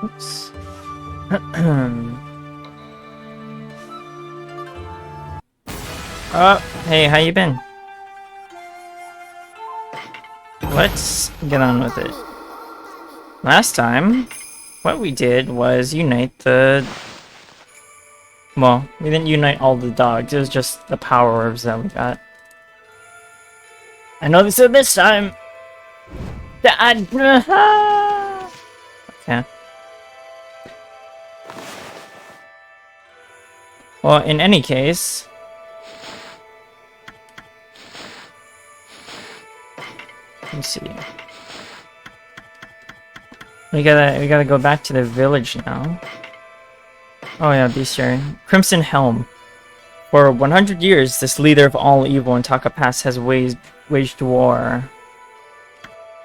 Oops. Oh, hey, how you been? Let's get on with it. Last time, what we did was unite the... Well, we didn't unite all the dogs, it was just the power orbs that we got. I know they said this time! Dad! Okay. Well, in any case... Let me see. We gotta go back to the village now. Oh yeah, be sure. Crimson Helm. For 100 years, this leader of all evil in Taka Pass has waged war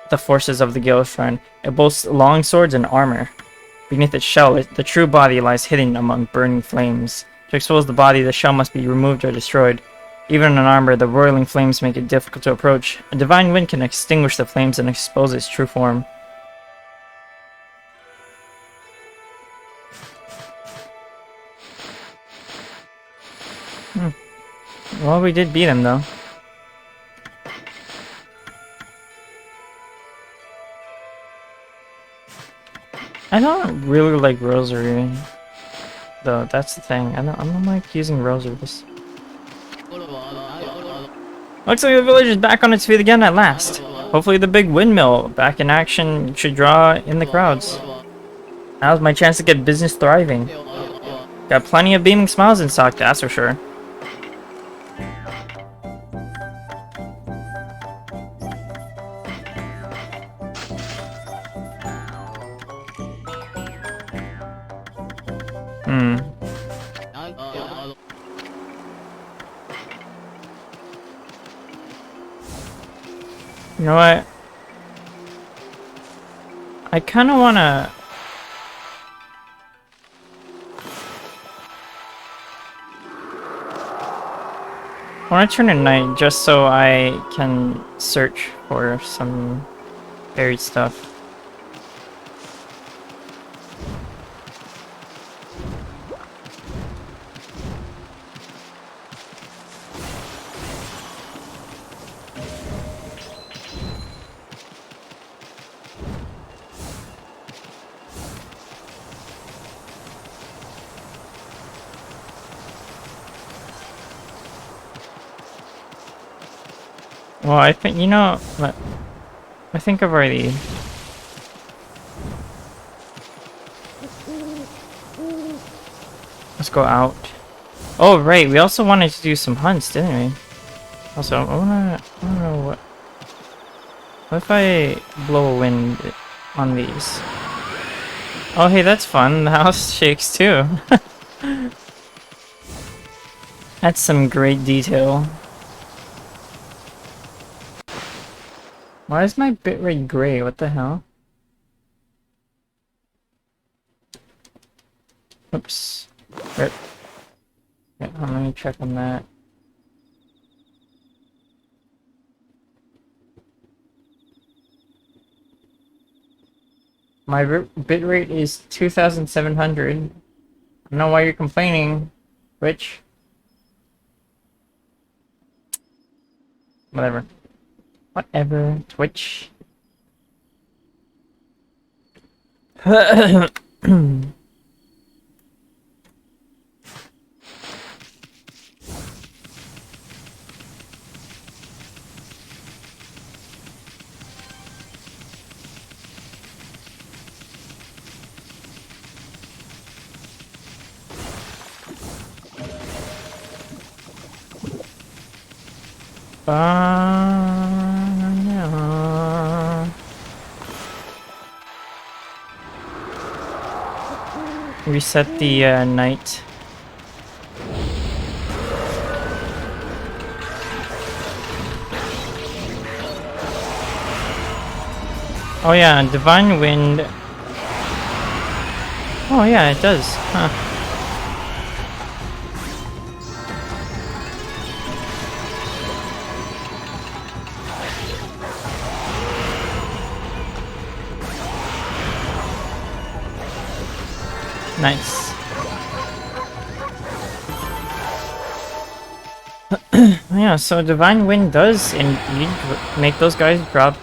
with the forces of the Gale Shrine. It boasts long swords and armor. Beneath its shell, the true body lies hidden among burning flames. To expose the body, the shell must be removed or destroyed. Even in armor, the roiling flames make it difficult to approach. A divine wind can extinguish the flames and expose its true form. Well, we did beat him, though. I don't really like rosary, though. That's the thing. I don't like using rosaries. Looks like the village is back on its feet again at last. Hopefully the big windmill back in action should draw in the crowds. Now's my chance to get business thriving. Got plenty of beaming smiles in stock, that's for sure. You know what? I kind of want to... I want to turn it night just so I can search for some buried stuff. Well, I think, you know, I think I've already... Let's go out. Oh, right, we also wanted to do some hunts, didn't we? Also, I don't know what... What if I blow a wind on these? Oh, hey, that's fun. The house shakes too. That's some great detail. Why is my bitrate gray? What the hell? Oops. Rip. Yeah, I'm gonna check on that. My bitrate is 2,700. I don't know why you're complaining, Rich. Whatever. Whatever, Twitch. Reset the night. Oh yeah, Divine Wind. Oh yeah, it does. Huh. Nice. Yeah, so Divine Wind does indeed make those guys drop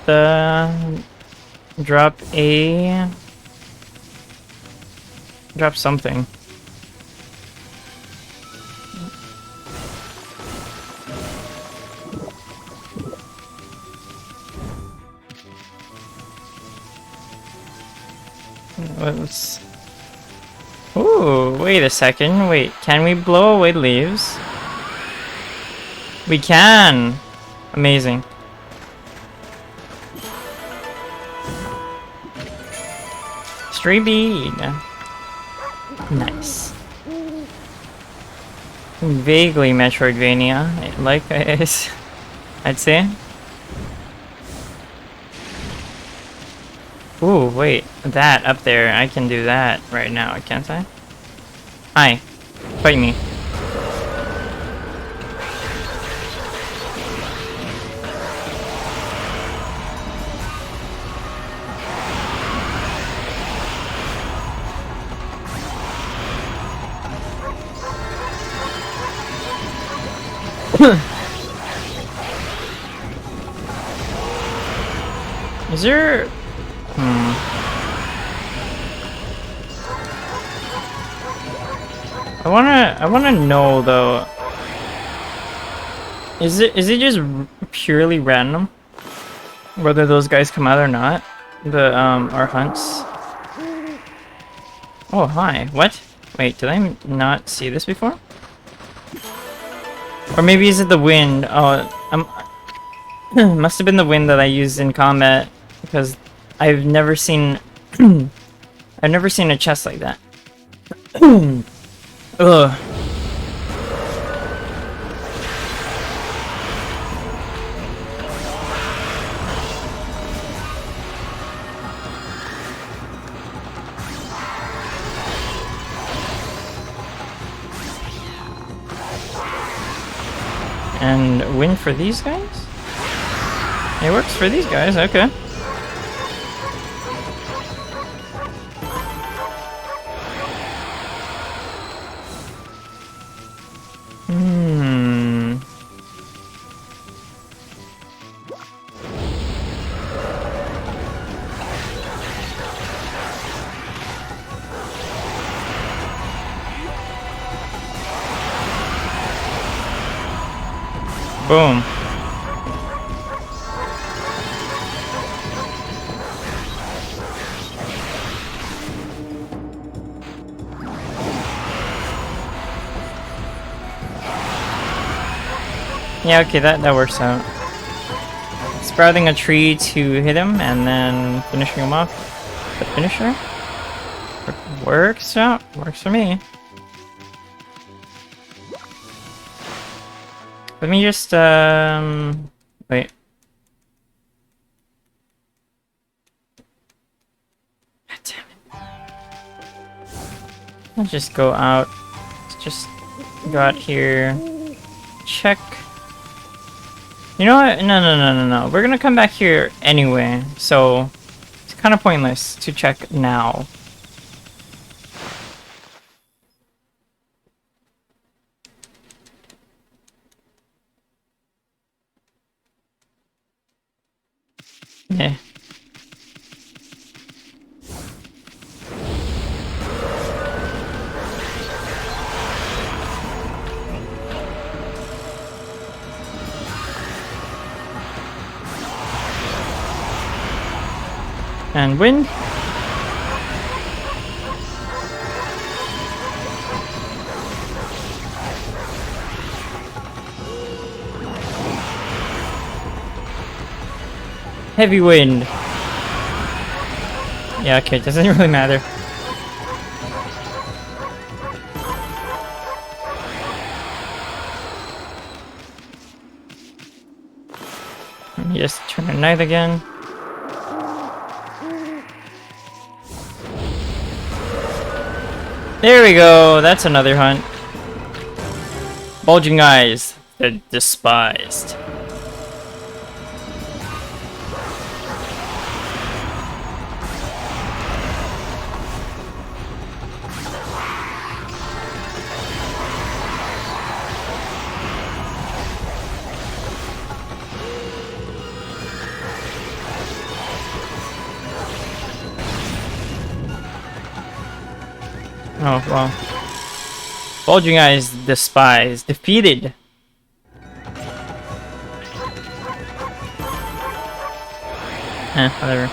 something. Let's... Ooh, wait a second. Wait, can we blow away leaves? We can! Amazing. Stray bead. Nice. Vaguely Metroidvania, like I'd say. Ooh, wait. That up there, I can do that right now, can't I? Hi. Fight me. Is there... I wanna know though. Is it just purely random whether those guys come out or not? The our hunts. Oh hi. What? Wait, did I not see this before? Or maybe is it the wind? Oh, must have been the wind that I used in combat because I've never seen I've never seen a chest like that. Ugh. And win for these guys? It works for these guys, okay. Boom. Yeah, okay, that works out. Sprouting a tree to hit him and then finishing him off. The finisher? Works out. Works for me. Let me just, wait. God damn it. Let's just go out. Let's just go out here. Check. You know what? No. We're gonna come back here anyway, so it's kind of pointless to check now. Yeah. And win. Heavy wind. Yeah, okay, it doesn't really matter. Let me just turn the knife again. There we go, that's another hunt. Bulging eyes, the despised. Oh, well. Bulging Eyes despised. Defeated. Whatever.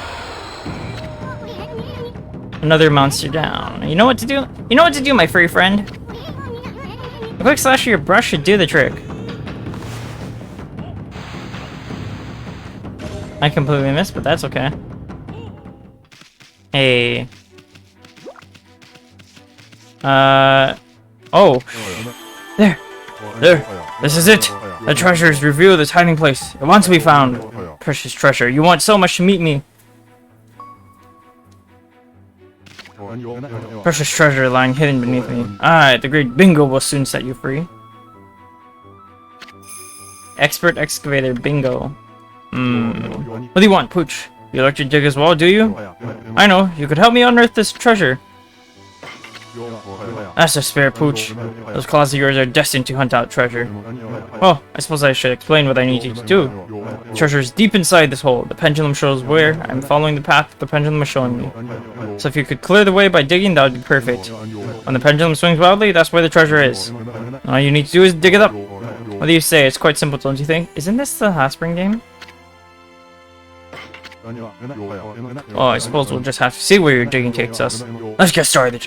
Another monster down. You know what to do? You know what to do, my furry friend? A quick slash of your brush should do the trick. I completely missed, but that's okay. Hey. Oh. There. This is it. The treasures reveal this hiding place. It wants to be found. Precious treasure. You want so much to meet me. Precious treasure lying hidden beneath me. The great Bingo will soon set you free. Expert excavator Bingo. What do you want, Pooch? You like to dig as well, do you? I know. You could help me unearth this treasure. That's a spare, Pooch. Those claws of yours are destined to hunt out treasure. Well, I suppose I should explain what I need you to do. The treasure is deep inside this hole. The pendulum shows where. I'm following the path the pendulum is showing me. So if you could clear the way by digging, that would be perfect. When the pendulum swings wildly, that's where the treasure is. All you need to do is dig it up. What do you say? It's quite simple, don't you think? Isn't this the hot spring game? Oh, I suppose we'll just have to see where your digging takes us. Let's get started.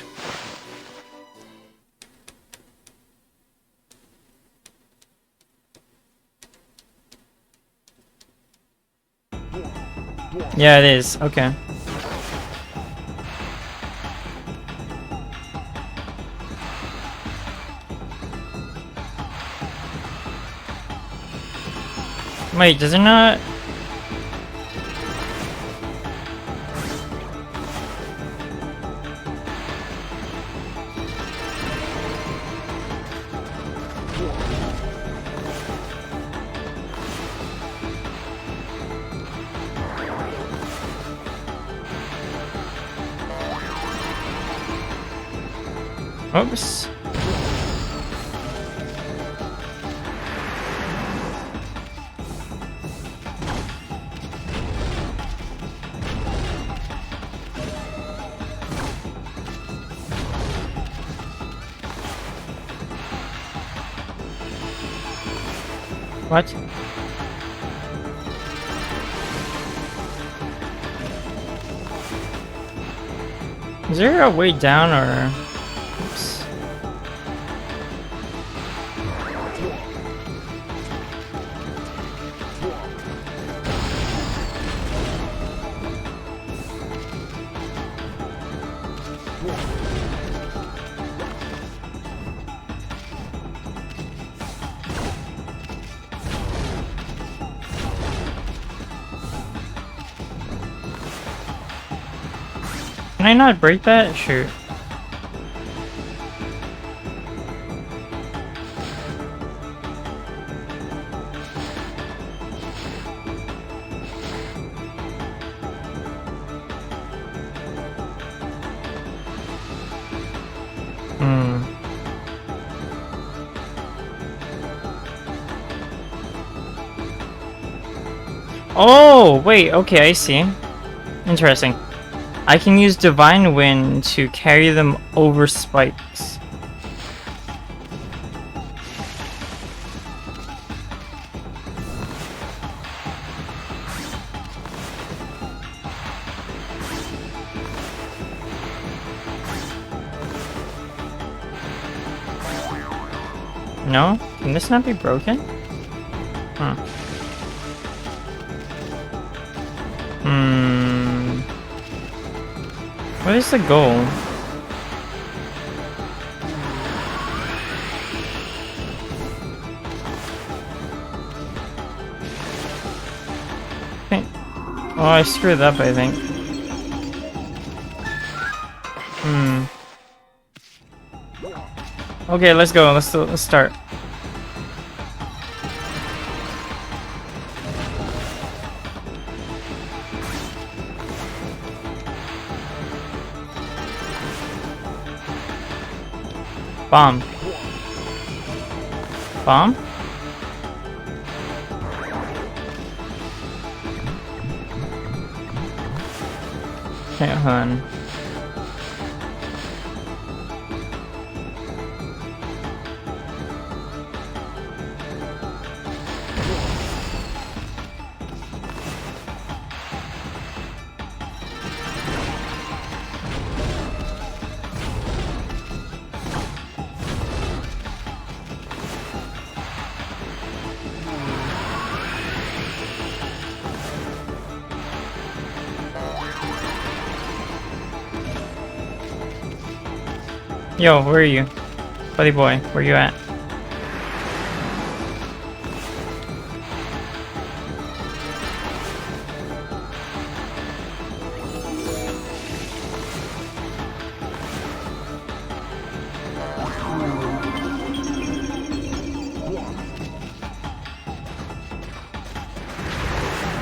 Yeah, it is. Okay. Wait, does it not? Oops. What? Is there a way down or... Oops. Can I not break that? Shoot. Oh, wait, okay, I see. Interesting. I can use Divine Wind to carry them over spikes. No? Can this not be broken? Huh. What is the goal? Okay. Oh, I screwed up, I think. Okay, let's go. Let's start. Bomb. Bomb? Okay, hold on. Yo, where are you? Buddy boy, where you at?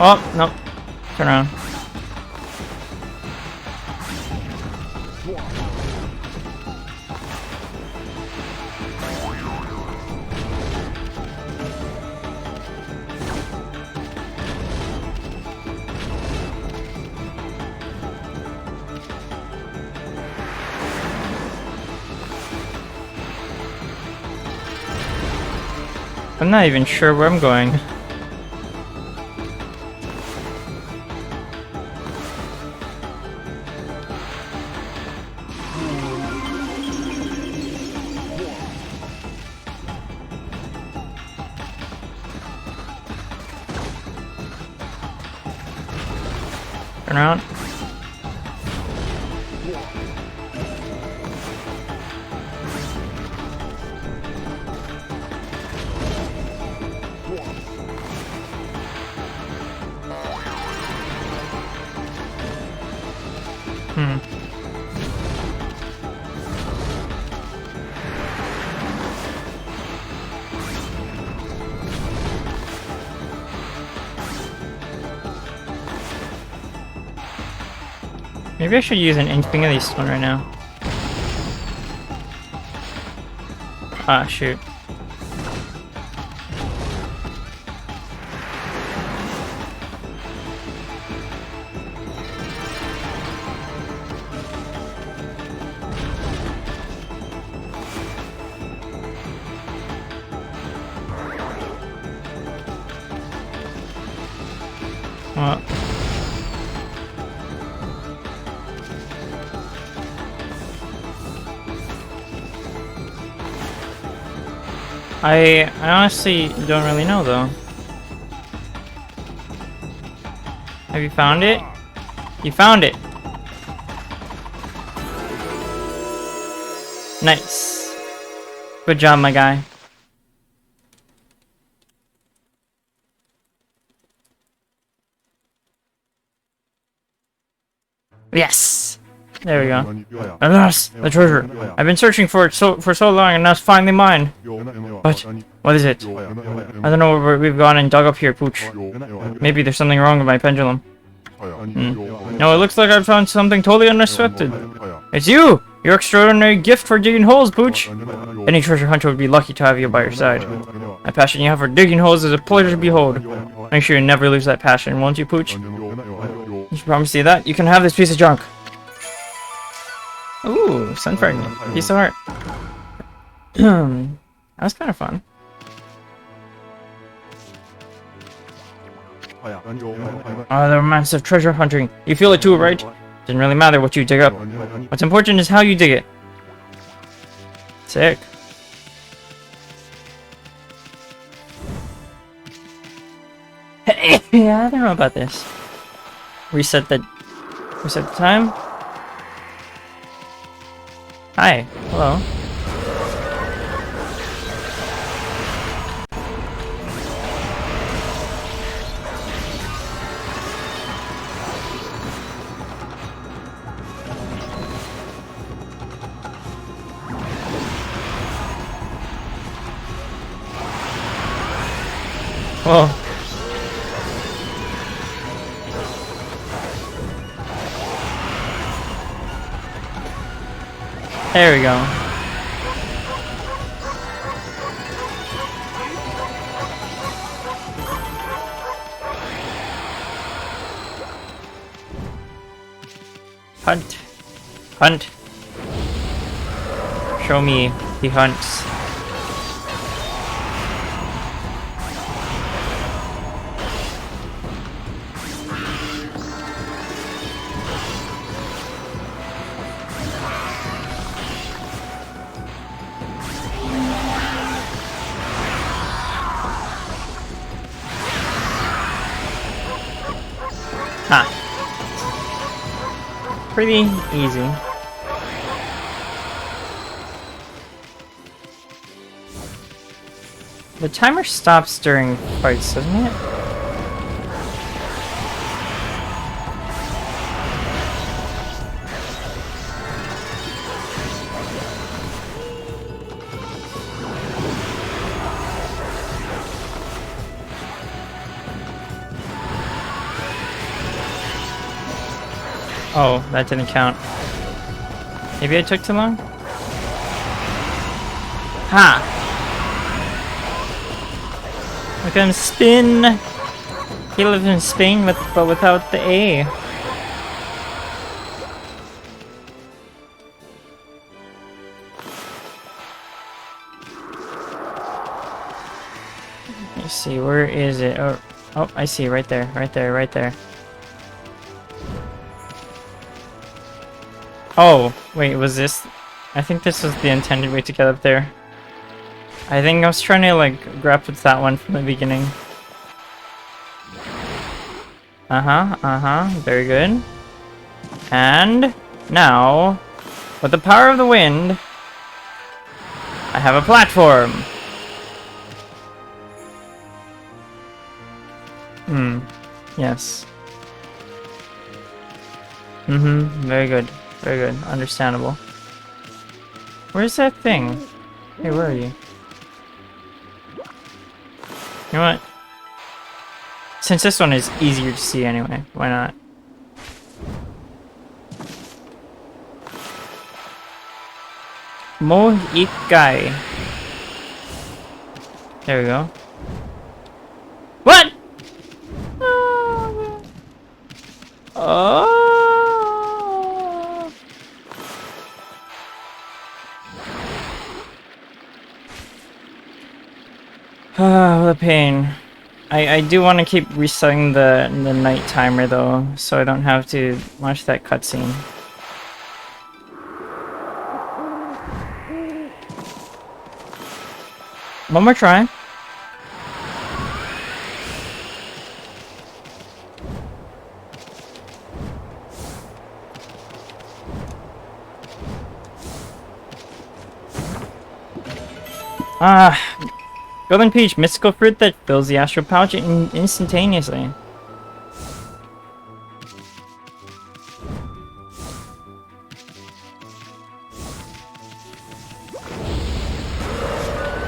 Oh, no. Turn around. I'm not even sure where I'm going. Turn around. Maybe I should use an Infinity Stone right now. Ah, shoot. Well. I honestly don't really know though. Have you found it? You found it! Nice. Good job, my guy. Yes! There we go. Alas, the treasure. I've been searching for it for so long, and now it's finally mine. What? What is it? I don't know where we've gone and dug up here, Pooch. Maybe there's something wrong with my pendulum. No, it looks like I've found something totally unexpected. It's you! Your extraordinary gift for digging holes, Pooch! Any treasure hunter would be lucky to have you by your side. That passion you have for digging holes is a pleasure to behold. Make sure you never lose that passion, won't you, Pooch? You promise you that? You can have this piece of junk. Ooh, Sun Fragment. Piece of art. That was kind of fun. The romance of treasure hunting. You feel it too, right? Doesn't really matter what you dig up. What's important is how you dig it. Sick. Yeah, I don't know about this. Reset the time. Hi. Hello. Whoa. There we go. Hunt. Hunt. Show me the hunts. Pretty easy. The timer stops during fights, doesn't it? Oh, that didn't count. Maybe I took too long? Ha! Look at him spin! He lives in Spain but without the A. Let me see, where is it? Oh, I see, right there, right there, right there. Oh, wait, was this? I think this was the intended way to get up there. I think I was trying to, like, grab with that one from the beginning. Very good. And now, with the power of the wind, I have a platform. Yes. Very good. Very good. Understandable. Where's that thing? Hey, where are you? You know what? Since this one is easier to see anyway, why not? Mohikai. There we go. What? Oh. What a pain. I do want to keep resetting the night timer though, so I don't have to watch that cutscene. One more try. Golden Peach, mystical fruit that fills the astral pouch instantaneously.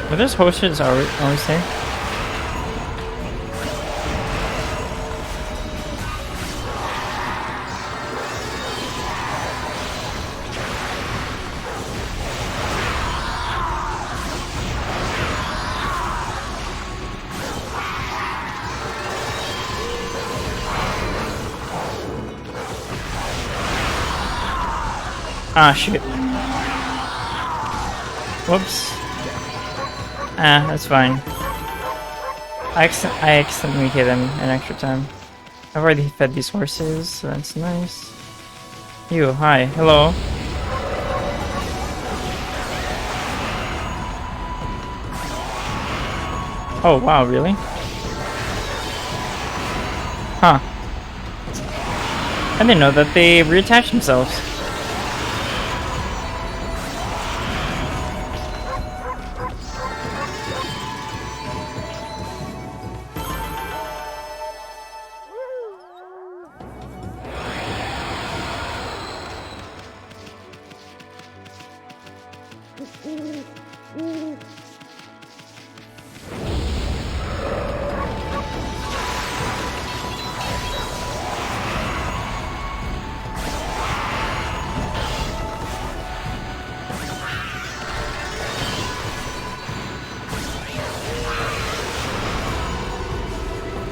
Were those hostess always there? Ah, shoot. Whoops. Ah, that's fine. I accidentally hit him an extra time. I've already fed these horses, so that's nice. You, hi, hello. Oh, wow, really? Huh. I didn't know that they reattach themselves.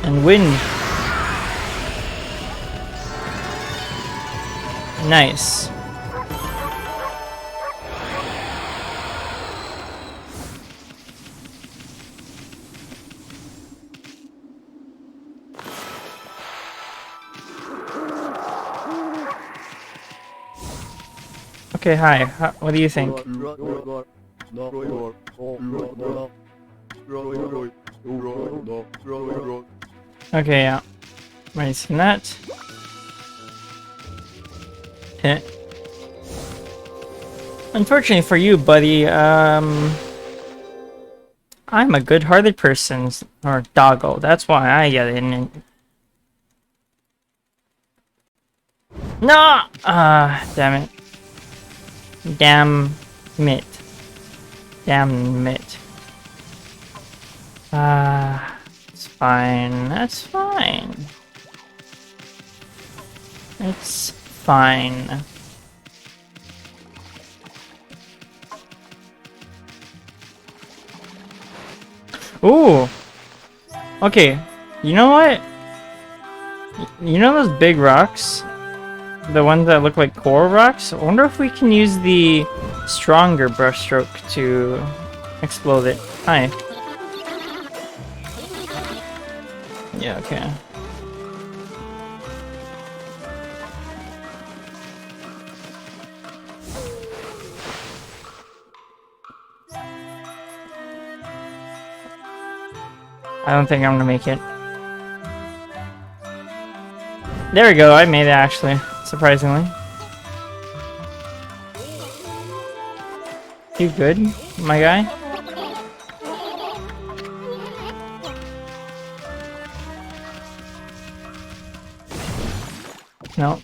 And win. Nice. Okay, hi. What do you think? Okay, yeah. Right, seen that. Heh. Unfortunately for you, buddy, I'm a good-hearted person, or doggo. That's why I get in. No! Damn it. Damn it. Damn it. It's fine. That's fine. It's fine. Ooh! Okay, you know what? You know those big rocks? The ones that look like coral rocks? I wonder if we can use the stronger brushstroke to explode it. Hi. Yeah, okay. I don't think I'm gonna make it. There we go, I made it actually, surprisingly. You good, my guy? No.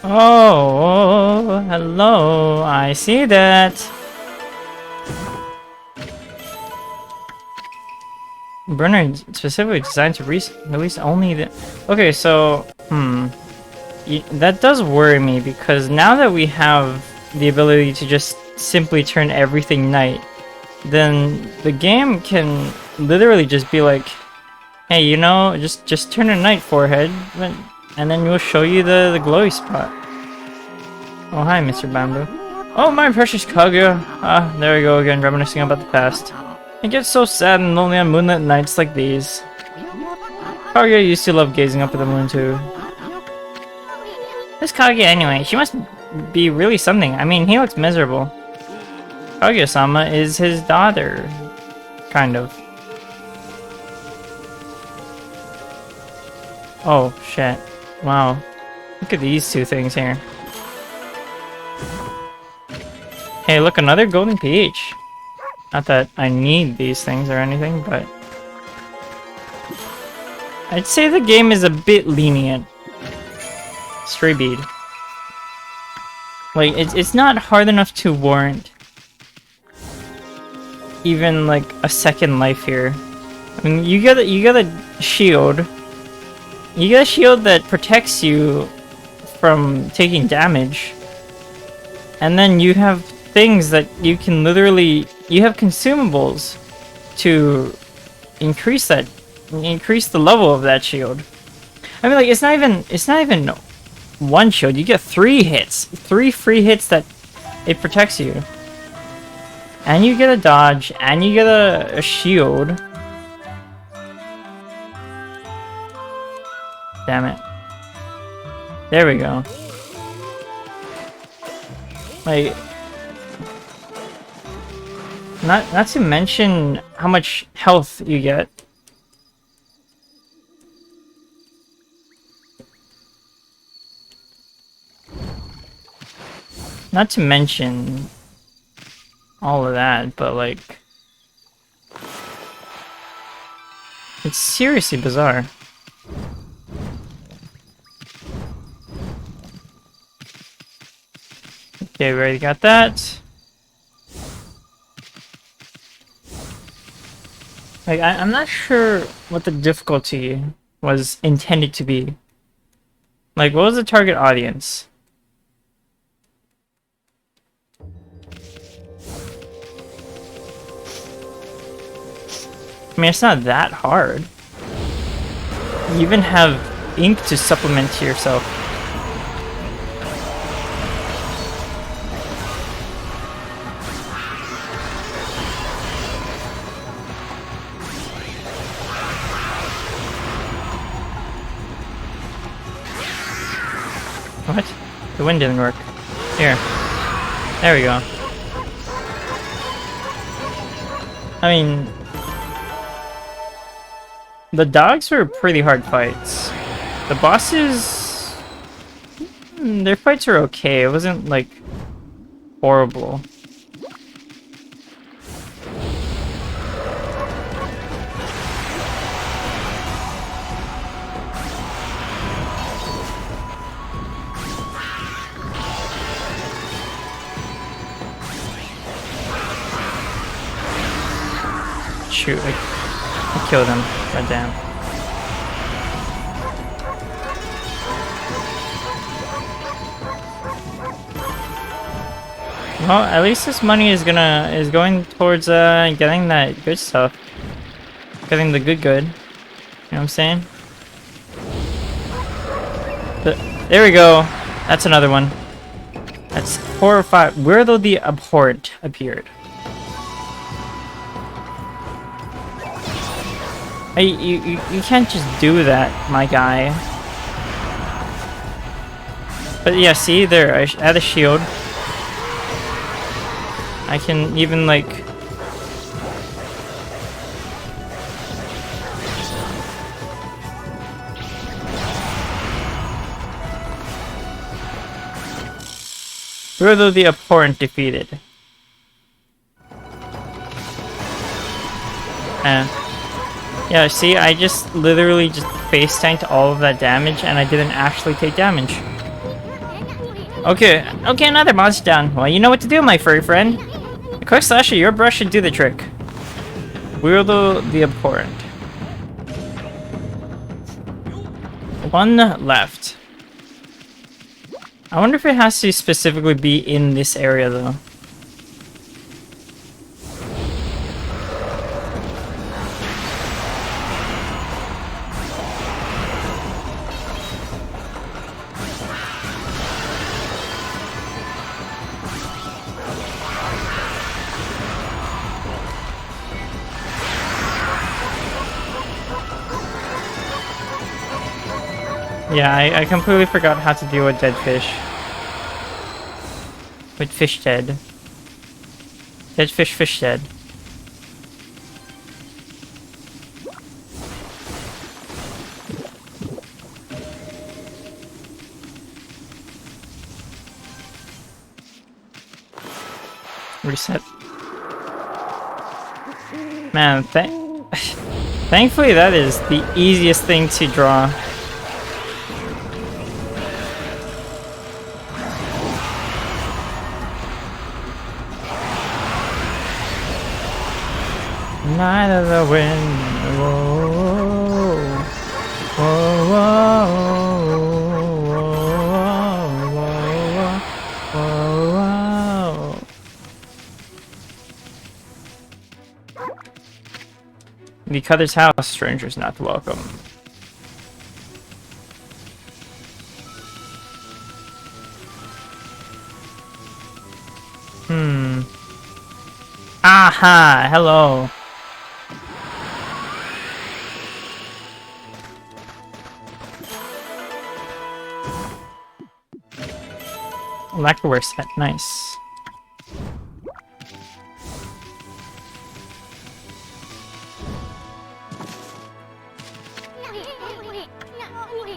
Oh, hello, I see that. Burner specifically designed to release only the... Okay, so, that does worry me, because now that we have the ability to just simply turn everything night, then the game can literally just be like, hey, you know, just turn it night, forehead, and then we'll show you the glowy spot. Oh, hi, Mr. Bamboo. Oh, my precious Kaguya. Ah, there we go again, reminiscing about the past. It gets so sad and lonely on moonlit nights like these. Kaguya used to love gazing up at the moon, too. This Kaguya, anyway, she must be really something. I mean, he looks miserable. Kaguya-sama is his daughter. Kind of. Oh, shit. Wow. Look at these two things here. Hey, look, another golden peach. Not that I need these things or anything, but... I'd say the game is a bit lenient. Stray bead. Like, it's not hard enough to warrant even, like, a second life here. I mean, you got a shield. You got a shield that protects you from taking damage. And then you have things that you can literally... You have consumables to increase the level of that shield. I mean, like, it's not even one shield. You get 3 hits. 3 free hits that it protects you. And you get a dodge, and you get a shield. Damn it. There we go. Like, not to mention how much health you get. Not to mention all of that, but like, it's seriously bizarre. Okay, we already got that. Like, I'm not sure what the difficulty was intended to be. Like, what was the target audience? I mean, it's not that hard. You even have ink to supplement to yourself. What? The wind didn't work. Here. There we go. I mean, the dogs were pretty hard fights. The bosses, their fights were okay. It wasn't like horrible. Shoot, I killed him. God damn. Well, at least this money is going towards getting that good stuff. Getting the good. You know what I'm saying? There we go. That's another one. That's 4 or 5. Where though the abhorrent appeared. Hey, you can't just do that, my guy. But yeah, see there, I add a shield. I can even like Further the abhorrent defeated. Yeah, see, I just literally just face tanked all of that damage and I didn't actually take damage. Okay, another monster down. Well, you know what to do, my furry friend. A quick slash of your brush should do the trick. Weirdo the abhorrent. One left. I wonder if it has to specifically be in this area, though. Yeah, I completely forgot how to deal with dead fish. With fish dead. Dead fish dead. Reset. Man, thankfully that is the easiest thing to draw. Night of the wind. Whoa, whoa, whoa, whoa, whoa. The Cutter's house, strangers not welcome. Aha, hello. Lacquerware set, nice.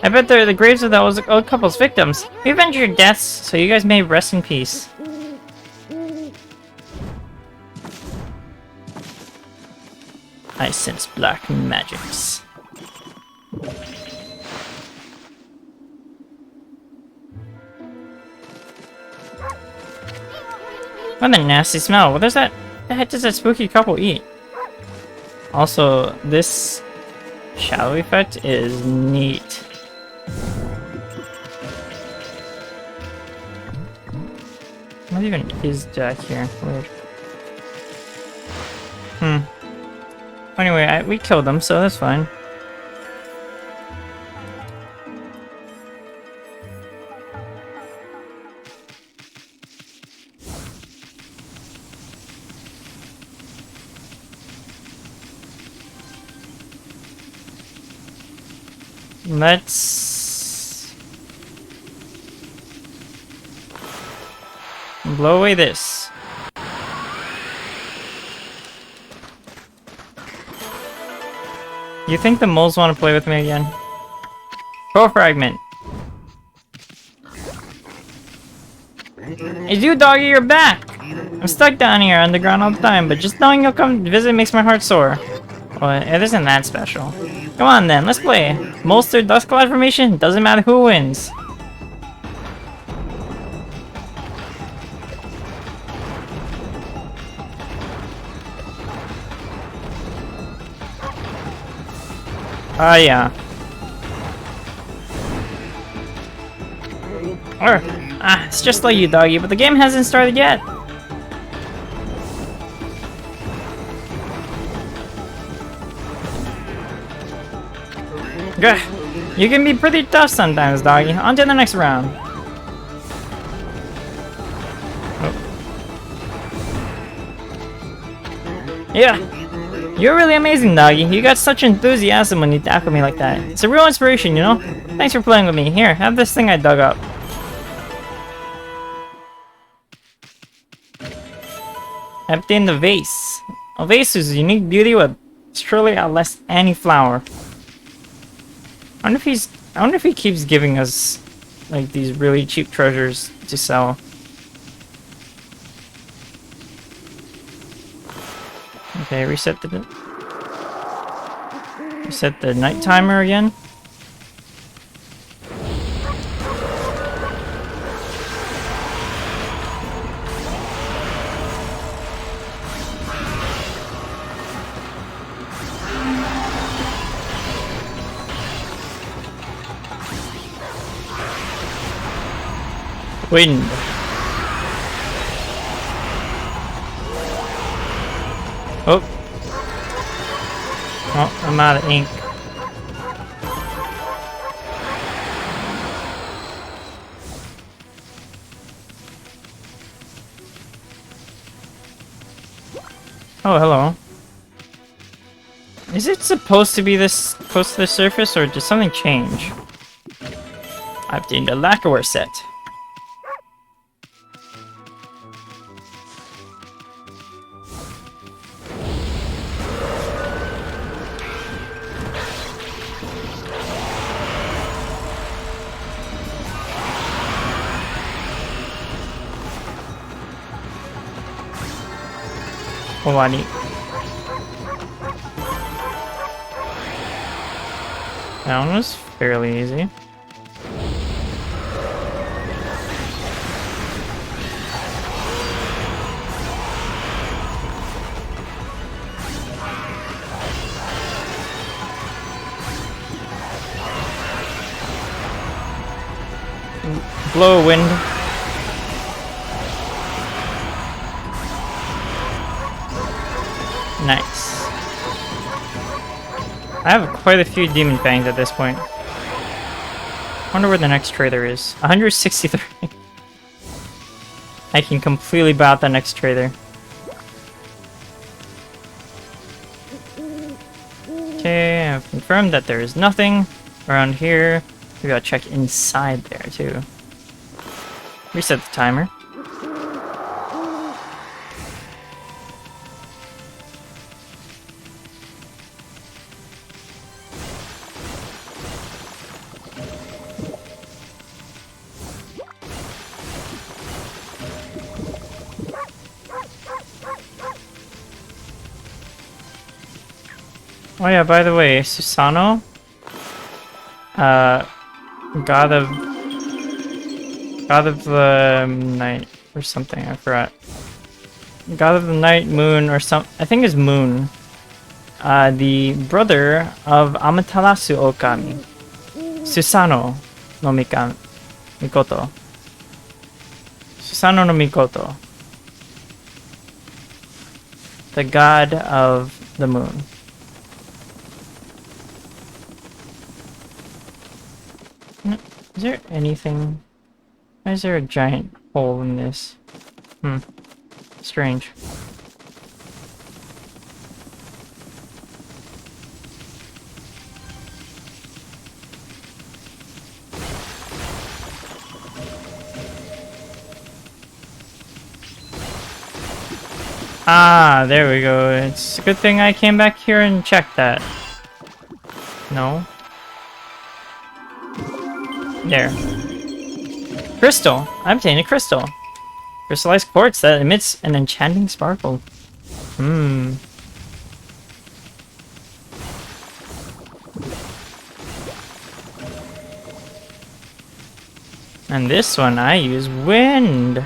I bet they're the graves of those old couple's victims. We avenged your deaths, so you guys may rest in peace. I sense black magics. What a nasty smell. What is that? The heck does that spooky couple eat? Also, this shadow effect is neat. What even is Jack here? Weird. Anyway, we killed them, so that's fine. Let's blow away this. You think the moles want to play with me again? Pro fragment. It's you, doggy, you're back! I'm stuck down here underground all the time, but just knowing you'll come visit makes my heart sore. Well, it isn't that special. Come on then, let's play. Molster Dust Cloud formation? Doesn't matter who wins. Ah, yeah. It's just like you, doggy, but the game hasn't started yet. Gah. You can be pretty tough sometimes, doggy. On to the next round. Oh. Yeah. You're really amazing, doggy. You got such enthusiasm when you tackle me like that. It's a real inspiration, you know? Thanks for playing with me. Here, have this thing I dug up. Emptying the vase. A vase whose unique beauty would surely outlast any flower. I wonder if he keeps giving us like these really cheap treasures to sell. Okay, reset the night timer again. Wind. Oh. Oh, I'm out of ink. Oh, hello. Is it supposed to be this close to the surface, or did something change? I've obtained a lacquerware set. Owani. That one was fairly easy. Blow wind. Nice. I have quite a few demon fangs at this point. Wonder where the next trader is. 163. I can completely buy out the next trader. Okay, I've confirmed that there is nothing around here. We gotta check inside there too. Reset the timer. Oh yeah, by the way, Susano, god of the night or something, I forgot. God of the night, moon, or some, I think it's moon. The brother of Amaterasu Okami. Susano no Mikoto. Susano no Mikoto. The god of the moon. Is there anything? Why is there a giant hole in this? Strange. Ah, there we go. It's a good thing I came back here and checked that. No. There. Crystal. I obtained a crystal. Crystallized quartz that emits an enchanting sparkle. Hmm. And this one I use wind.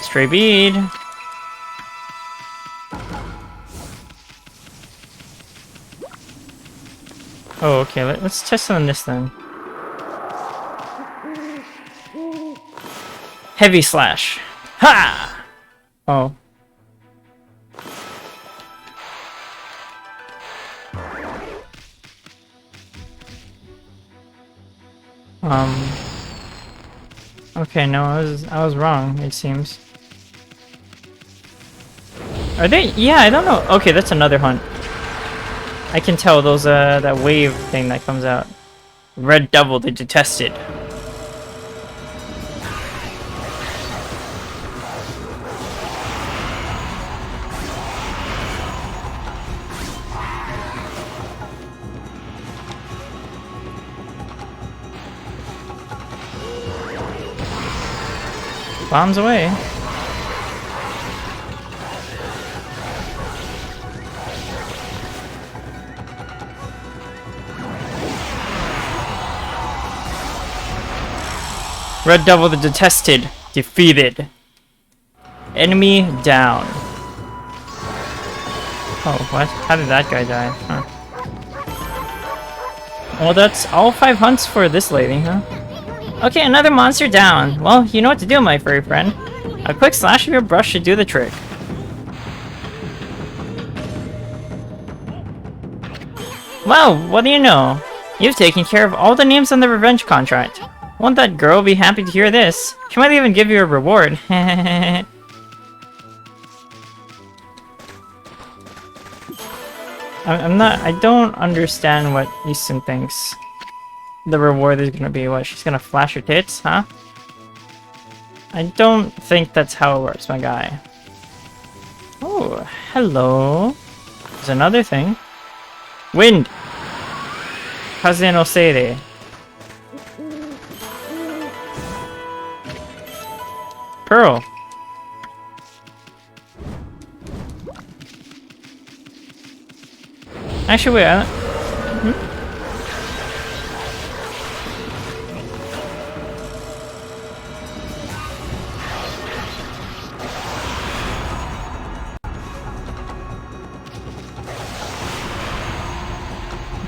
Stray bead. Oh, okay. Let's test on this then. Heavy slash. Ha! Oh. Okay, no, I was wrong, it seems. Are they? Yeah, I don't know. Okay, that's another hunt. I can tell those that wave thing that comes out. Red Devil the Detested. Bombs away. Red Devil the Detested defeated. Enemy down. Oh, what? How did that guy die? Huh. Well, that's all 5 hunts for this lady, huh? Okay, another monster down. Well, you know what to do, my furry friend. A quick slash of your brush should do the trick. Well, what do you know? You've taken care of all the names on the revenge contract. Won't that girl be happy to hear this? She might even give you a reward. I don't understand what Issun thinks the reward is gonna be. What, she's gonna flash her tits, huh? I don't think that's how it works, my guy. Oh, hello. There's another thing. Wind! Kaze no seire. Pearl. Actually, wait,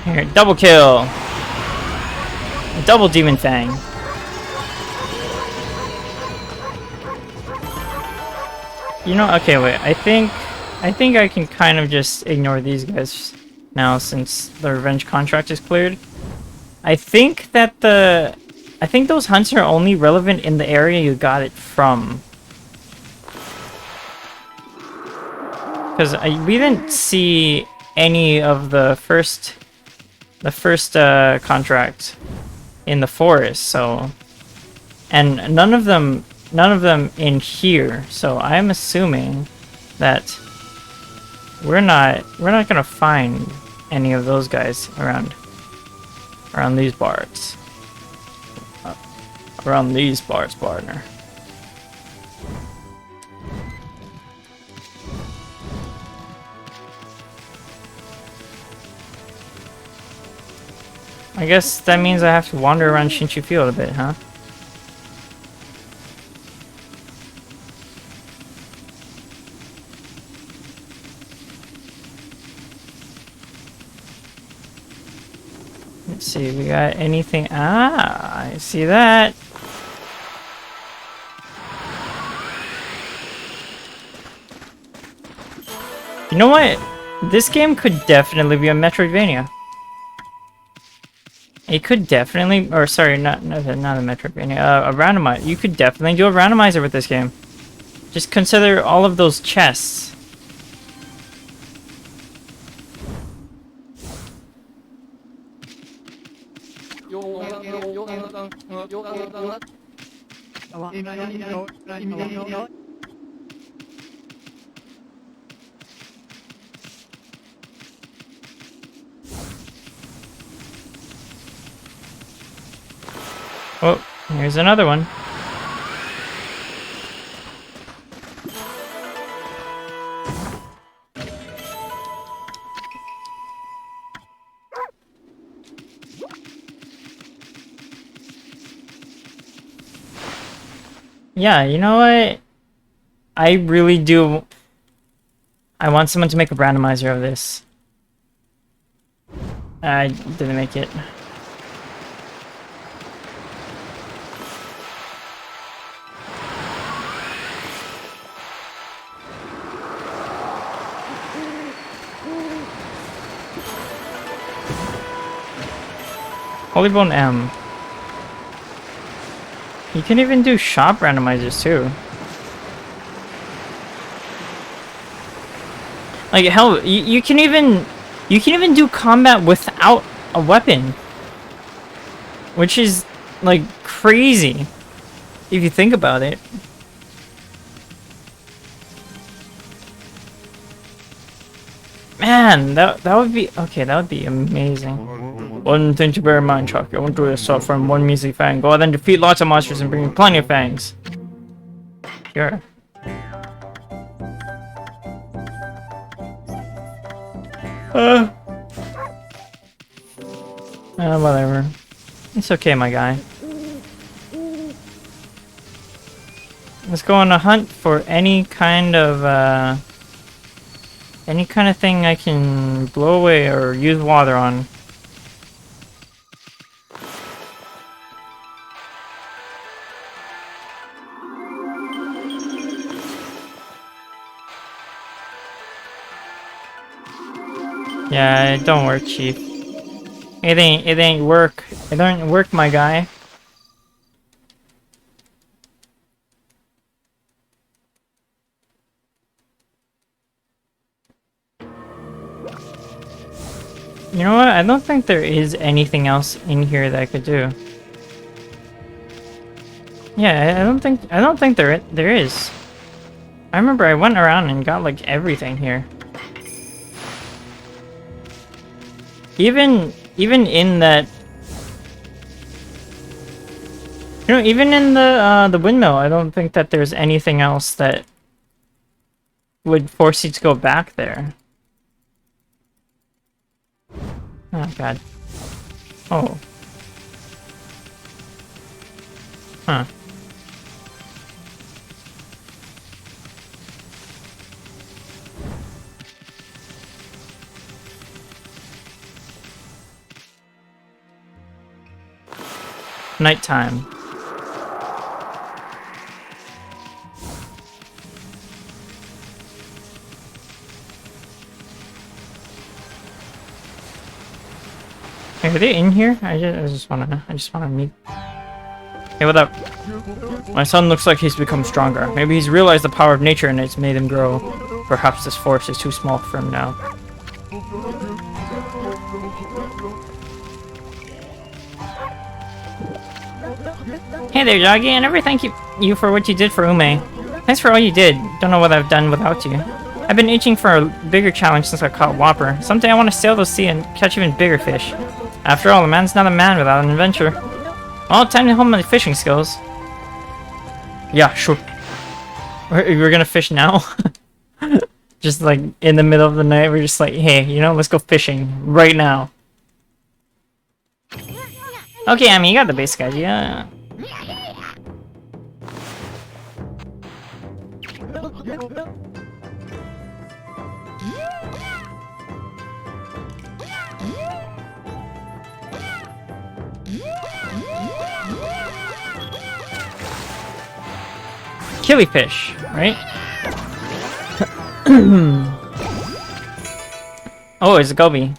Here, double kill! Double Demon Fang. You know, okay, wait, I think I can kind of just ignore these guys now since the revenge contract is cleared. I think those hunts are only relevant in the area you got it from. Because we didn't see any of the first contract in the forest, so, and none of them in here. So I'm assuming that we're not gonna find any of those guys around these parts. Around these parts, partner. I guess that means I have to wander around Shinto Field a bit, huh? Let's see, we got anything? Ah, I see that. You know what? This game could definitely be a Metroidvania. It could definitely, or sorry, not a Metroidvania, a randomizer. You could definitely do a randomizer with this game. Just consider all of those chests. Oh, here's another one. Yeah, you know what? I really do. I want someone to make a randomizer of this. I didn't make it. Holybone M. You can even do shop randomizers too. Like hell, you can even do combat without a weapon, which is like crazy if you think about it. Man, that would be okay. That would be amazing. One thing to bear in mind, Chuck. I won't do this stuff from one measly fang. Go out and defeat lots of monsters and bring me plenty of fangs. Sure. Whatever. It's okay, my guy. Let's go on a hunt for any kind of thing I can blow away or use water on. Yeah, it don't work, Chief. It ain't work. It don't work, my guy. You know what? I don't think there is anything else in here that I could do. Yeah, I don't think there is. I remember I went around and got like everything here. Even in that, you know, even in the windmill, I don't think that there's anything else that would force you to go back there. Oh god. Oh. Huh. Nighttime. Hey, are they in here? I just wanna meet. Hey, what up? My son looks like he's become stronger. Maybe he's realized the power of nature and it's made him grow. Perhaps this force is too small for him now. Hey there, Joggy. I never thank you for what you did for Ume. Thanks for all you did. Don't know what I've done without you. I've been itching for a bigger challenge since I caught Whopper. Someday I want to sail the sea and catch even bigger fish. After all, a man's not a man without an adventure. Well, time to hone my fishing skills. Yeah, sure. We're gonna fish now? Just like in the middle of the night, we're just like, hey, you know, let's go fishing right now. Okay, I mean, you got the basic idea. Killifish, right? Oh, it's a goby.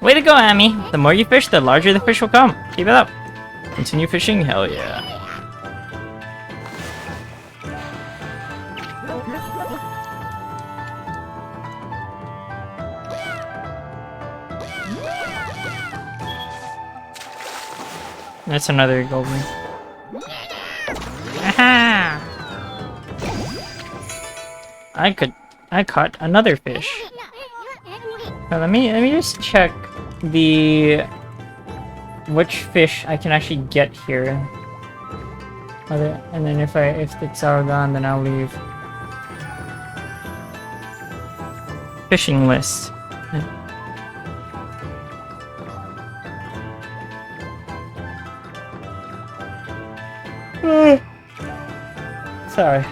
Way to go, Amy! The more you fish, the larger the fish will come. Keep it up. Continue fishing? Hell yeah. That's another goby. Aha! I caught another fish. Now let me just check the which fish I can actually get here. And then if it's all gone, then I'll leave. Fishing list. Sorry.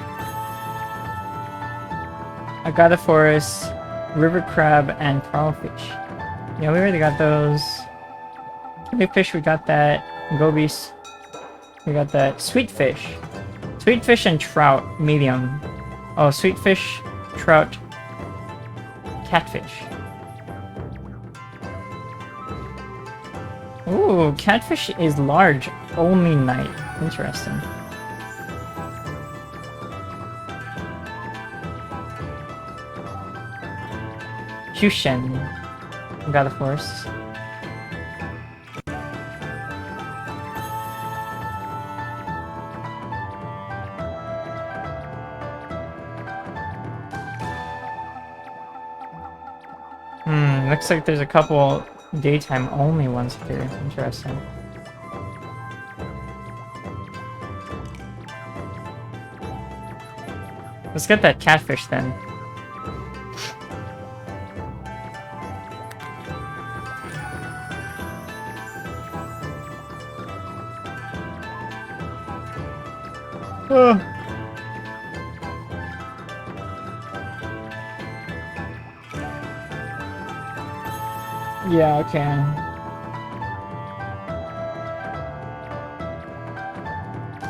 Forest, river crab, and crawfish. Yeah, we already got those. Big fish, we got that. Gobies, we got that. Sweet fish. Sweet fish and trout, medium. Oh, sweet fish, trout, catfish. Ooh, catfish is large, only night. Interesting. Jushin. Got a force. Looks like there's a couple daytime only ones here. Interesting. Let's get that catfish then. Yeah, okay.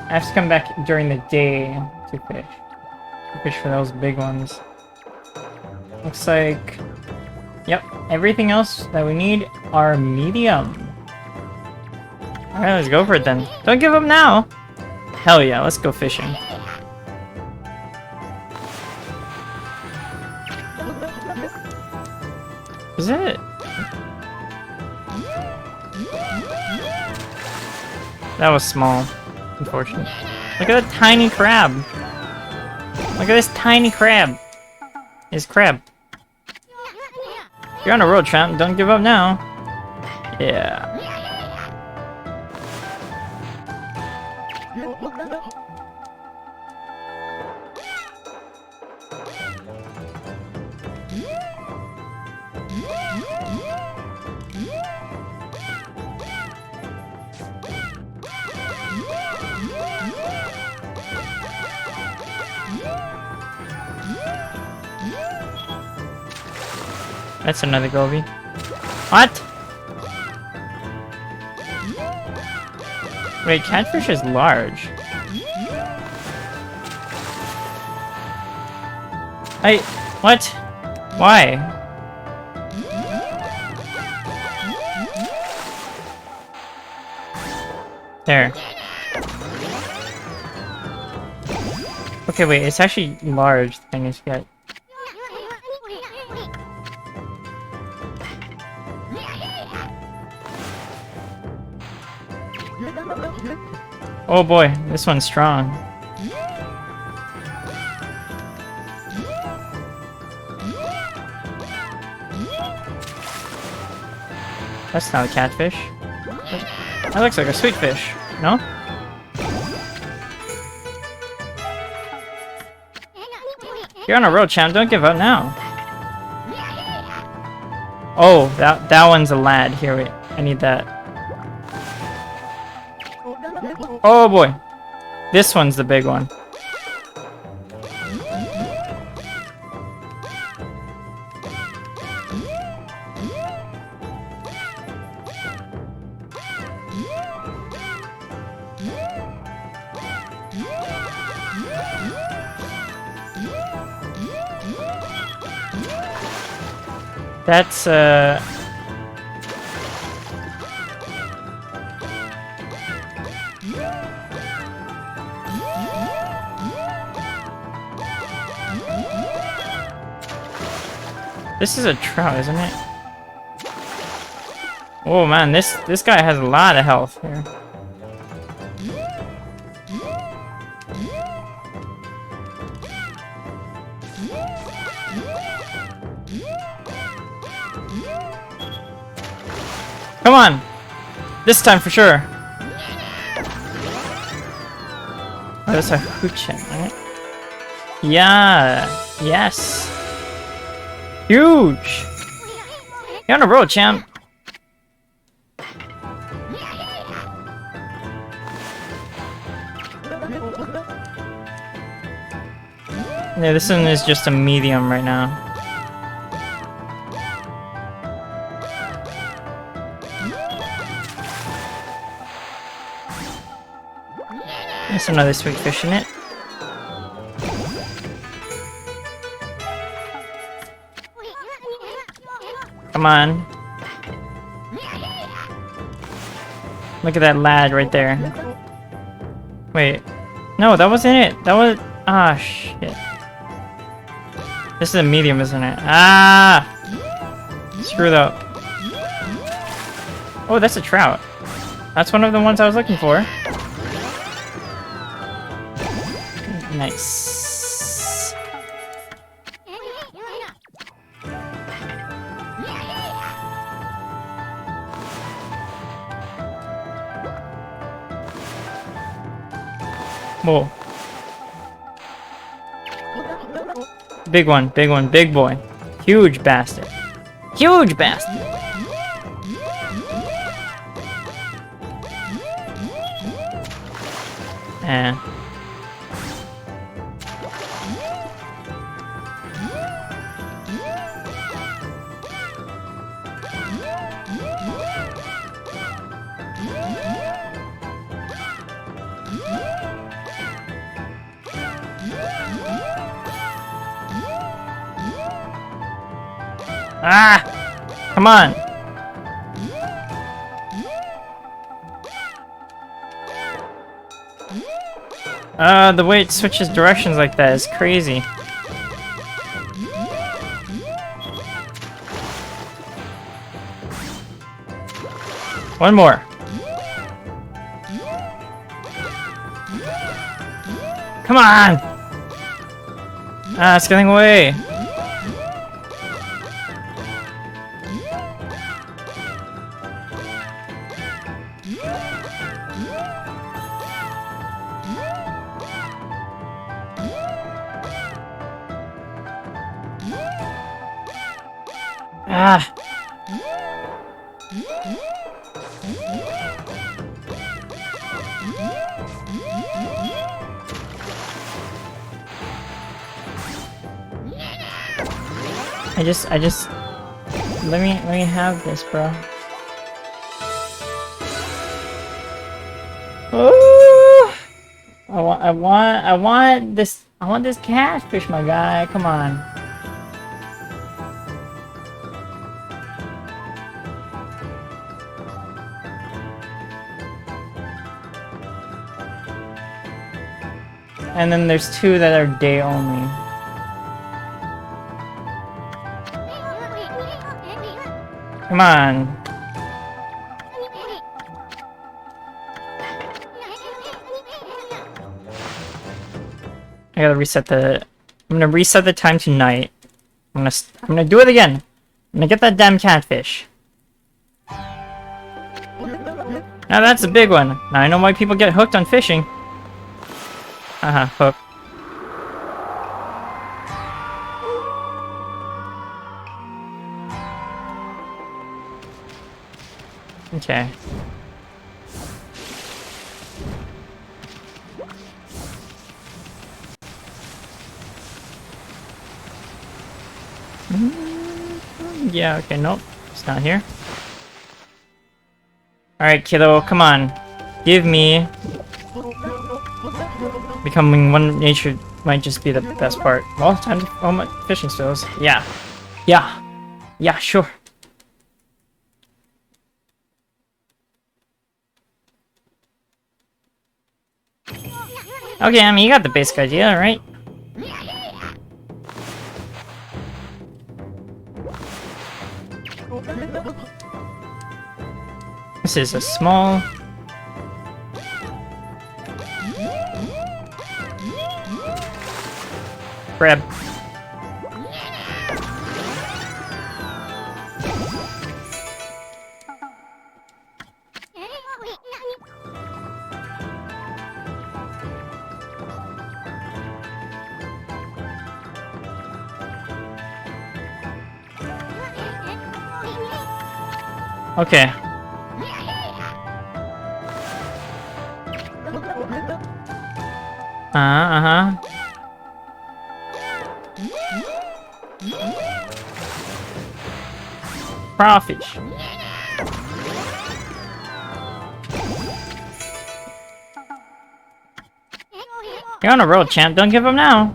I have to come back during the day to fish. To fish for those big ones. Looks like... Yep, everything else that we need are medium. Alright, let's go for it then. Don't give up now! Hell yeah, let's go fishing. Is it? That was small, unfortunately. Look at that tiny crab. Look at this tiny crab. It's crab. You're on a road, champ. Don't give up now. Yeah. That's another goby. What? Wait, catfish is large. What? Why? There. Okay, wait, it's actually large, the thing is yet. Oh boy, this one's strong. That's not a catfish. That looks like a sweet fish, no? You're on a road, champ. Don't give up now. Oh, that one's a lad. Here, wait. I need that. Oh boy. This one's the big one. That's this is a trout, isn't it? Oh man, this guy has a lot of health here. Come on! This time for sure. Oh, that's a Huchen, right? Yeah. Yes. Huge. You're on a roll, champ. Yeah, this one is just a medium right now. There's another sweet fish in it. Come on. Look at that lad right there. Wait. No, that wasn't it. That was... Ah, shit. This is a medium, isn't it? Ah! Screwed up. Oh, that's a trout. That's one of the ones I was looking for. Nice. Whoa. Big one, big boy. Huge bastard. Huge bastard! Eh. Ah! Come on! The way it switches directions like that is crazy. One more. Come on! Ah, it's getting away. Ah! I just let me have this, bro. Oh! I want this catfish, my guy. Come on. And then there's two that are day only. Come on. I gotta reset the... I'm gonna reset the time to night. I'm gonna do it again. I'm gonna get that damn catfish. Now that's a big one. Now I know why people get hooked on fishing. Hook. Okay. Yeah, okay, nope. It's not here. Alright, kiddo, come on. Give me... Becoming one nature might just be the best part. Well, time to... Oh, my fishing skills. Yeah. Yeah. Yeah, sure. Okay, I mean, you got the basic idea, right? This is a small... Grab. Okay. Crawfish. You're on a roll, champ. Don't give up now.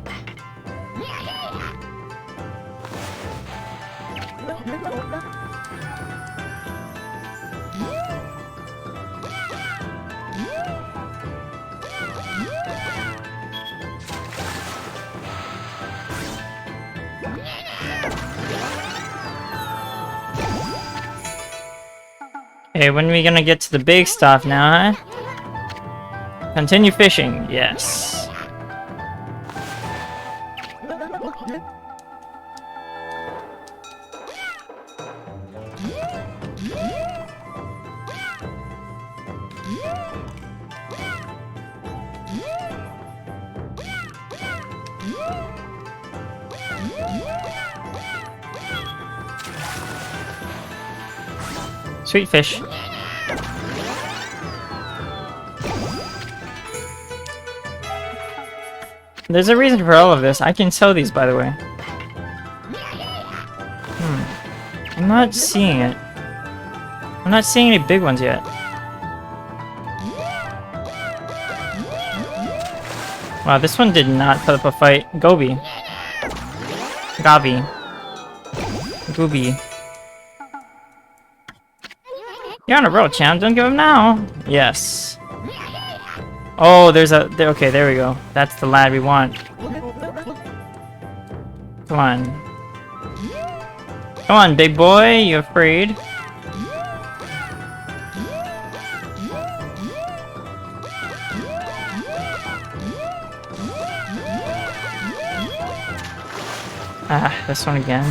Okay, when are we gonna get to the big stuff now, huh? Continue fishing. Yes. Sweet fish. There's a reason for all of this. I can sell these, by the way. I'm not seeing it. I'm not seeing any big ones yet. Wow, this one did not put up a fight. Gobi. Gabi. Gooby. You're on a roll, champ. Don't give him now. Yes. Oh, there's a... okay, there we go. That's the lad we want. Come on. Come on, big boy. You afraid? Ah, this one again.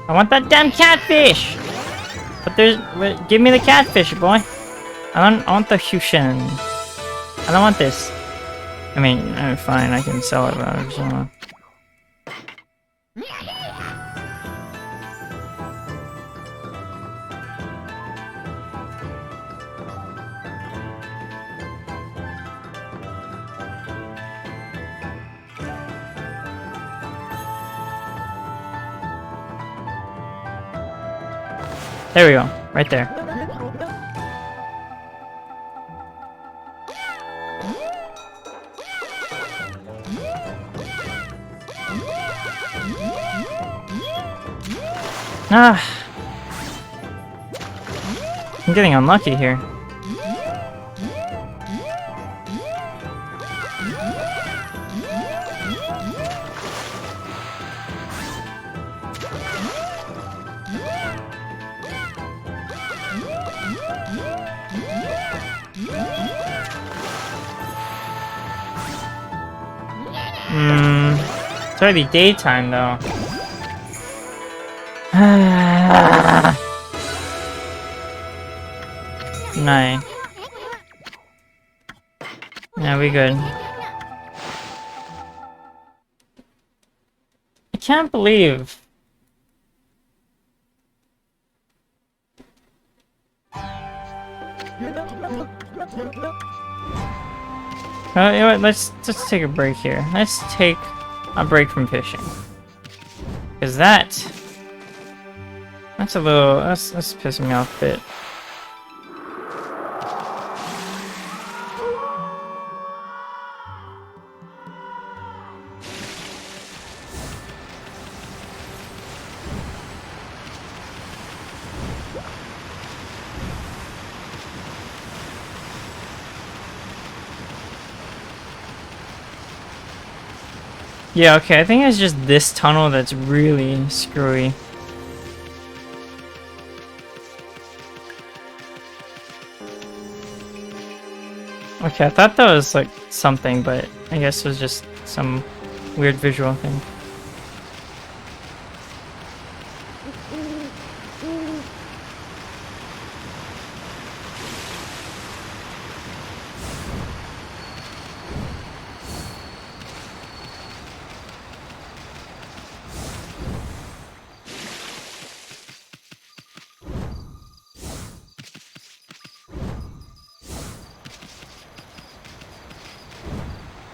I want that damn catfish! But there's... wait, give me the catfish, boy! I want the Hushin. I don't want this. I mean, fine, I can sell it, but I just don't want... There we go. Right there. Ah. I'm getting unlucky here. It's already daytime though. Nice. Yeah, we good. I can't believe. You know what, let's just take a break here. Let's take a break from fishing. Cause that's a little, that's pissing me off a bit. Yeah, okay, I think it's just this tunnel that's really screwy. Okay, I thought that was like something, but I guess it was just some weird visual thing.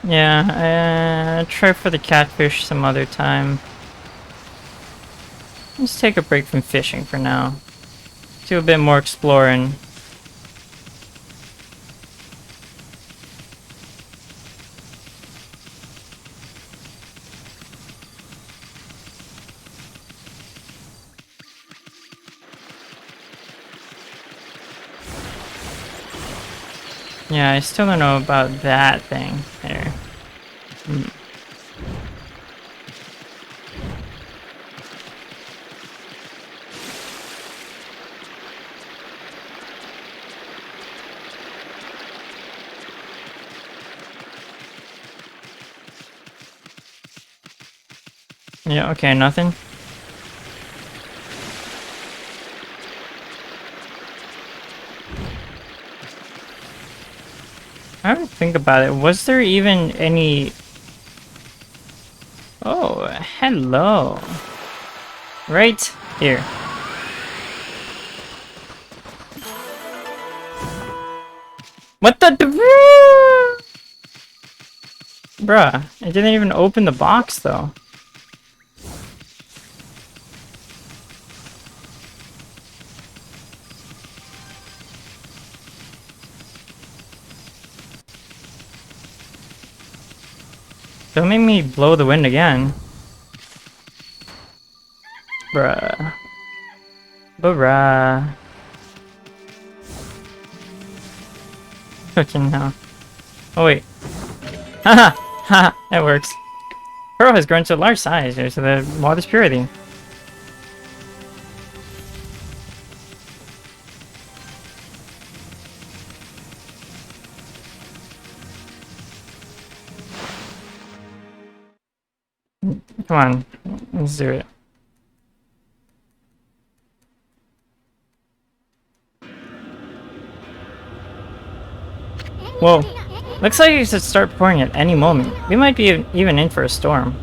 Yeah, try for the catfish some other time. Let's take a break from fishing for now. Do a bit more exploring. Yeah, I still don't know about that thing there. Yeah, okay, nothing. I don't think about it. Was there even any... Oh, hello. Right here. What the... Bruh, it didn't even open the box, though. Don't make me blow the wind again. Bruh. Bruh. Fucking hell. Oh wait. Haha! Haha! That works. Pearl has grown to a large size due to the water's purity. Come on, let's do it. Whoa. Looks like it should start pouring at any moment. We might be even in for a storm.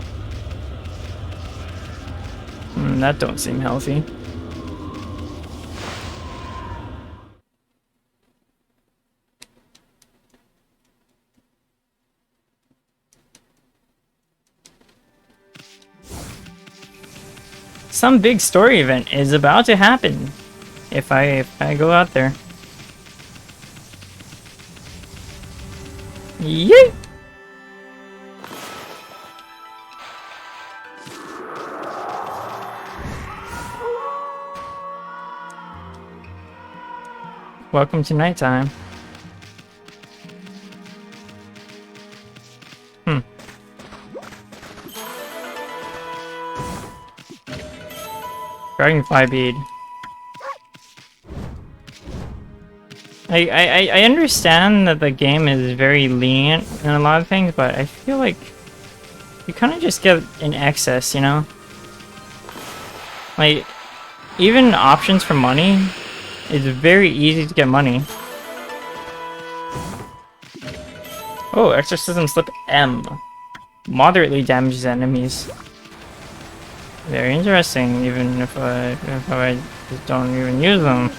That don't seem healthy. Some big story event is about to happen if I go out there. Yay! Welcome to nighttime. Dragonfly bead. I understand that the game is very lenient in a lot of things, but I feel like you kind of just get in excess, you know? Like, even options for money, it's very easy to get money. Oh, Exorcism Slip M. Moderately damages enemies. Very interesting, even if I just don't even use them.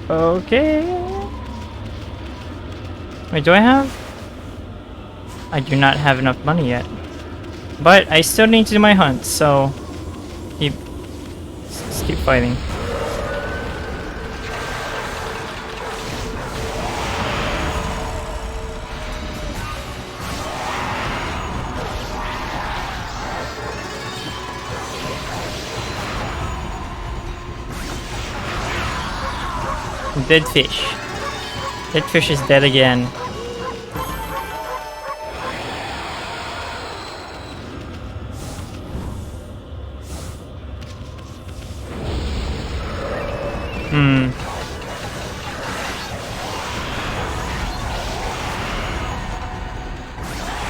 Okay. Wait, do I have? I do not have enough money yet. But I still need to do my hunt, so let's keep fighting. Dead fish. Dead fish is dead again.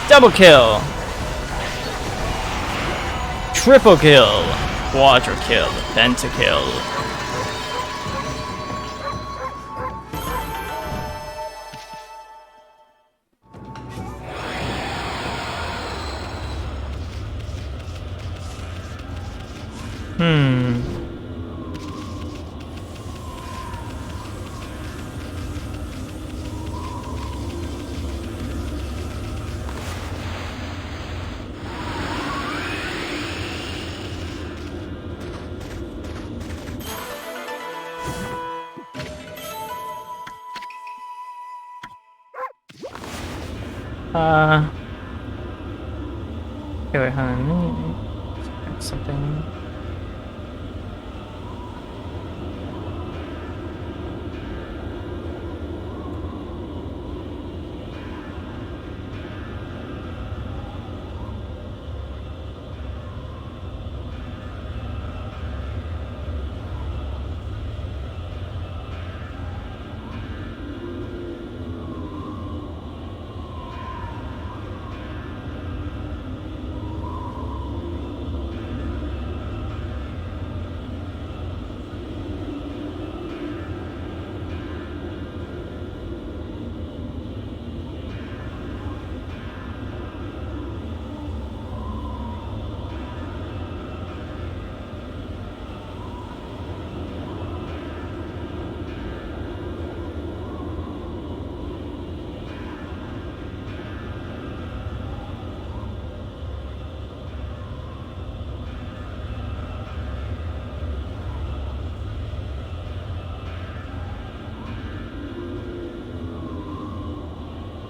Double kill! Triple kill! Quadra kill! Pentakill! Okay, wait, hold on. Let me check something.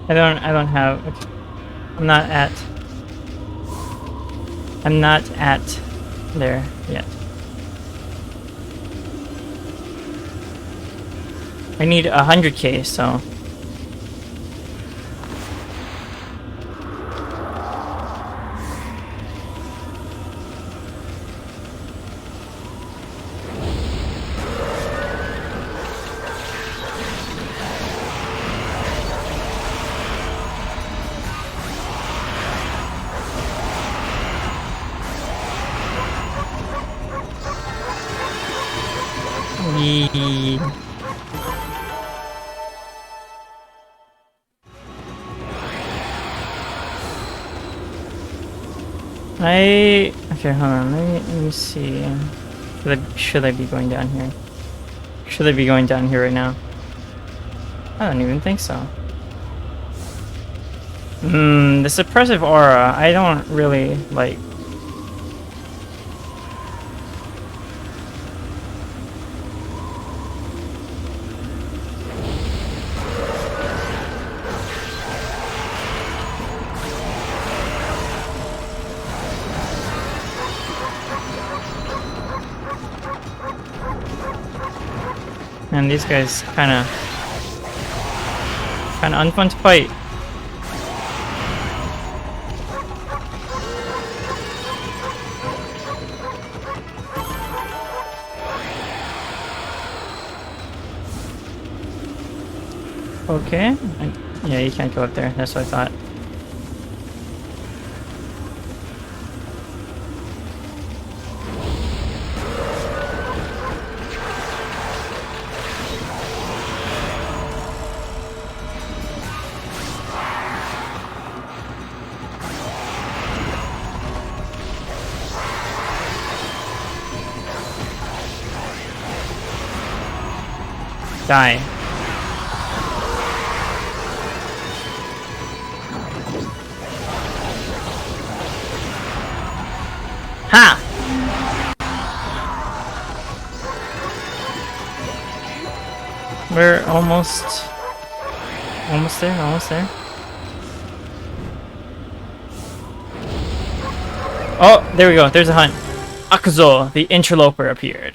I don't have, okay. I'm not at there yet. I need 100k, so. Okay, hold on, let me see. Should I be going down here? Should I be going down here right now? I don't even think so. The suppressive aura, I don't really like. And these guys kind of unfun to fight. Okay. Yeah, you can't go up there. That's what I thought. Die. Ha! We're almost there, almost there. Oh, there we go. There's a hunt. Akuzo, the interloper, appeared.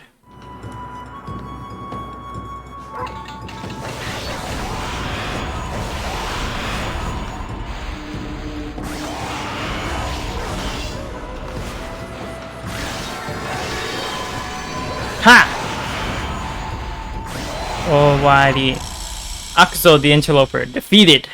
Ha! Alrighty. Akuzo, the interloper, defeated.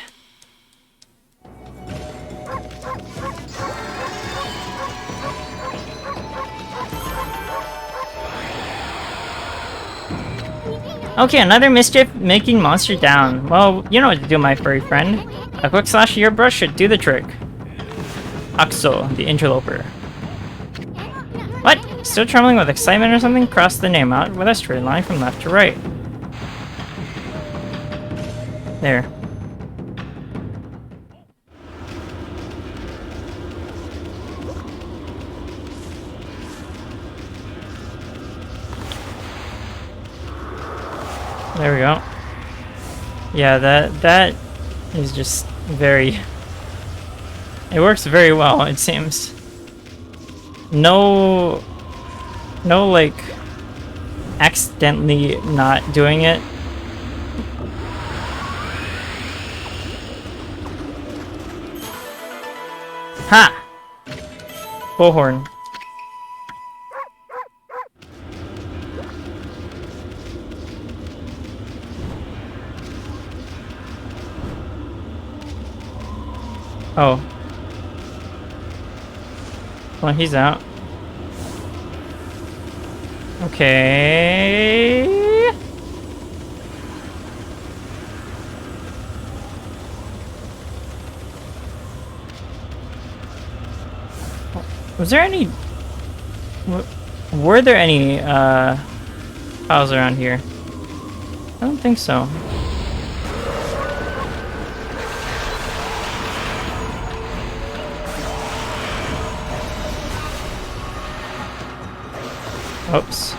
Okay, another mischief-making monster down. Well, you know what to do, my furry friend. A quick slash of your brush should do the trick. Akuzo, the interloper. What? Still trembling with excitement or something? Cross the name out with a straight line from left to right. There. There we go. Yeah, that is just very... It works very well, it seems. No, like, accidentally not doing it. Ha! Bullhorn. Oh. Well, he's out. Okay. Was there any... Were there any, files around here? I don't think so. Oops.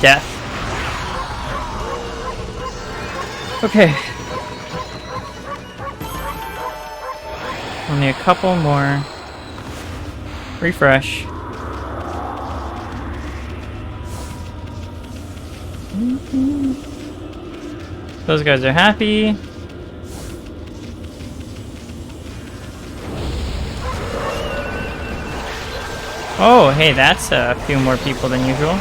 Death. Okay. Only a couple more. Refresh. Those guys are happy. Oh, hey, that's a few more people than usual.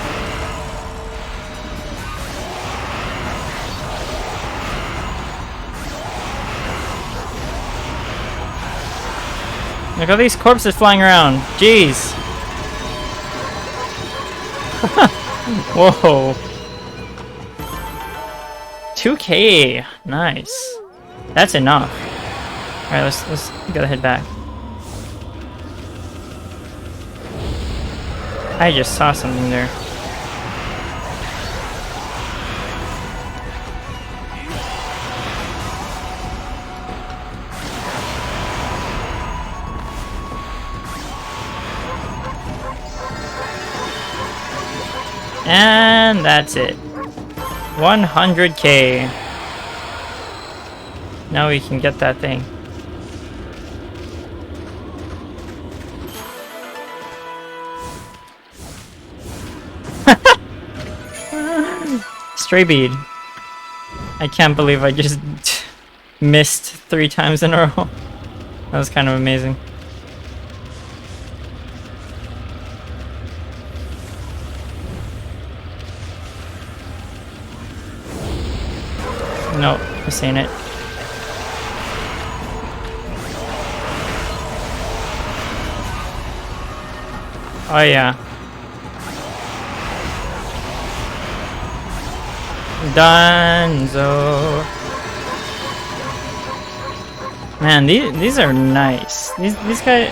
Look at these corpses flying around. Jeez. Whoa. 2K. Nice. That's enough. Alright, let's gotta head back. I just saw something there. And that's it. 100K. Now we can get that thing. Stray bead. I can't believe I just missed 3 times in a row. That was kind of amazing. Nope, this ain't it. Oh yeah. Dunzo. Man, these are nice. These guys,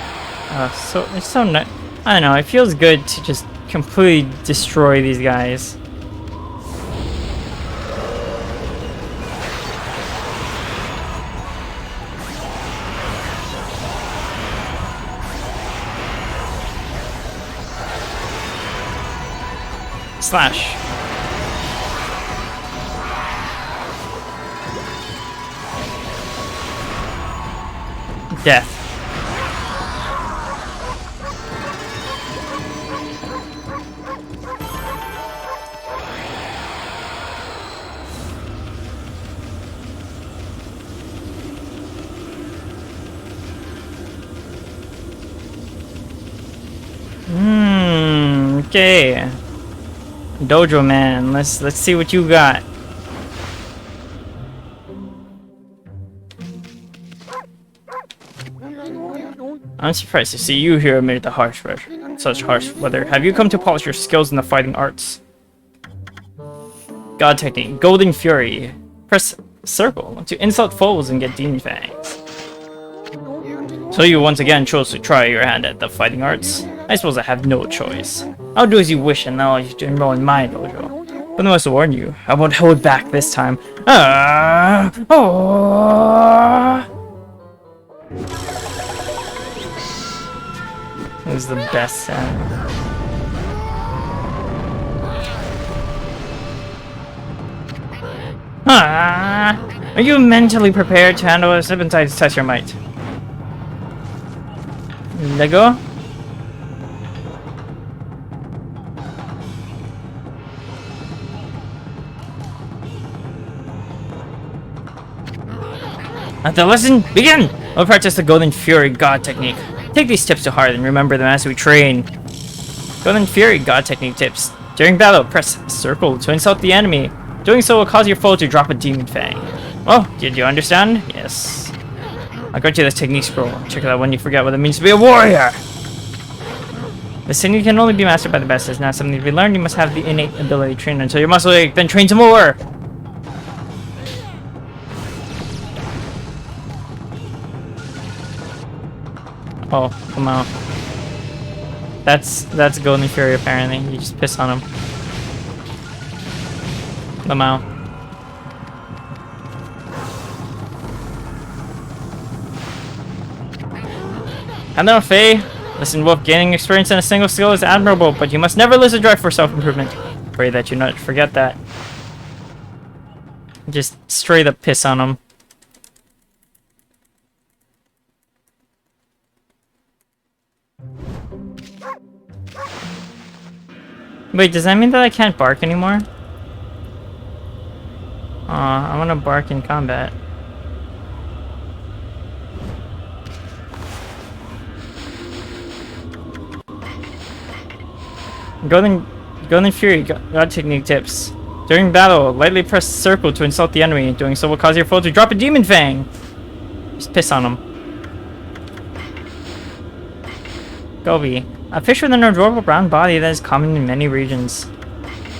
so it's so nice. I don't know. It feels good to just completely destroy these guys. slash. Death. Okay. Dojo man, let's see what you got. I'm surprised to see you here amid the harsh weather. Such harsh weather. Have you come to polish your skills in the fighting arts? God technique. Golden Fury. Press circle to insult foes and get demon fangs. So you once again chose to try your hand at the fighting arts? I suppose I have no choice. I'll do as you wish and allow you to enroll in my dojo. But I must warn you, I won't hold back this time. This is the best sound. Are you mentally prepared to handle a step inside to test your might? Lego? Let the lesson begin! We'll practice the Golden Fury God technique. Take these tips to heart and remember them as we train. Golden Fury God technique tips. During battle, press circle to insult the enemy. Doing so will cause your foe to drop a demon fang. Oh, did you understand? Yes. I'll grant you this technique scroll. Check it out when you forget what it means to be a warrior! This technique can only be mastered by the best. It's not something to be learned. You must have the innate ability to train until your muscle ache, then train some more! Oh, come on. That's Golden Fury apparently. You just piss on him. Lamau. Hello, Faye. Listen, Wolf, gaining experience in a single skill is admirable, but you must never lose a drive for self-improvement. Pray that you not forget that. Just straight up piss on him. Wait, does that mean that I can't bark anymore? I want to bark in combat. Golden Fury God technique tips. During battle, lightly press circle to insult the enemy. Doing so will cause your foe to drop a demon fang. Just piss on him. Gobi. A fish with an adorable brown body that is common in many regions.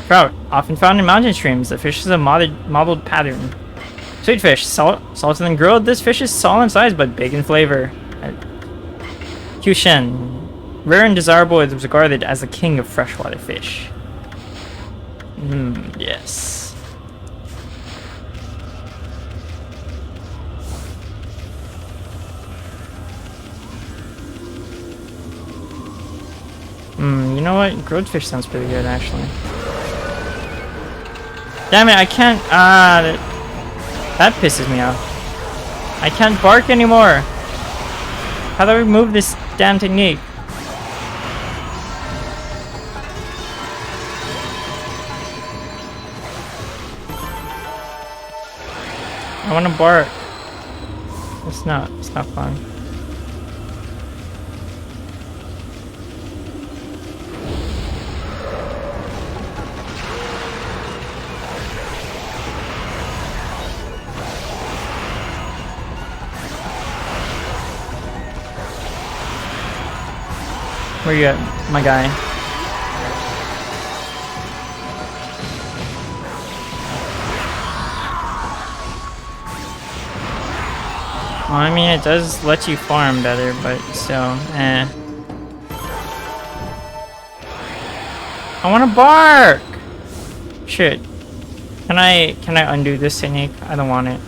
Trout. Often found in mountain streams. The fish is a mottled pattern. Sweet fish. Salted and grilled. This fish is small in size but big in flavor. Kyushin. Rare and desirable, it was regarded as the king of freshwater fish. Yes. You know what? Grilled fish sounds pretty good, actually. Damn it, I can't, that pisses me off. I can't bark anymore. How do I remove this damn technique? I want to bark. It's not fun. Where you at, my guy? Well, I mean, it does let you farm better, but still, eh. I want to bark! Shit. Can I undo this technique? I don't want it.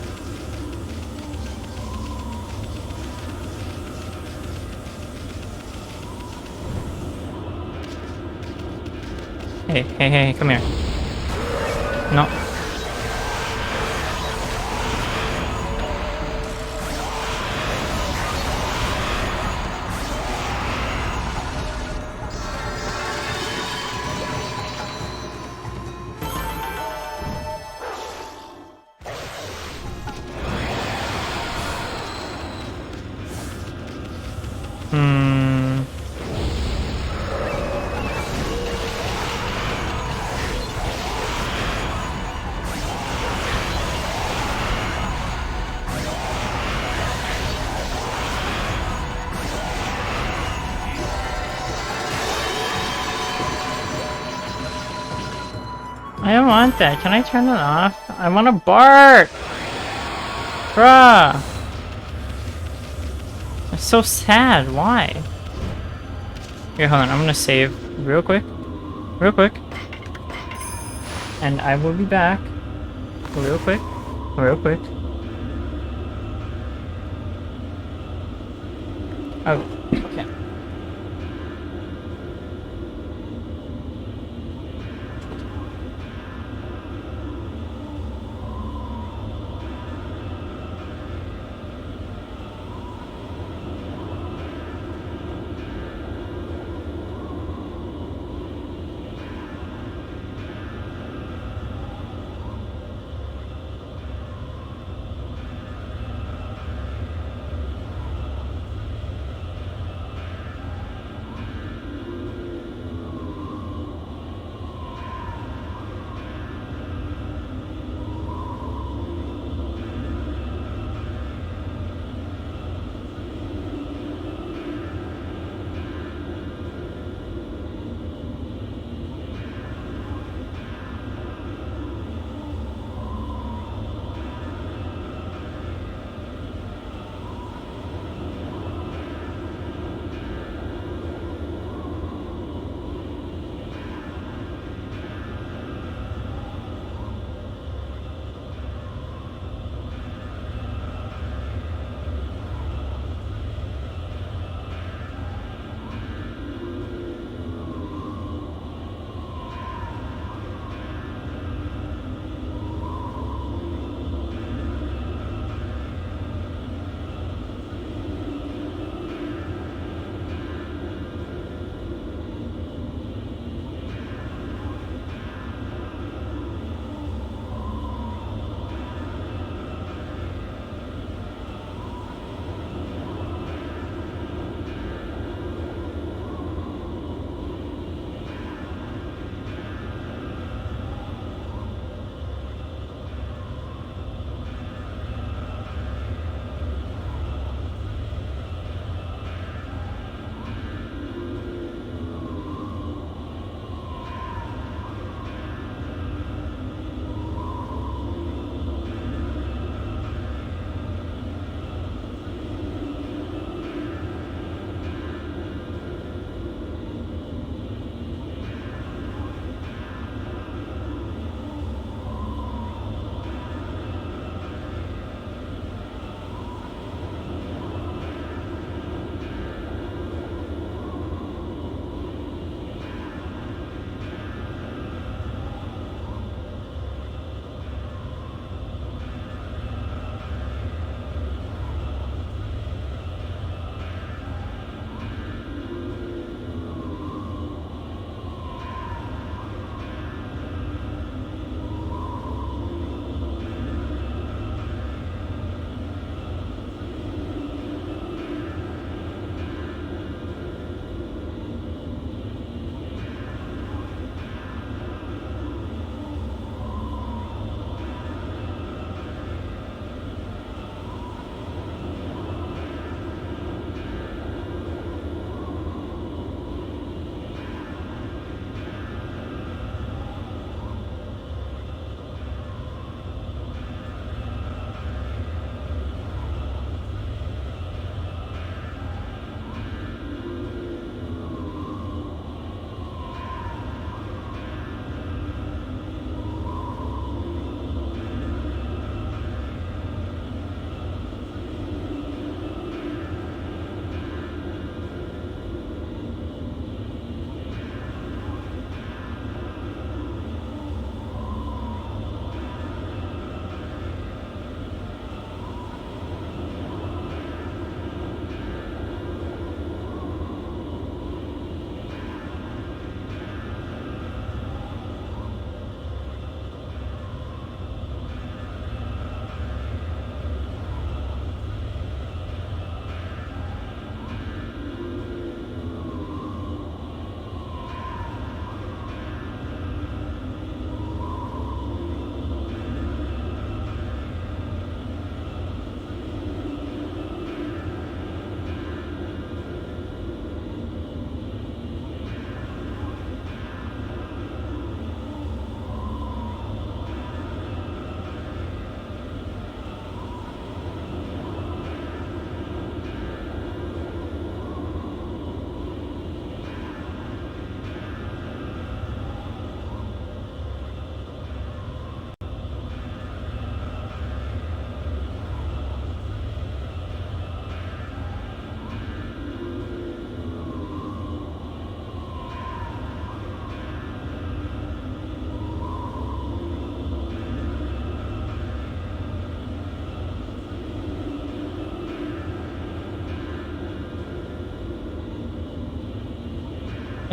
Hey, come here. No. I don't want that. Can I turn it off? I want to bark! Bruh! It's so sad. Why? Here, hold on. I'm gonna save real quick. Real quick. And I will be back. Real quick. Real quick. Oh, okay.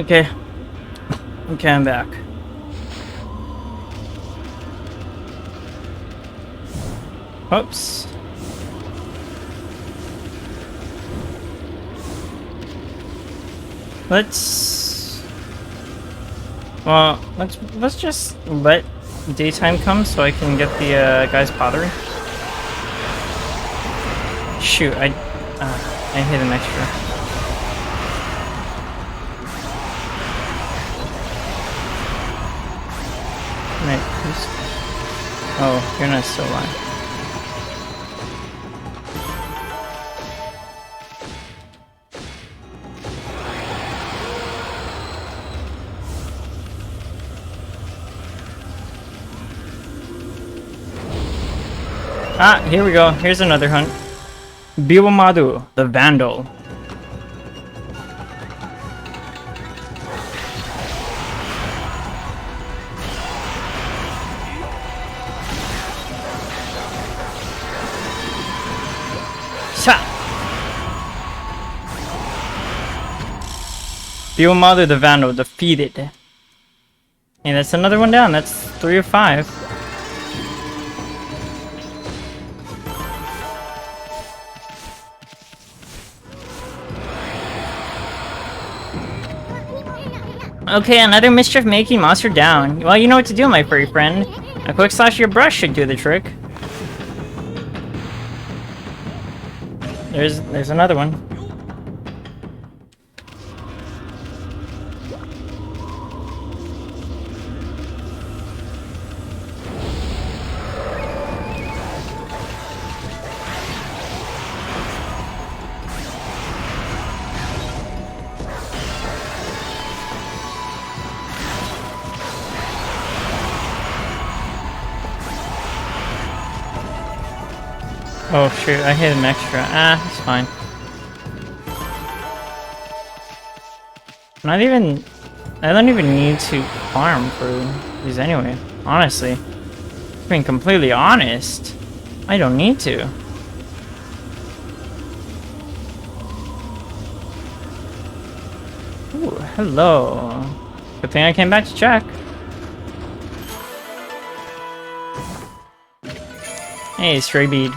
Okay. Okay, I'm back. Oops. Let's just let daytime come so I can get the guy's pottery. Shoot, I hit an extra. Right, oh, you're not still alive. Ah, here we go. Here's another hunt. Biwamadu, the Vandal. Sha! Biwamadu, the Vandal, defeated. And that's another one down. That's 3 of 5. Okay, another mischief-making monster down. Well, you know what to do, my furry friend. A quick slash of your brush should do the trick. There's another one. Oh shoot, I hit an extra. Ah, it's fine. I don't even need to farm for these anyway, honestly. Being completely honest, I don't need to. Ooh, hello. Good thing I came back to check. Hey, stray bead.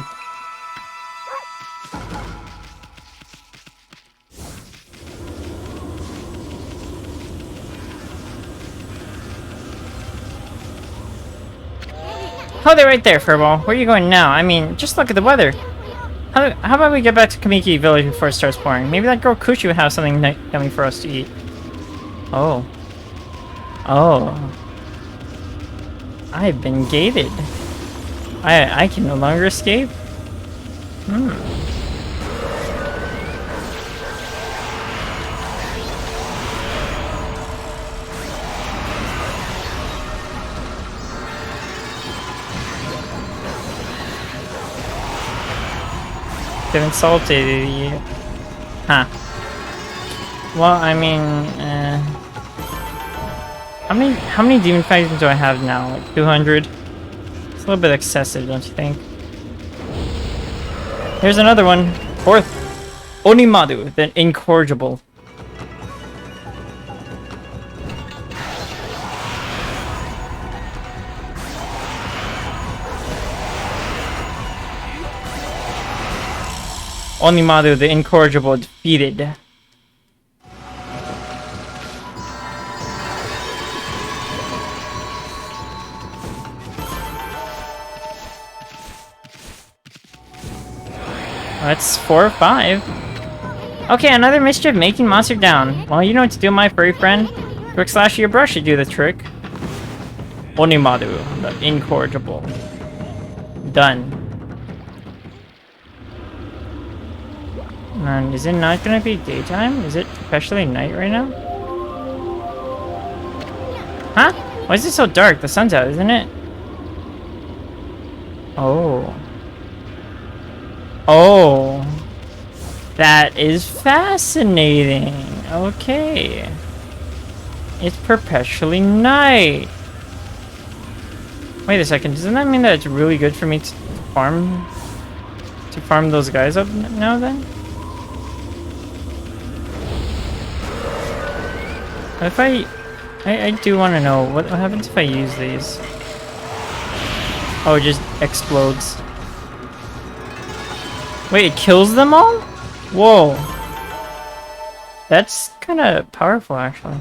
Oh, they're right there, Furball. Where are you going now? I mean, just look at the weather. How about we get back to Kamiki Village before it starts pouring? Maybe that girl Kushu would have something yummy for us to eat. Oh. Oh. I've been gated. I can no longer escape? They've insulted you. Huh. Well, I mean, how many demon fights do I have now? Like 200? It's a little bit excessive, don't you think? Here's another one. 4th. Onimadu, the Incorrigible. Onimadu, the Incorrigible, defeated. That's 4 or 5. Okay, another mischief-making monster down. Well, you know what to do, my furry friend. Quick slash of your brush should do the trick. Onimadu, the Incorrigible. Done. And is it not gonna be daytime? Is it especially night right now? Huh? Why is it so dark? The sun's out, isn't it? Oh. Oh. That is fascinating. Okay. It's perpetually night. Wait a second, doesn't that mean that it's really good for me to farm those guys up now then? If I do want to know what happens if I use these. Oh, it just explodes. Wait, it kills them all? Whoa. That's kind of powerful, actually.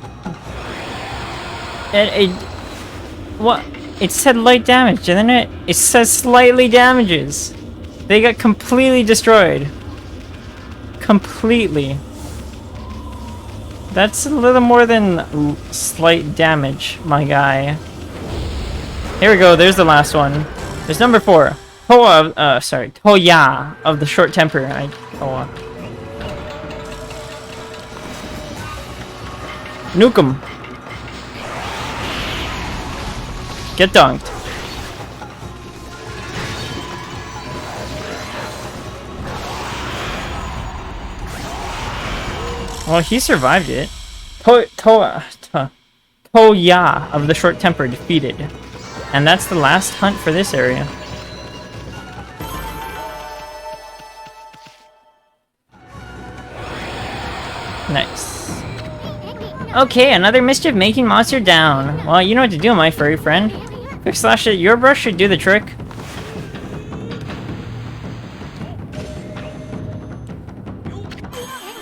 What? It said light damage, didn't it? It says slightly damages. They got completely destroyed. Completely. That's a little more than slight damage, my guy. Here we go, there's the last one. There's number 4. Toya of the short temper. Toa. Nuke him. Get dunked. Well, he survived it. Toya of the short temper defeated. And that's the last hunt for this area. Nice. Okay, another mischief-making monster down. Well, you know what to do, my furry friend. Quick slash at your brush should do the trick.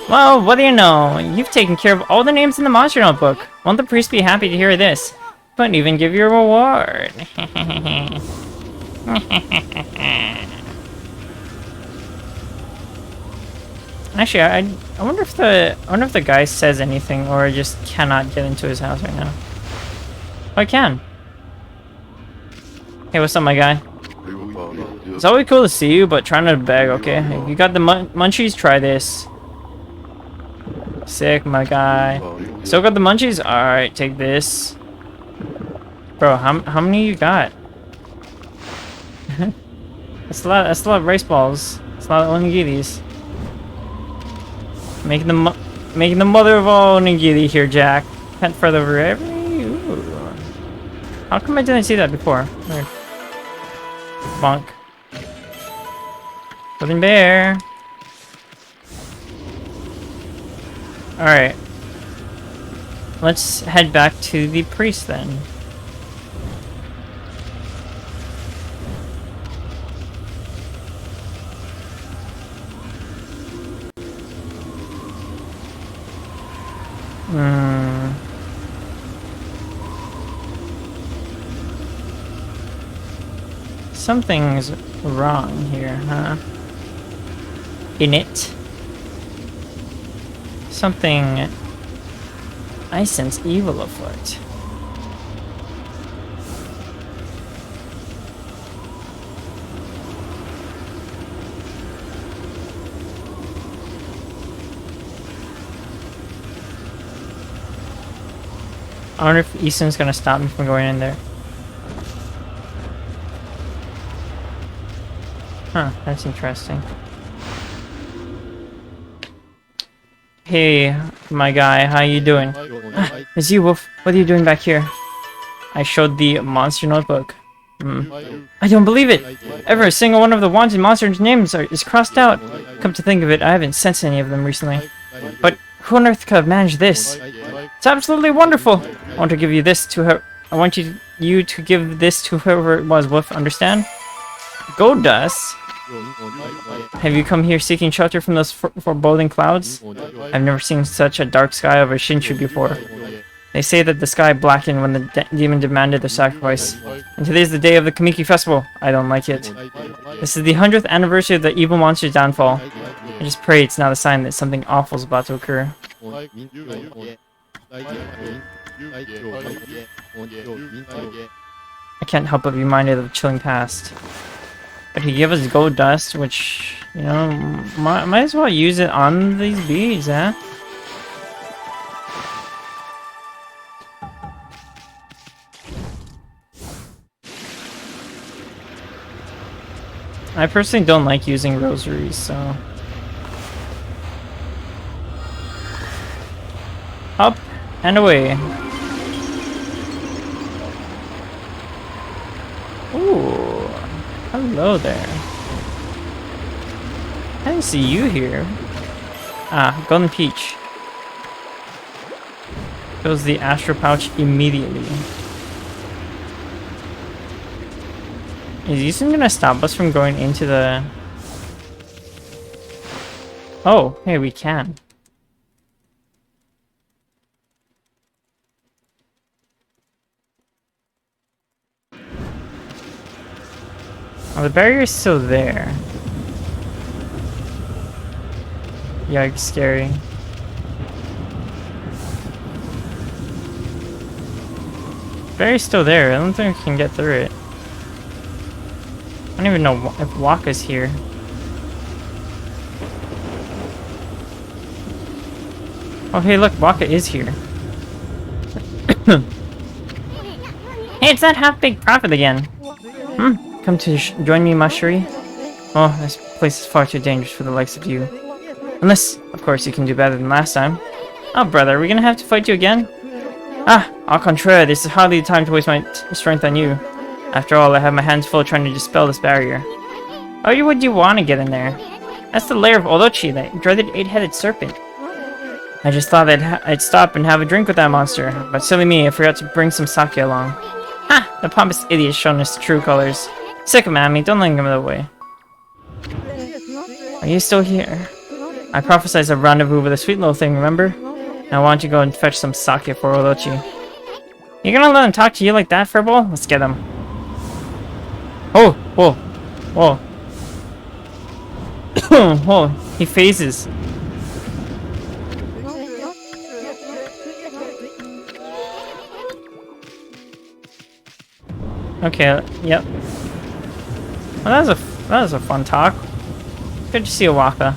Well, what do you know? You've taken care of all the names in the monster notebook. Won't the priest be happy to hear this? Couldn't even give you a reward. Actually, I wonder if the guy says anything or I just cannot get into his house right now. Oh, I can. Hey, what's up, my guy? It's always cool to see you, but try not to beg, okay? If you got the munchies, try this. Sick, my guy. Still got the munchies? Alright, take this. Bro, how many you got? That's a lot of rice balls. That's a lot of onigiris. Making the mother of all onigiri here, Jack. Can't further over every. Ooh. How come I didn't see that before? Weird. Bonk. Golden bear. Alright. Let's head back to the priest then. Something's wrong here, huh? In it. Something... I sense evil afoot. I wonder if Issun's gonna stop me from going in there. Huh, that's interesting. Hey, my guy, how you doing? It's you, Wolf. What are you doing back here? I showed the monster notebook. I don't believe it! Every single one of the wanted monsters' names is crossed out. Come to think of it, I haven't sensed any of them recently. But who on earth could have managed this? It's absolutely wonderful! I want to give you this to her. I want you to give this to whoever it was, Wolf, understand? Go, Dust! Have you come here seeking shelter from those foreboding clouds? I've never seen such a dark sky over Shinshu before. They say that the sky blackened when the demon demanded their sacrifice. And today's the day of the Kamiki festival. I don't like it. This is the 100th anniversary of the evil monster's downfall. I just pray it's not a sign that something awful is about to occur. I can't help but be reminded of the chilling past. But he gave us gold dust, which, you know, might as well use it on these beads, huh? I personally don't like using rosaries, so... Up and away. Ooh. Hello there. I didn't see you here. Ah, Golden Peach. Fills the astral pouch immediately. Is Issun gonna stop us from going into the... Oh, hey, we can. Oh, the barrier is still there. Yikes, scary. Barrier's still there. I don't think we can get through it. I don't even know if Waka's here. Oh, hey, look, Waka is here. Hey, it's that half-baked prophet again. Come to join me, Mashuri? Oh, this place is far too dangerous for the likes of you. Unless, of course, you can do better than last time. Oh, brother, are we gonna have to fight you again? Ah, au contraire, this is hardly the time to waste my strength on you. After all, I have my hands full trying to dispel this barrier. Why would you want to get in there? That's the lair of Orochi, that dreaded 8-headed serpent. I just thought I'd stop and have a drink with that monster, but silly me, I forgot to bring some sake along. Ha! The pompous idiot's shown us the true colors. Sick of Mammy, don't let him get away. Are you still here? I prophesied a rendezvous with a sweet little thing, remember? Now why don't you go and fetch some sake for Orochi? You gonna let him talk to you like that, Furball? Let's get him. Oh! Whoa! Whoa! Whoa! He phases. Okay, yep. Well, that was a fun talk. Good to see you, Waka.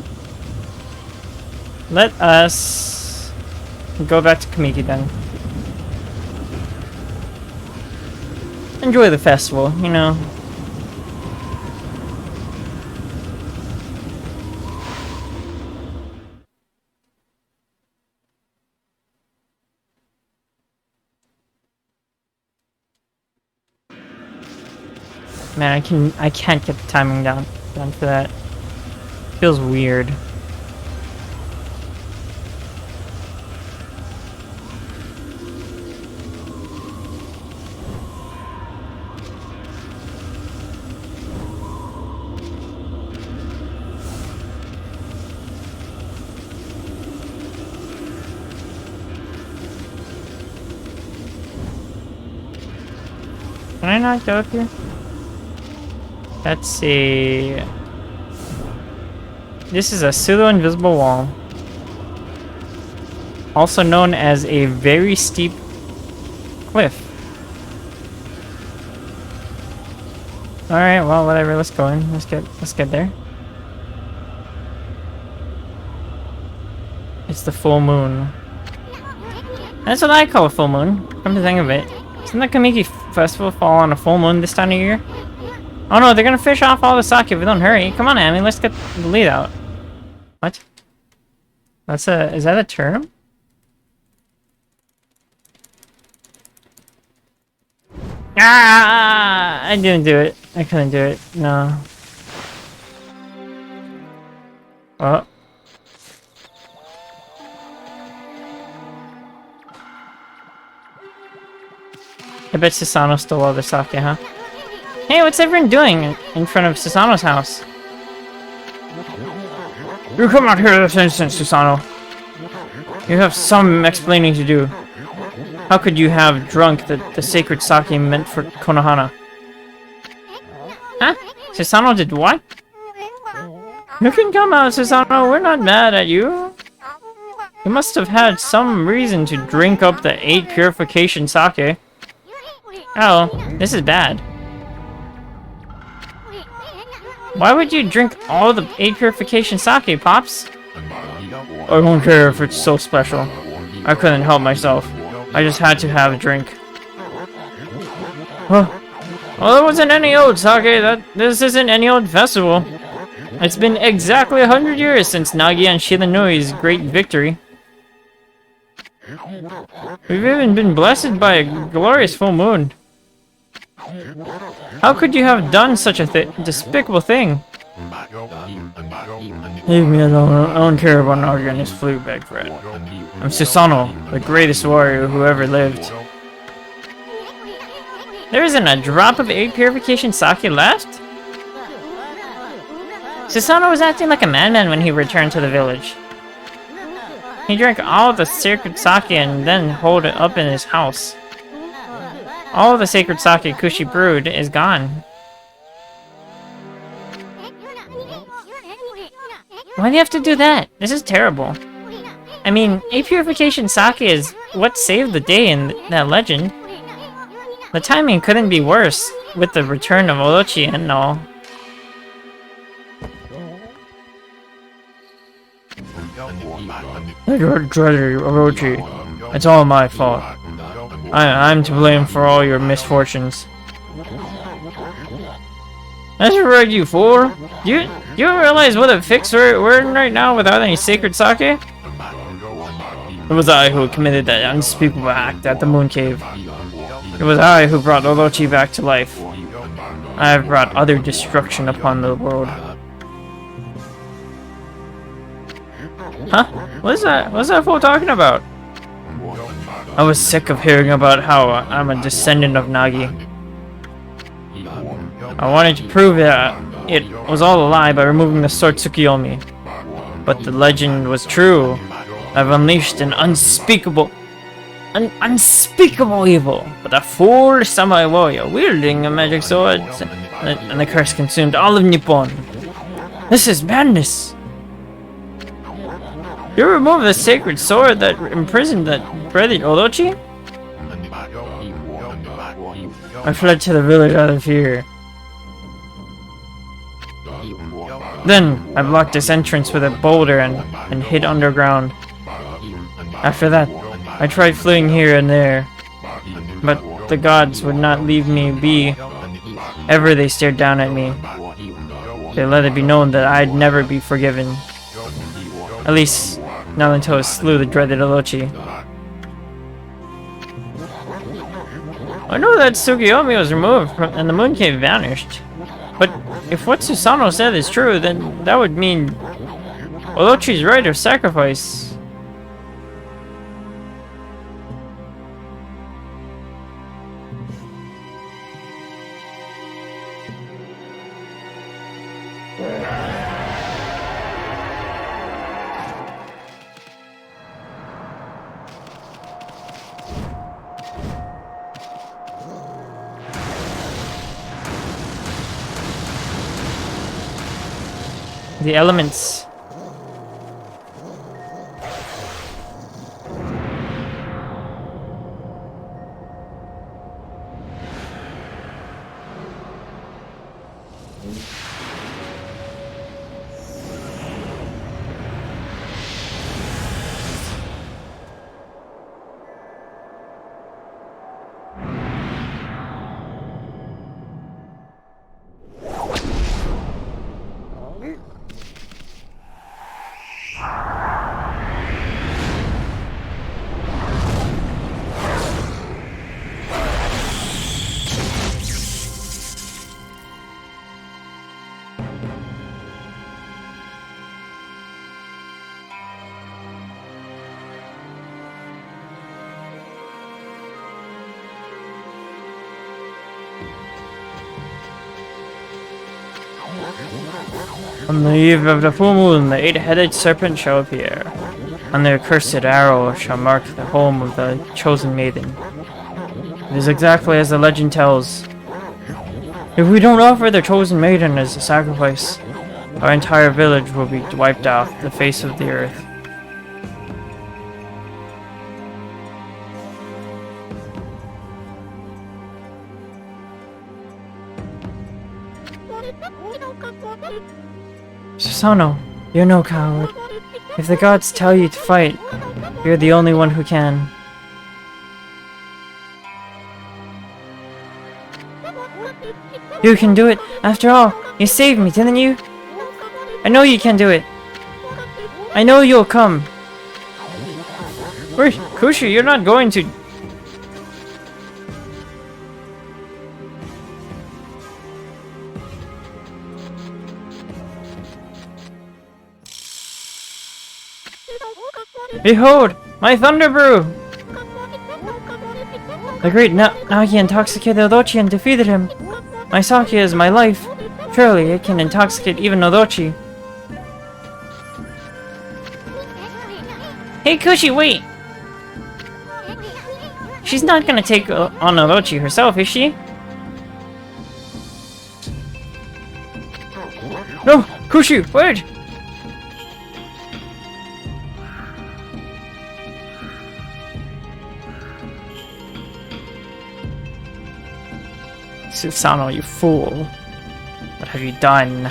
Let us go back to Kamiki then. Enjoy the festival, you know. Man, I can't get the timing down for that. Feels weird. Can I not go up here? Let's see. This is a pseudo-invisible wall. Also known as a very steep cliff. Alright, well, whatever, let's go in. Let's get there. It's the full moon. That's what I call a full moon, come to think of it. Doesn't the Kamiki Festival fall on a full moon this time of year? Oh no, they're gonna fish off all the sake if we don't hurry. Come on, Amy, let's get the lead out. What? Is that a term? Ah! I didn't do it. I couldn't do it. No. Oh. I bet Susano stole all the sake, huh? Hey, what's everyone doing in front of Susano's house? You come out here this instant, Susano. You have some explaining to do. How could you have drunk the sacred sake meant for Konohana? Huh? Susano did what? You can come out, Susano. We're not mad at you. You must have had some reason to drink up the 8 purification sake. Oh, this is bad. Why would you drink all the 8 purification sake, Pops? I don't care if it's so special. I couldn't help myself. I just had to have a drink. Well, it wasn't any old sake. This isn't any old festival. It's been exactly 100 years since Nagi and Shiranui's great victory. We've even been blessed by a glorious full moon. How could you have done such a despicable thing? Leave me alone. I don't care about Naga and his flute bag friend. I'm Susanoo, the greatest warrior who ever lived. There isn't a drop of egg purification sake left? Susanoo was acting like a madman when he returned to the village. He drank all the sacred sake and then holed it up in his house. All the sacred sake Kushi brewed is gone. Why do you have to do that? This is terrible. I mean, egg purification sake is what saved the day in that legend. The timing couldn't be worse with the return of Orochi and all. I dreaded Orochi. It's all my fault. I'm to blame for all your misfortunes. That's right, you fool! You realize what a fix we're in right now without any sacred sake? It was I who committed that unspeakable act at the Moon Cave. It was I who brought Orochi back to life. I have brought utter destruction upon the world. Huh? What's that fool talking about? I was sick of hearing about how I'm a descendant of Nagi. I wanted to prove that it was all a lie by removing the sword Tsukiyomi. But the legend was true. I've unleashed an unspeakable evil. But a fool samurai warrior wielding a magic sword, and the curse consumed all of Nippon. This is madness. You removed the sacred sword that imprisoned that breathed Orochi? I fled to the village out of fear. Then, I blocked its entrance with a boulder and hid underground. After that, I tried fleeing here and there, but the gods would not leave me be. Ever they stared down at me. They let it be known that I'd never be forgiven. At least, not until I slew the dreaded Orochi. I know that Tsukiyomi was removed and the Moon Cave vanished. But if what Susanoo said is true, then that would mean Orochi's rite of sacrifice. The elements. On the eve of the full moon, the eight-headed serpent shall appear. And their cursed arrow shall mark the home of the chosen maiden. It is exactly as the legend tells. If we don't offer the chosen maiden as a sacrifice, our entire village will be wiped off the face of the earth. Susanoo, you're no coward. If the gods tell you to fight, you're the only one who can. You can do it. After all, you saved me, didn't you? I know you can do it. I know you'll come. Wait, Kushi, you're not going to... Behold, my Thunder Brew! The great Nagi intoxicated Odochi and defeated him. My sake is my life. Surely it can intoxicate even Odochi. Hey Kushi, wait! She's not gonna take on Odochi herself, is she? No! Kushi, wait! Susano, you fool. What have you done?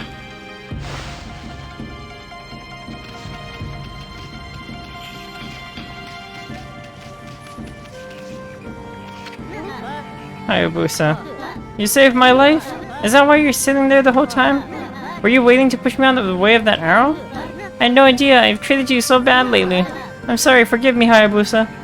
Hayabusa. You saved my life? Is that why you're sitting there the whole time? Were you waiting to push me out of the way of that arrow? I had no idea. I've treated you so bad lately. I'm sorry. Forgive me, Hayabusa.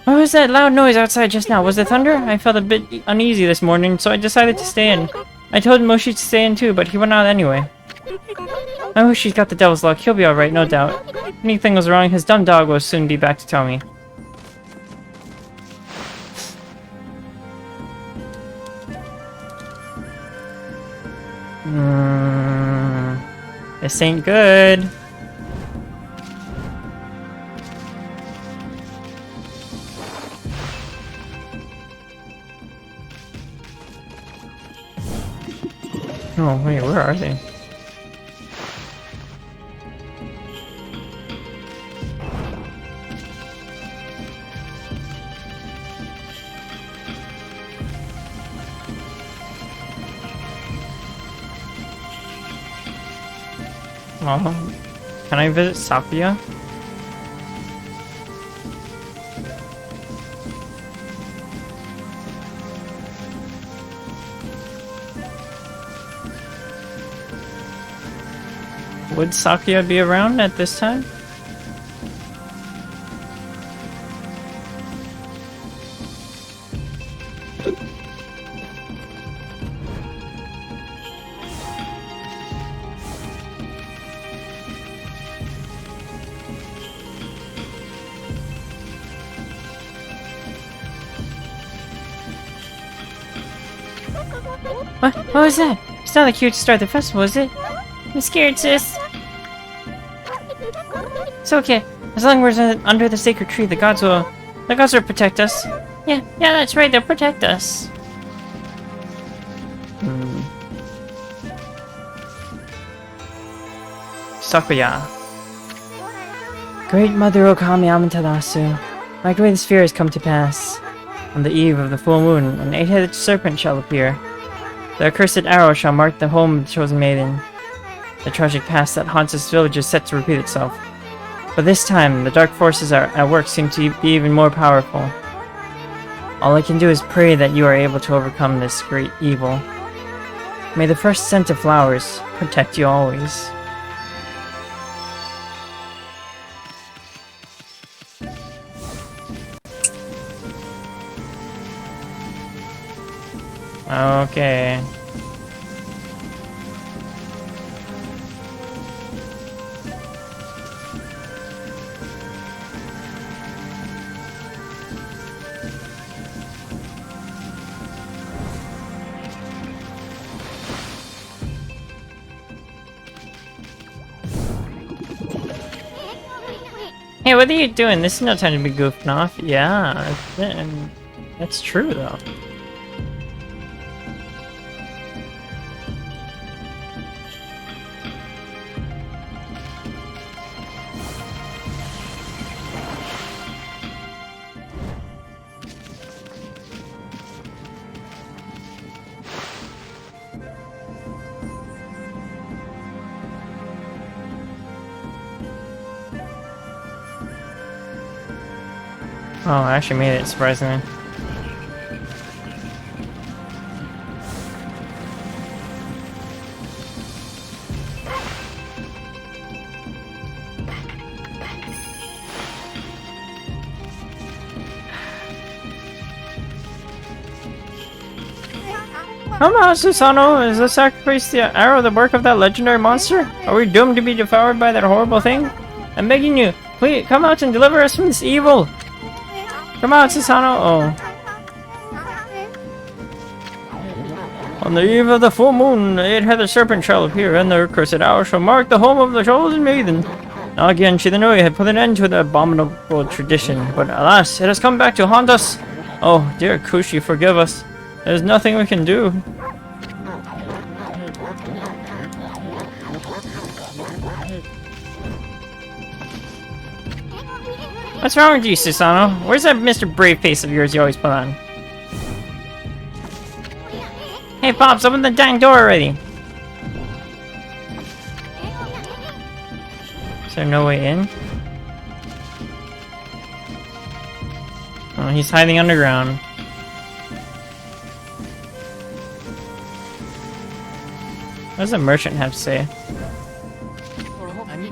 What was that loud noise outside just now? Was it thunder? I felt a bit uneasy this morning, so I decided to stay in. I told Moshi to stay in too, but he went out anyway. I wish he's got the devil's luck. He'll be alright, no doubt. If anything was wrong, his dumb dog will soon be back to tell me. This ain't good. Oh, wait, where are they? Oh, can I visit Sakuya? Would Sakuya be around at this time? What was that? It's not like you to start the festival, is it? I'm scared, sis. It's okay. As long as we're under the sacred tree, the gods will protect us. Yeah, that's right. They'll protect us. Sakuya. Great Mother Okami Amaterasu, my greatest fear has come to pass. On the eve of the full moon, an 8-headed serpent shall appear. The accursed arrow shall mark the home of the chosen maiden. The tragic past that haunts this village is set to repeat itself. But this time, the dark forces at work seem to be even more powerful. All I can do is pray that you are able to overcome this great evil. May the first scent of flowers protect you always. Okay. Hey, what are you doing? This is no time to be goofing off. Yeah, that's true though. Oh, I actually made it, surprisingly. Amaterasu, is the sacrifice the arrow the work of that legendary monster? Are we doomed to be devoured by that horrible thing? I'm begging you, please come out and deliver us from this evil. Come out, Susano. Oh. On the eve of the full moon, the eight-headed serpent shall appear, and the cursed hour shall mark the home of the chosen maiden. Again, Shidanoi had put an end to the abominable tradition, but alas, it has come back to haunt us. Oh, dear Kushi, forgive us. There's nothing we can do. What's wrong with you, Susano? Where's that Mr. Brave face of yours you always put on? Hey, Pops, open the dang door already! Is there no way in? Oh, he's hiding underground. What does the merchant have to say?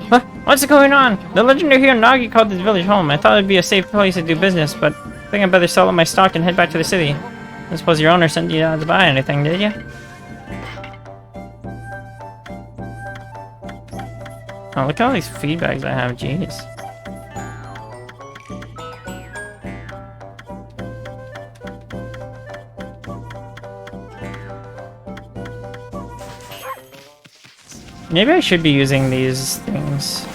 What? What's going on? The legendary hero Nagi called this village home. I thought it'd be a safe place to do business, but I think I'd better sell up my stock and head back to the city. I suppose your owner sent you out to buy anything, did you? Oh, look at all these feedbacks I have, jeez. Maybe I should be using these things.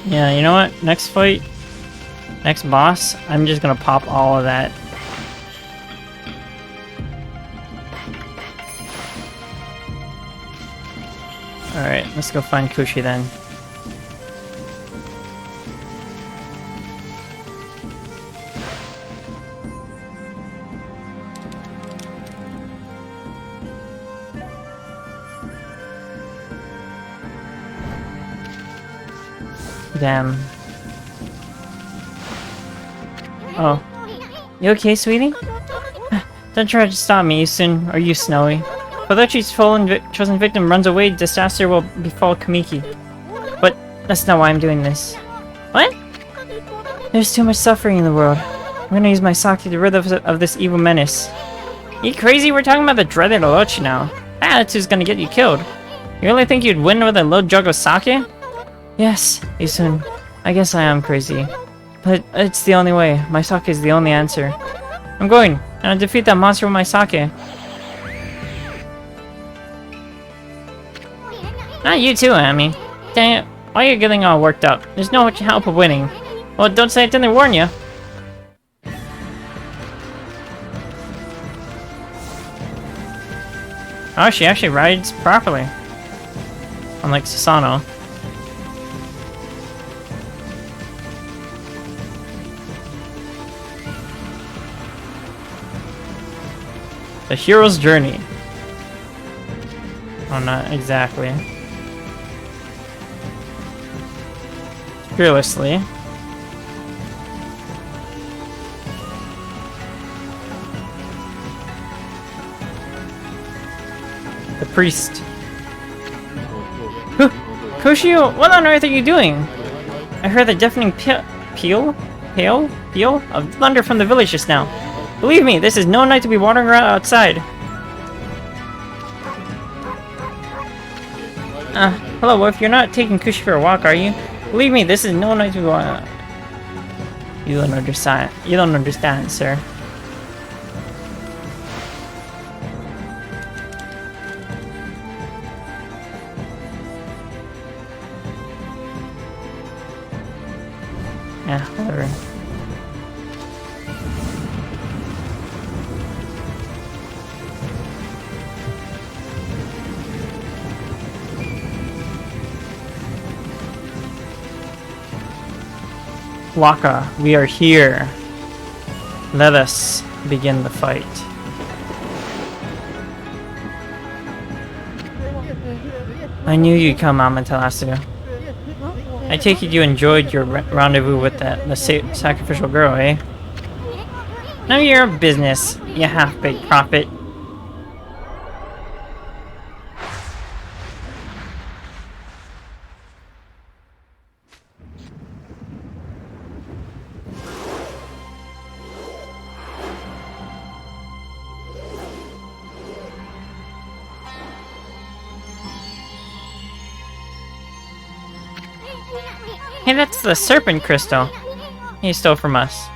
Yeah, you know what? Next fight, next boss, I'm just gonna pop all of that. Alright, let's go find Kushi then. Damn. Oh. You okay, sweetie? Don't try to stop me, Issun, or you, Snowy. If Adachi's chosen victim runs away, disaster will befall Kamiki. But that's not why I'm doing this. What? There's too much suffering in the world. I'm gonna use my sake to rid of this evil menace. You crazy? We're talking about the dreaded Orochi now. That attitude's gonna get you killed. You really think you'd win with a little jug of sake? Yes, Issun. I guess I am crazy. But it's the only way. My sake is the only answer. I'm going, and I'll defeat that monster with my sake. Not you too, Amy. Dang it. Why are you getting all worked up? There's no much help of winning. Well, don't say I didn't warn you. Oh, she actually rides properly. Unlike Susano. The hero's journey. Oh, not exactly. Fearlessly. The priest. Kushio, what on earth are you doing? I heard the deafening peal of thunder from the village just now. Believe me, this is no night to be wandering around outside. Hello, if you're not taking Kushi for a walk, are you? Believe me, this is no night to be You don't understand. You don't understand, sir. Yeah, whatever. Waka, we are here. Let us begin the fight. I knew you'd come, Amaterasu. I take it you enjoyed your rendezvous with the sacrificial girl, eh? None of your business, you half-baked prophet. Hey, that's the serpent crystal he stole from us.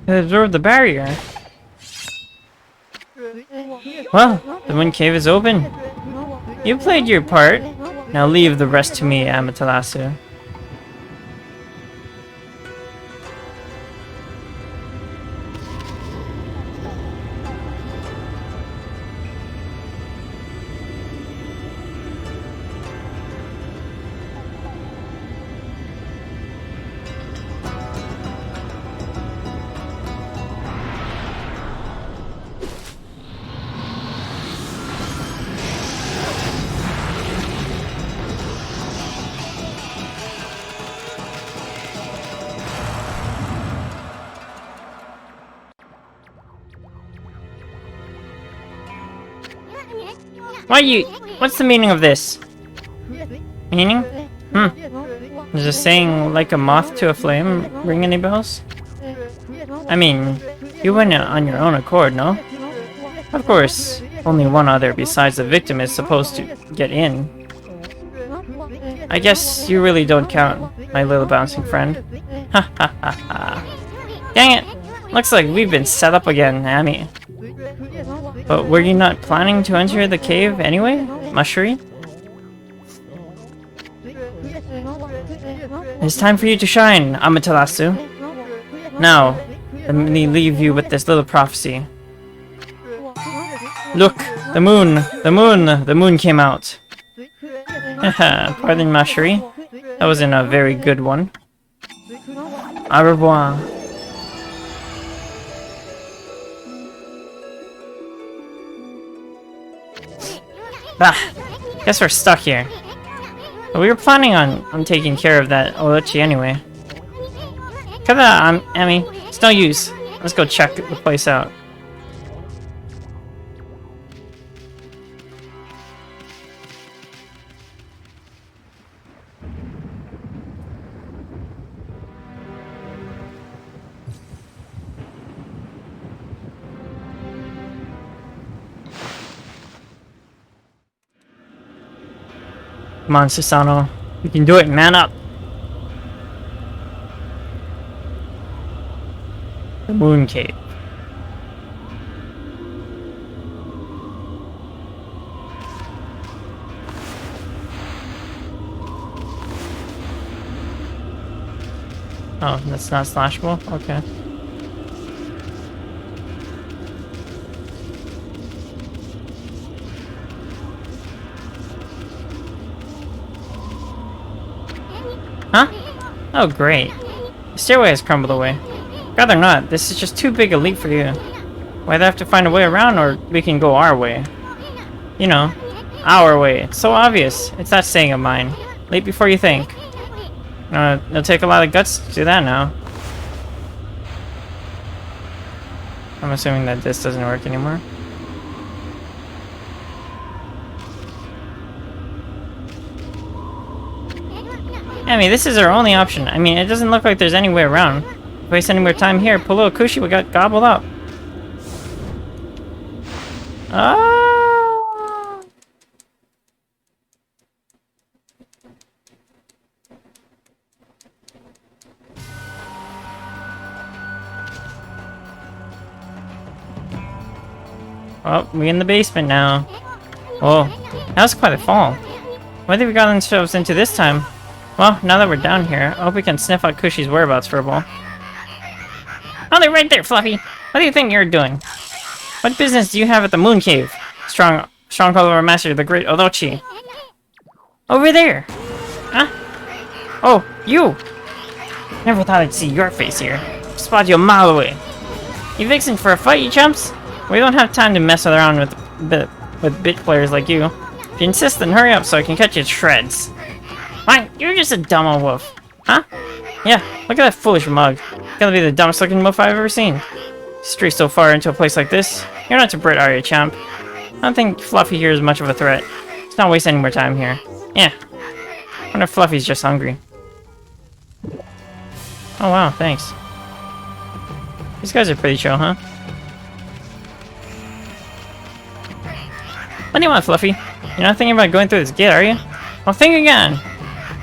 It absorbed the barrier. Well, the Moon Cave is open. You played your part. Now leave the rest to me, Amaterasu. What's the meaning of this? Meaning? Does a saying like a moth to a flame ring any bells? I mean, you went on your own accord, no? Of course, only one other besides the victim is supposed to get in. I guess you really don't count, my little bouncing friend. Ha ha ha ha. Dang it! Looks like we've been set up again, Amy. But were you not planning to enter the cave anyway, Mushri? It's time for you to shine, Amaterasu. Now, let me leave you with this little prophecy. Look, the moon! The moon! The moon came out. Haha, pardon Mushri. That wasn't a very good one. Au revoir. Bah! Guess we're stuck here. But we were planning on taking care of that Orochi anyway. Come on, Amy. It's no use. Let's go check the place out. Come on, Susano. You can do it, man up! The Moon Cave. Oh, that's not slashable? Okay. Huh? Oh, great. The stairway has crumbled away. Rather not. This is just too big a leap for you. We either have to find a way around, or we can go our way. You know, our way. It's so obvious. It's that saying of mine. Leap before you think. It'll take a lot of guts to do that now. I'm assuming that this doesn't work anymore. I mean, this is our only option. I mean, it doesn't look like there's any way around. If we waste any more time here, poor little Kushi would got gobbled up. Oh! Oh, we're in the basement now. Oh, that was quite a fall. What have we got ourselves into this time? Well, now that we're down here, I hope we can sniff out Kushi's whereabouts for a while. Oh, they're right there, Fluffy! What do you think you're doing? What business do you have at the Moon Cave? Stronghold of our master, the great Orochi. Over there! Huh? Oh, you! Never thought I'd see your face here. Spot you a mile away. You fixing for a fight, you chumps? We don't have time to mess around with bit players like you. If you insist, then hurry up so I can cut you to shreds. Fine, you're just a dumb old wolf. Huh? Yeah, look at that foolish mug. Gonna be the dumbest looking wolf I've ever seen. Stray so far into a place like this. You're not a Brit, are you, champ? I don't think Fluffy here is much of a threat. Let's not waste any more time here. Yeah. I wonder if Fluffy's just hungry. Oh wow, thanks. These guys are pretty chill, huh? What do you want, Fluffy? You're not thinking about going through this gate, are you? Well, think again!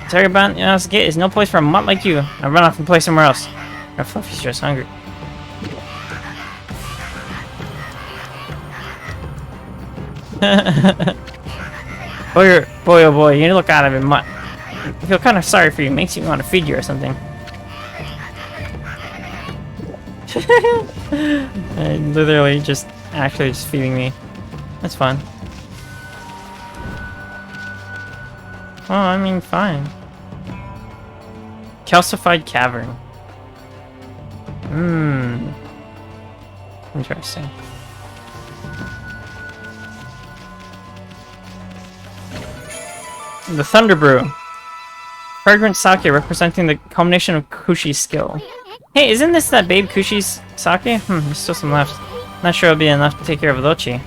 Sorry about this gate is no place for a mutt like you. I'll run off and play somewhere else. Or Fluffy's just hungry. Boy, oh boy, you look out of it, mutt. I feel kind of sorry for you. Makes me want to feed you or something. Literally just actually just feeding me. That's fun. Oh, I mean, fine. Calcified cavern. Interesting. The Thunder Brew. Fragrant sake representing the culmination of Kushi's skill. Hey, isn't this that babe Kushi's sake? There's still some left. Not sure it'll be enough to take care of Orochi.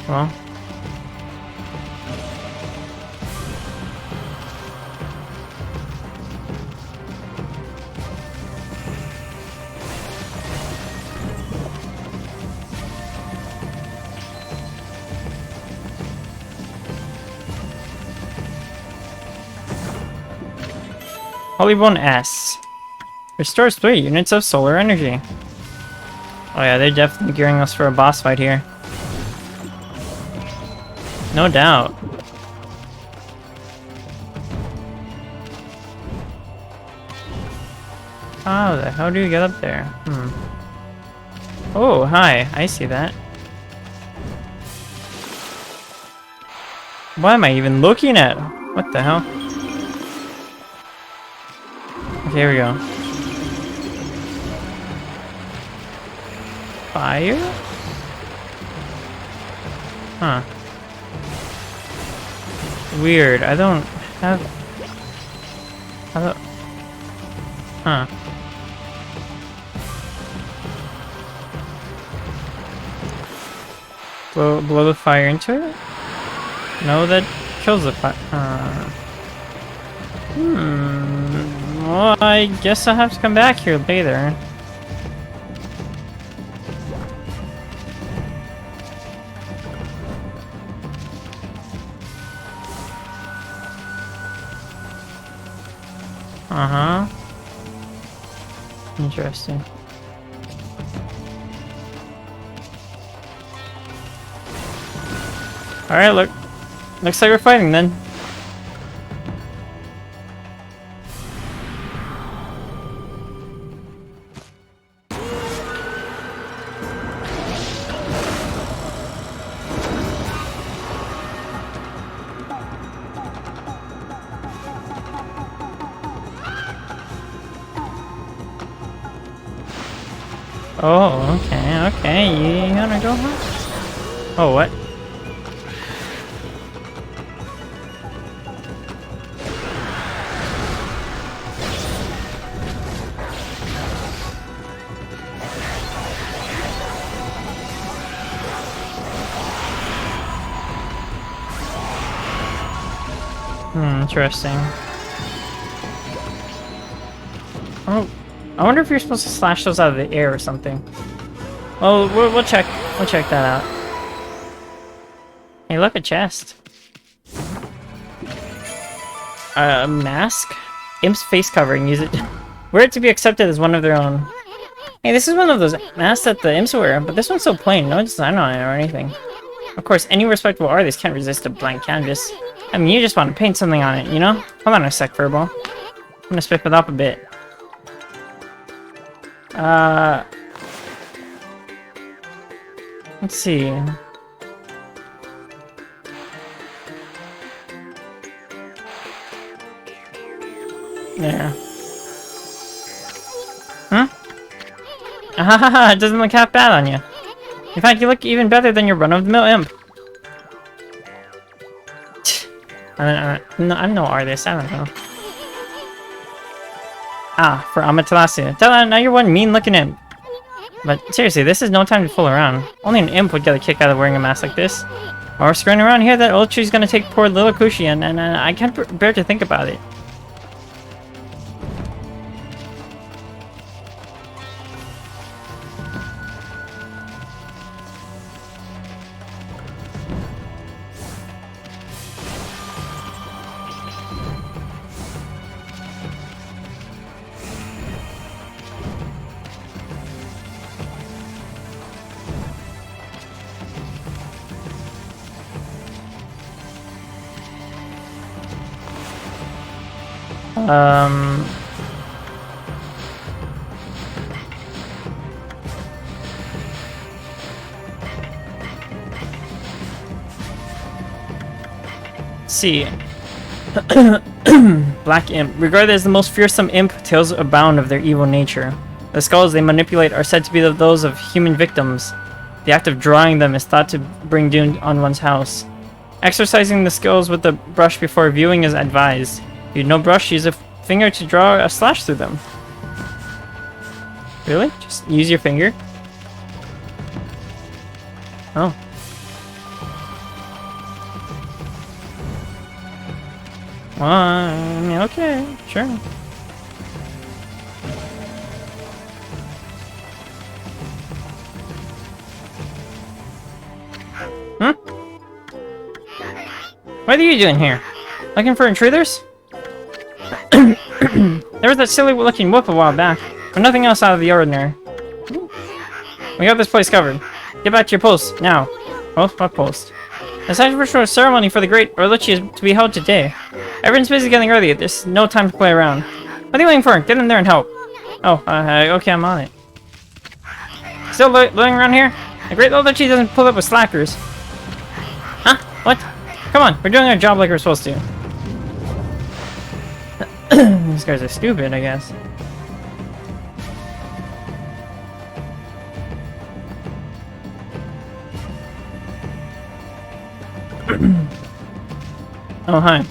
Well. Polybone S. Restores 3 units of solar energy. Oh yeah, they're definitely gearing us for a boss fight here. No doubt. How the hell do you get up there? Oh, hi. I see that. What am I even looking at? What the hell? Okay, here we go. Fire? Huh. Weird. I don't have... Huh. Blow the fire into it? No, that kills the fire. Well, I guess I'll have to come back here later. Interesting. Alright, looks like we're fighting then. Oh, okay, you wanna go home? Oh, what? Interesting. Oh, I wonder if you're supposed to slash those out of the air or something. Well, we'll check that out. Hey, look, a chest. A mask? Imp's face covering. Use it. Were it to be accepted as one of their own. Hey, this is one of those masks that the imps wear, but this one's so plain, no design on it or anything. Of course, any respectable artist can't resist a blank canvas. I mean, you just want to paint something on it, you know? Hold on a sec, Furball. I'm gonna spiff it up a bit. Let's see. There. Hmm? Ah, it doesn't look half bad on you. In fact, you look even better than your run-of-the-mill imp. I'm no artist, I don't know. Ah, for Amaterasu. Now you're one mean-looking imp. But seriously, this is no time to fool around. Only an imp would get a kick out of wearing a mask like this. Or screwing around here, that old tree's gonna take poor little Kushi, and I can't bear to think about it. See. Black Imp. Regarded as the most fearsome imp, tales abound of their evil nature. The skulls they manipulate are said to be those of human victims. The act of drawing them is thought to bring doom on one's house. Exercising the skills with the brush before viewing is advised. If you no brush, use a finger to draw a slash through them. Really? Just use your finger? Oh. Well, I mean, okay, sure. What are you doing here? Looking for intruders? There was that silly-looking whoop a while back, but nothing else out of the ordinary. We got this place covered. Get back to your post, now. Post? What post? The sacrificial ceremony for the great Orluchi is to be held today. Everyone's busy getting ready. There's no time to play around. What are you waiting for? Get in there and help. Oh, okay, I'm on it. Still living around here? The great Orluchi doesn't pull up with slackers. Huh? What? Come on, we're doing our job like we're supposed to. These guys are stupid, I guess. Oh, hi.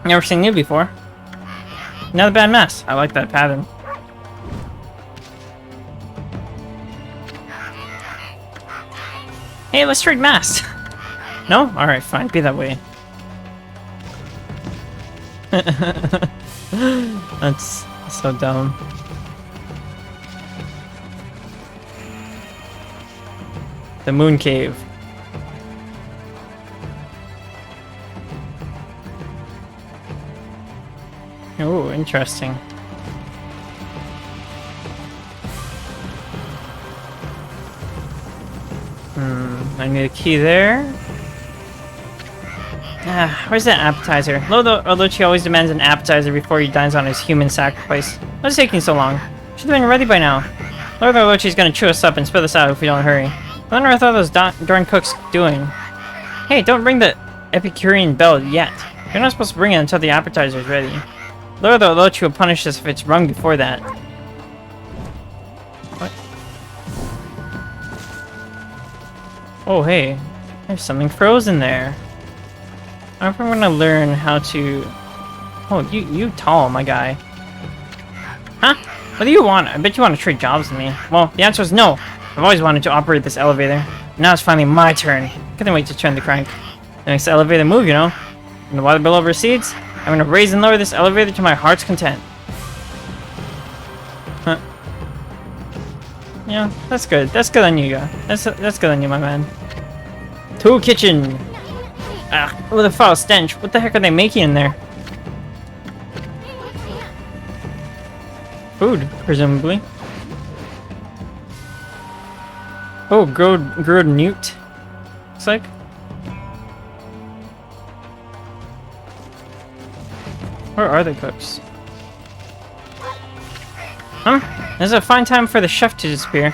Never seen you before. Another bad mess. I like that pattern. Hey, let's trade masks. No? Alright, fine. Be that way. That's so dumb. The Moon Cave. Oh, interesting. I need a key there. Where's that appetizer? Lord Orluchi always demands an appetizer before he dines on his human sacrifice. What's taking so long? Should have been ready by now. Lord Orluchi's gonna chew us up and spit us out if we don't hurry. I wonder what are those darn cooks doing? Hey, don't ring the Epicurean bell yet. You're not supposed to bring it until the appetizer's ready. Lord Orluchi will punish us if it's rung before that. What? Oh, hey. There's something frozen there. I wonder if I'm gonna learn how to... Oh, you tall, my guy. Huh? What do you want? I bet you want to trade jobs with me. Well, the answer is no. I've always wanted to operate this elevator. Now it's finally my turn. Couldn't wait to turn the crank. The next elevator move, you know. When the water below recedes, I'm gonna raise and lower this elevator to my heart's content. Huh. Yeah, that's good. That's good on you, guy. That's good on you, my man. Tool kitchen. Ah, what a foul stench. What the heck are they making in there? Food, presumably. Oh, growed newt. Looks like. Where are the cooks? Huh? This is a fine time for the chef to disappear.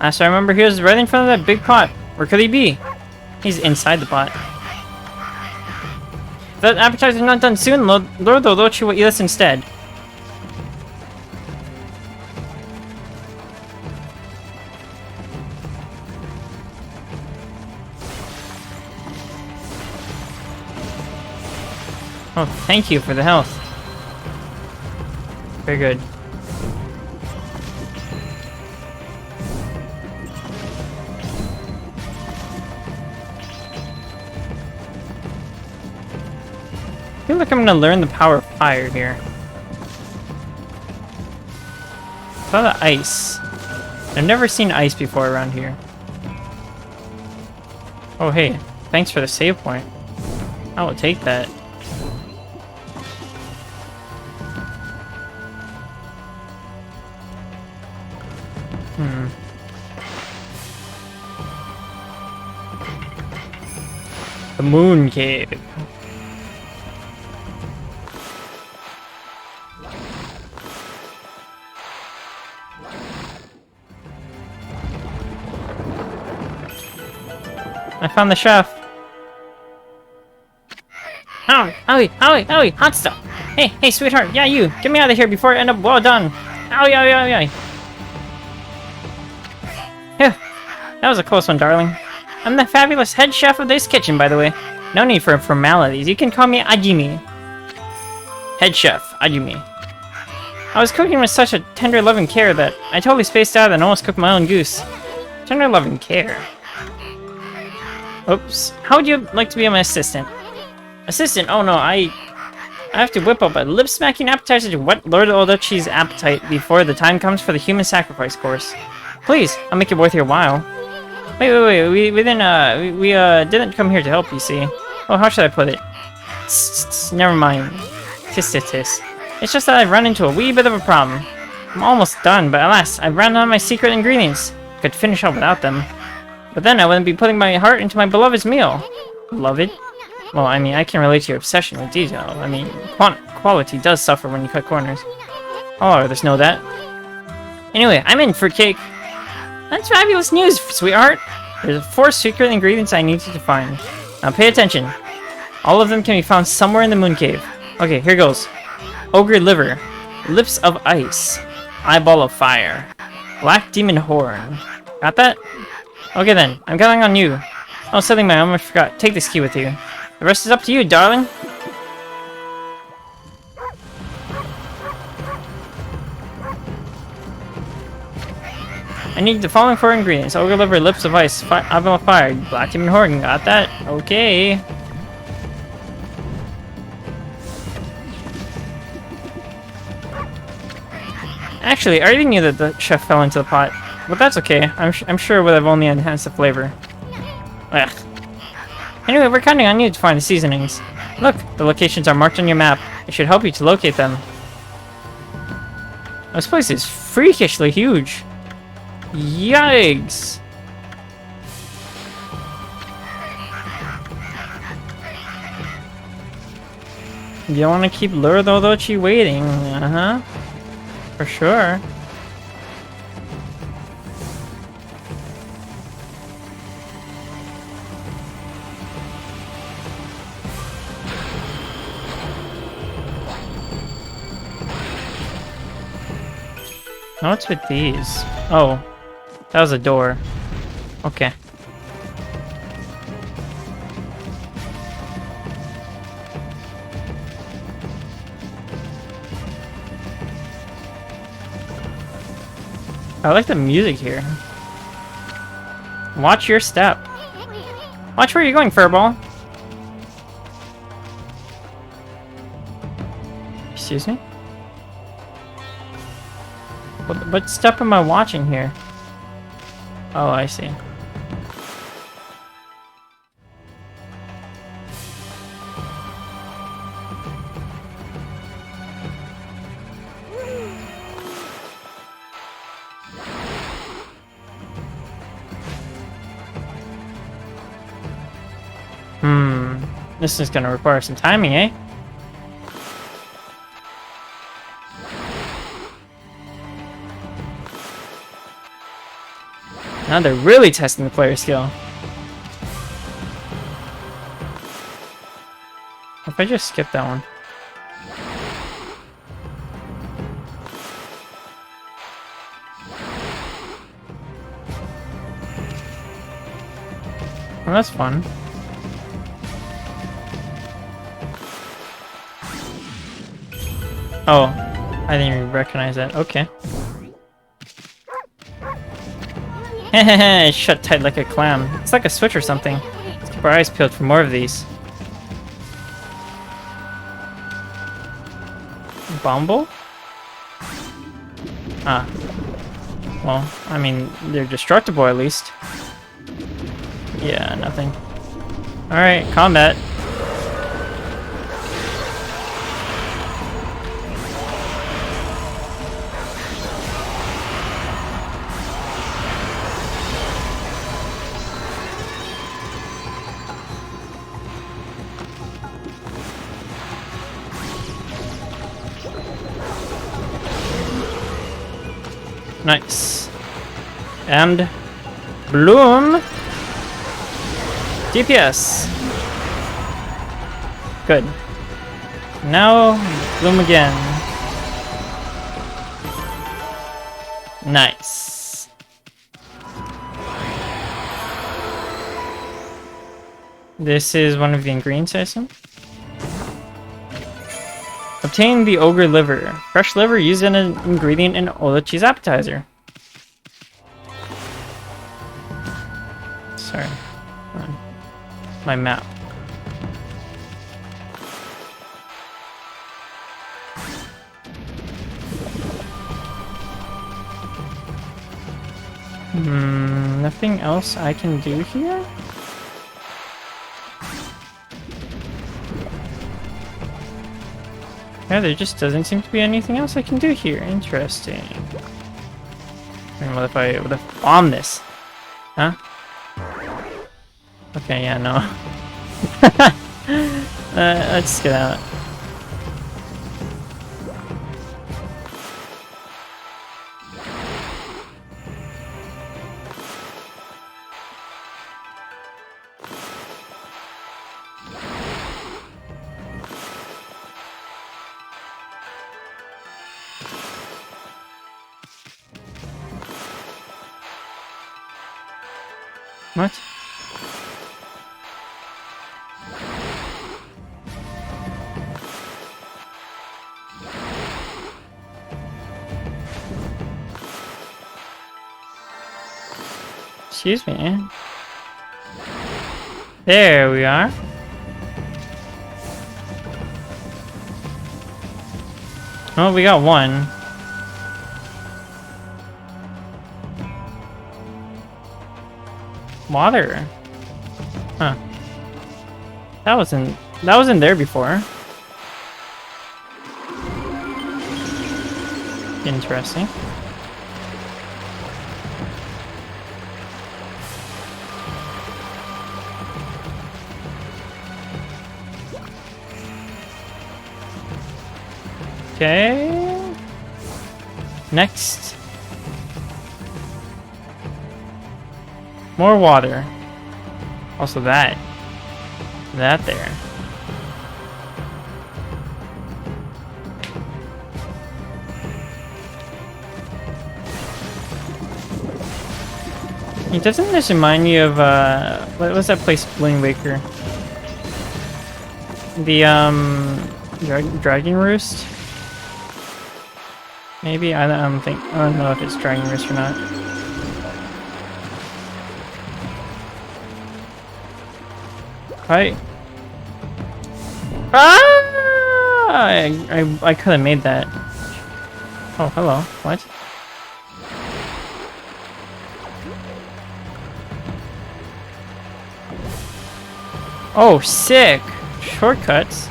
Last I remember, he was right in front of that big pot. Where could he be? He's inside the pot. If that appetizer's not done soon, Lord Orochi will eat us instead. Oh, thank you for the health. Very good. I feel like I'm gonna learn the power of fire here. What about ice? I've never seen ice before around here. Oh hey, thanks for the save point. I will take that. The Moon Cave. I found the chef. Owie, hot stuff. Hey, sweetheart, yeah, you. Get me out of here before I end up well done. Owie. Phew, that was a close one, darling. I'm the fabulous head chef of this kitchen, by the way. No need for formalities. You can call me Ajimi. Head chef, Ajimi. I was cooking with such a tender loving care that I totally spaced out and almost cooked my own goose. Tender loving care. Oops. How would you like to be my assistant? Assistant? Oh no, I have to whip up a lip-smacking appetizer to whet Lord Orochi's appetite before the time comes for the human sacrifice course. Please, I'll make it worth your while. Wait, we didn't come here to help, you see. Oh, how should I put it? Never mind. Tis. It's just that I've run into a wee bit of a problem. I'm almost done, but alas, I've run out of my secret ingredients. I could finish up without them. But then I wouldn't be putting my heart into my beloved's meal. Beloved? Well, I mean, I can relate to your obsession with detail. I mean, quality does suffer when you cut corners. All others know that. Anyway, I'm in, fruitcake. That's fabulous news, sweetheart. There's 4 secret ingredients I need you to find. Now pay attention. All of them can be found somewhere in the Moon Cave. Okay, here goes. Ogre liver. Lips of ice. Eyeball of fire. Black demon horn. Got that? Okay then, I'm counting on you. Oh, something I almost forgot. Take this key with you. The rest is up to you, darling. I need the following 4 ingredients. Ogre liver, lips of ice, eyeball of fire, black demon horn. Got that? Okay. Actually, I already knew that the chef fell into the pot. But that's okay. I'm sure it would have only enhanced the flavor. Ugh. Anyway, we're counting on you to find the seasonings. Look, the locations are marked on your map. It should help you to locate them. This place is freakishly huge. Yikes! You don't want to keep Lord Orochi waiting. For sure. Now what's with these? Oh, that was a door. Okay. I like the music here. Watch your step. Watch where you're going, Furball. Excuse me? What step am I watching here? Oh, I see. This is gonna require some timing, eh? Now they're really testing the player skill. If if I just skip that one? Well, that's fun. Oh, I didn't even recognize that. Okay. Hehehe, shut tight like a clam. It's like a switch or something. Let's keep our eyes peeled for more of these. Bumble? Ah. Well, I mean, they're destructible at least. Yeah, nothing. Alright, combat. Nice. And Bloom. DPS. Good. Now Bloom again. Nice. This is one of the ingredients, I assume. Obtain the ogre liver. Fresh liver used as an ingredient in Olochi's appetizer. Sorry. My map. Nothing else I can do here? Yeah, there just doesn't seem to be anything else I can do here. Interesting. And what if I bomb this? Huh? Okay, yeah, no. Let's get out. What? Excuse me. There we are. Oh, we got one. Water. Huh. That wasn't there before. Interesting. Okay. Next. More water. Also that. That there. Doesn't this remind me of, what was that place, Wind Waker? The, Dragon Roost? Maybe? I don't know if it's Dragon Roost or not. Right. Ah! I could have made that. Oh, hello. What? Oh, sick! Shortcuts.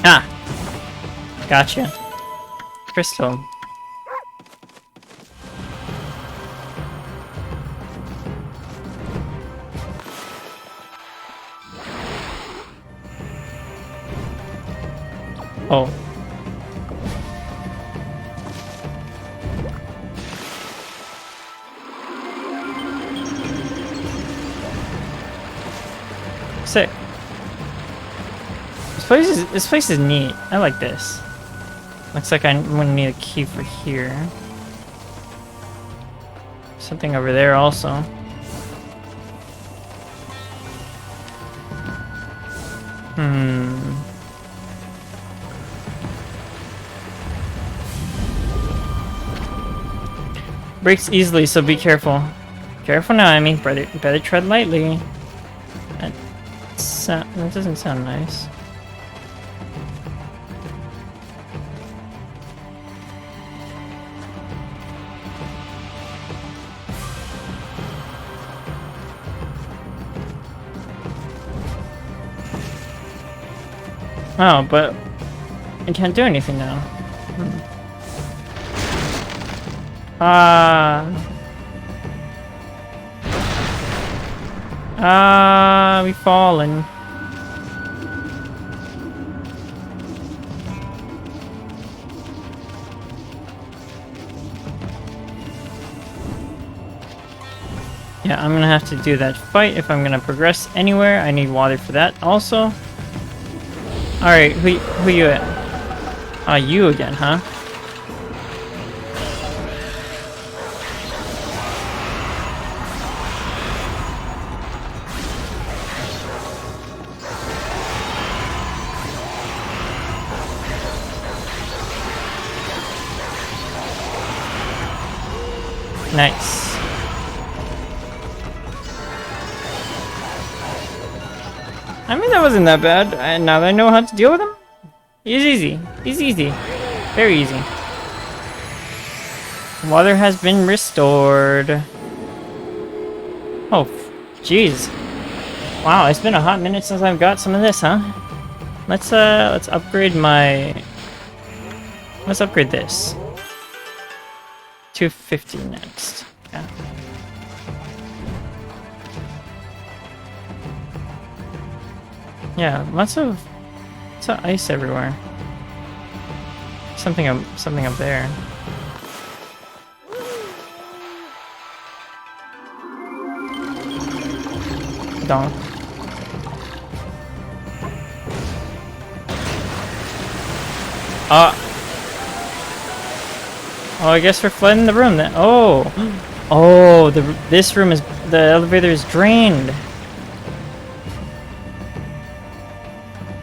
Ah! Gotcha. Crystal. Oh. Sick. This place is neat. I like this. Looks like I'm gonna need a key for here. Something over there also. Breaks easily, so be careful. Careful now, I mean, better tread lightly. That doesn't sound nice. Oh, but I can't do anything now. We fallen. Yeah, I'm gonna have to do that fight if I'm gonna progress anywhere. I need water for that also. Alright, who you at? Ah, you again, huh? Nice. I mean, that wasn't that bad. And now that I know how to deal with him, he's easy. He's easy. Very easy. Water has been restored. Oh, jeez. Wow, it's been a hot minute since I've got some of this, huh? Let's upgrade my... Let's upgrade this. 250 next. Yeah. Yeah, lots of ice everywhere. Something up there. Donk. Oh, I guess we're flooding the room then. Oh, this room is, the elevator is drained.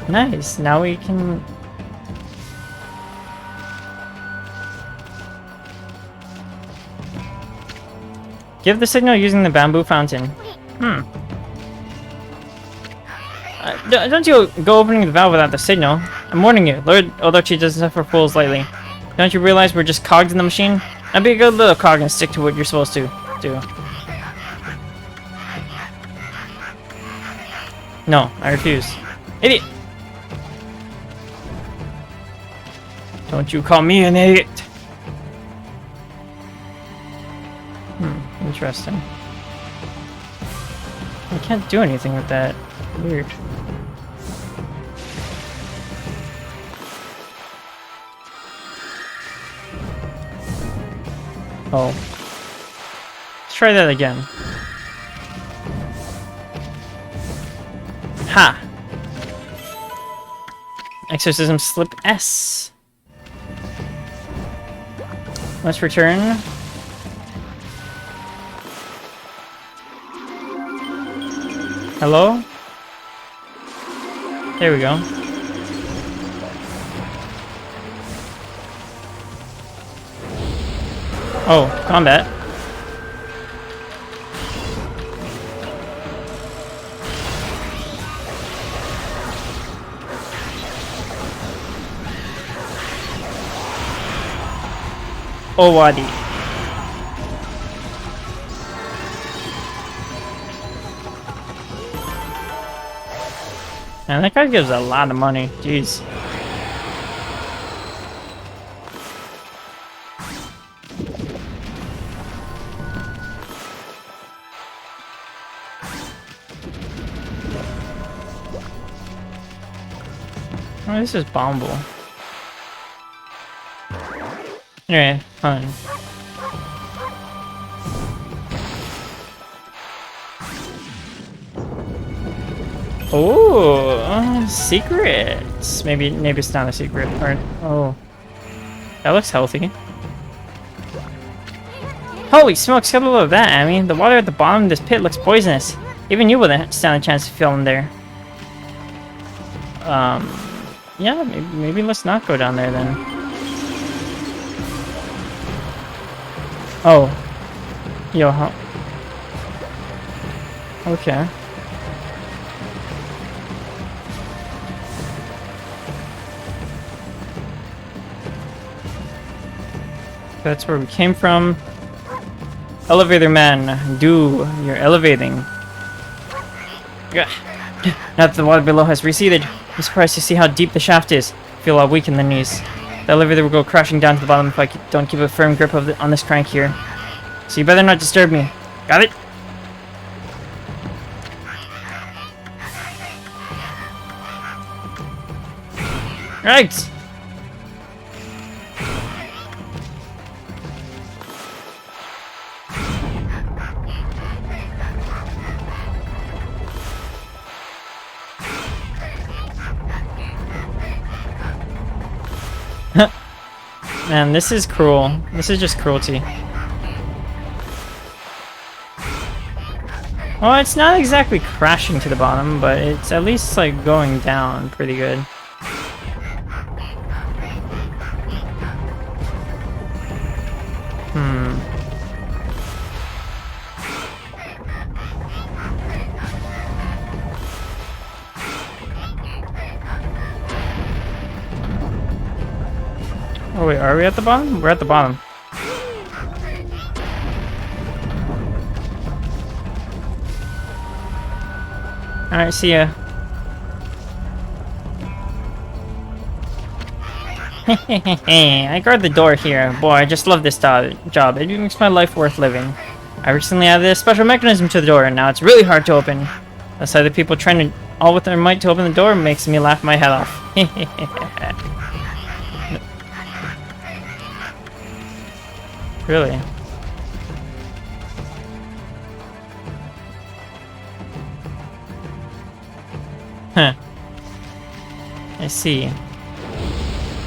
Nice. Now we can. Give the signal using the bamboo fountain. Don't you go opening the valve without the signal. I'm warning you, Lord Odochi doesn't suffer fools lightly. Don't you realize we're just cogs in the machine? Now be a good little cog and stick to what you're supposed to do. No, I refuse. Idiot! Don't you call me an idiot! Interesting. I can't do anything with that. Weird. Oh. Let's try that again. Ha! Exorcism slip S. Let's return. Hello? There we go. Oh, combat. Owadi. Man, that guy gives a lot of money. Jeez. Oh, this is bombable. Anyway, hold on. Oh, secrets. Maybe it's not a secret. Or oh, that looks healthy. Holy smokes! Look at that. I mean, the water at the bottom of this pit looks poisonous. Even you wouldn't stand a chance to fall in there. Yeah, maybe let's not go down there then. Oh, yo, huh? Okay. That's where we came from. Elevator man, do your elevating. Now that the water below has receded, I'm surprised to see how deep the shaft is. I feel all weak in the knees. The elevator will go crashing down to the bottom if I don't keep a firm grip on this crank here. So you better not disturb me. Got it? Right! Man, this is cruel. This is just cruelty. Well, it's not exactly crashing to the bottom, but it's at least like going down pretty good. Oh wait, are we at the bottom? We're at the bottom. Alright, see ya. I guard the door here. Boy, I just love this job. It makes my life worth living. I recently added a special mechanism to the door, and now it's really hard to open. The sight of people trying to all with their might to open the door makes me laugh my head off. Really? Huh. I see.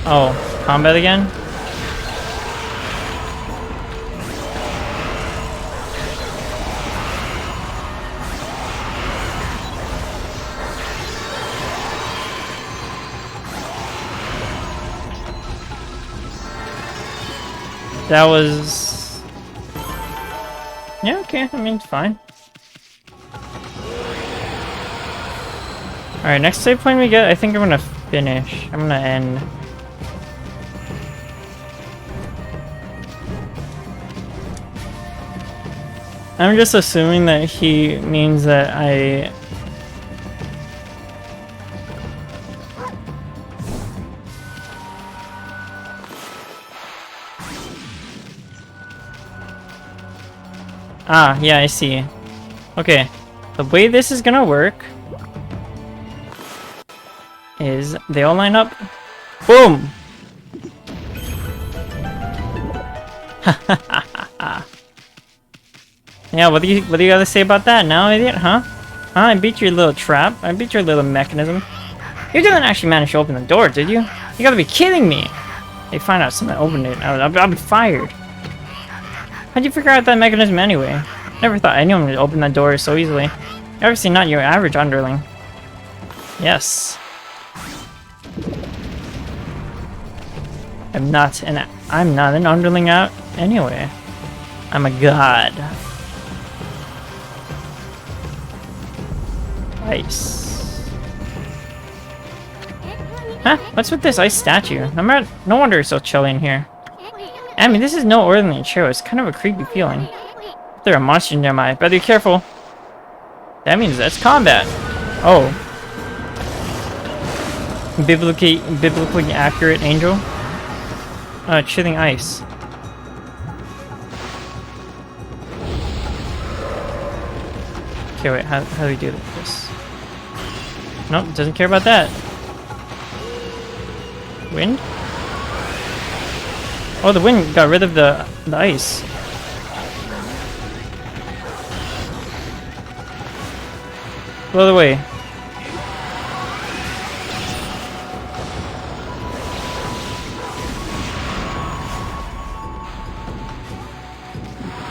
Oh, combat again? That was... Yeah, okay, I mean, it's fine. Alright, next save point we get, I think I'm gonna finish. I'm gonna end. I'm just assuming that he means that I... Ah, yeah, I see. Okay, the way this is gonna work is they all line up. Boom! Yeah, what do you gotta say about that now, idiot? Huh? I beat your little trap. I beat your little mechanism. You didn't actually manage to open the door, did you? You gotta be kidding me! They find out someone opened it. I'll be fired. How'd you figure out that mechanism anyway? Never thought anyone would open that door so easily. Obviously not your average underling. Yes. I'm not an underling out anyway. I'm a god. Ice. Huh? What's with this ice statue? No wonder it's so chilly in here. I mean, this is no ordinary chair. It's kind of a creepy feeling. There are monsters nearby. Better be careful. That means that's combat. Oh. Biblically accurate angel. Chilling ice. Okay, wait. How do we do this? Nope, doesn't care about that. Wind? Oh, the wind got rid of the ice. Blow it away.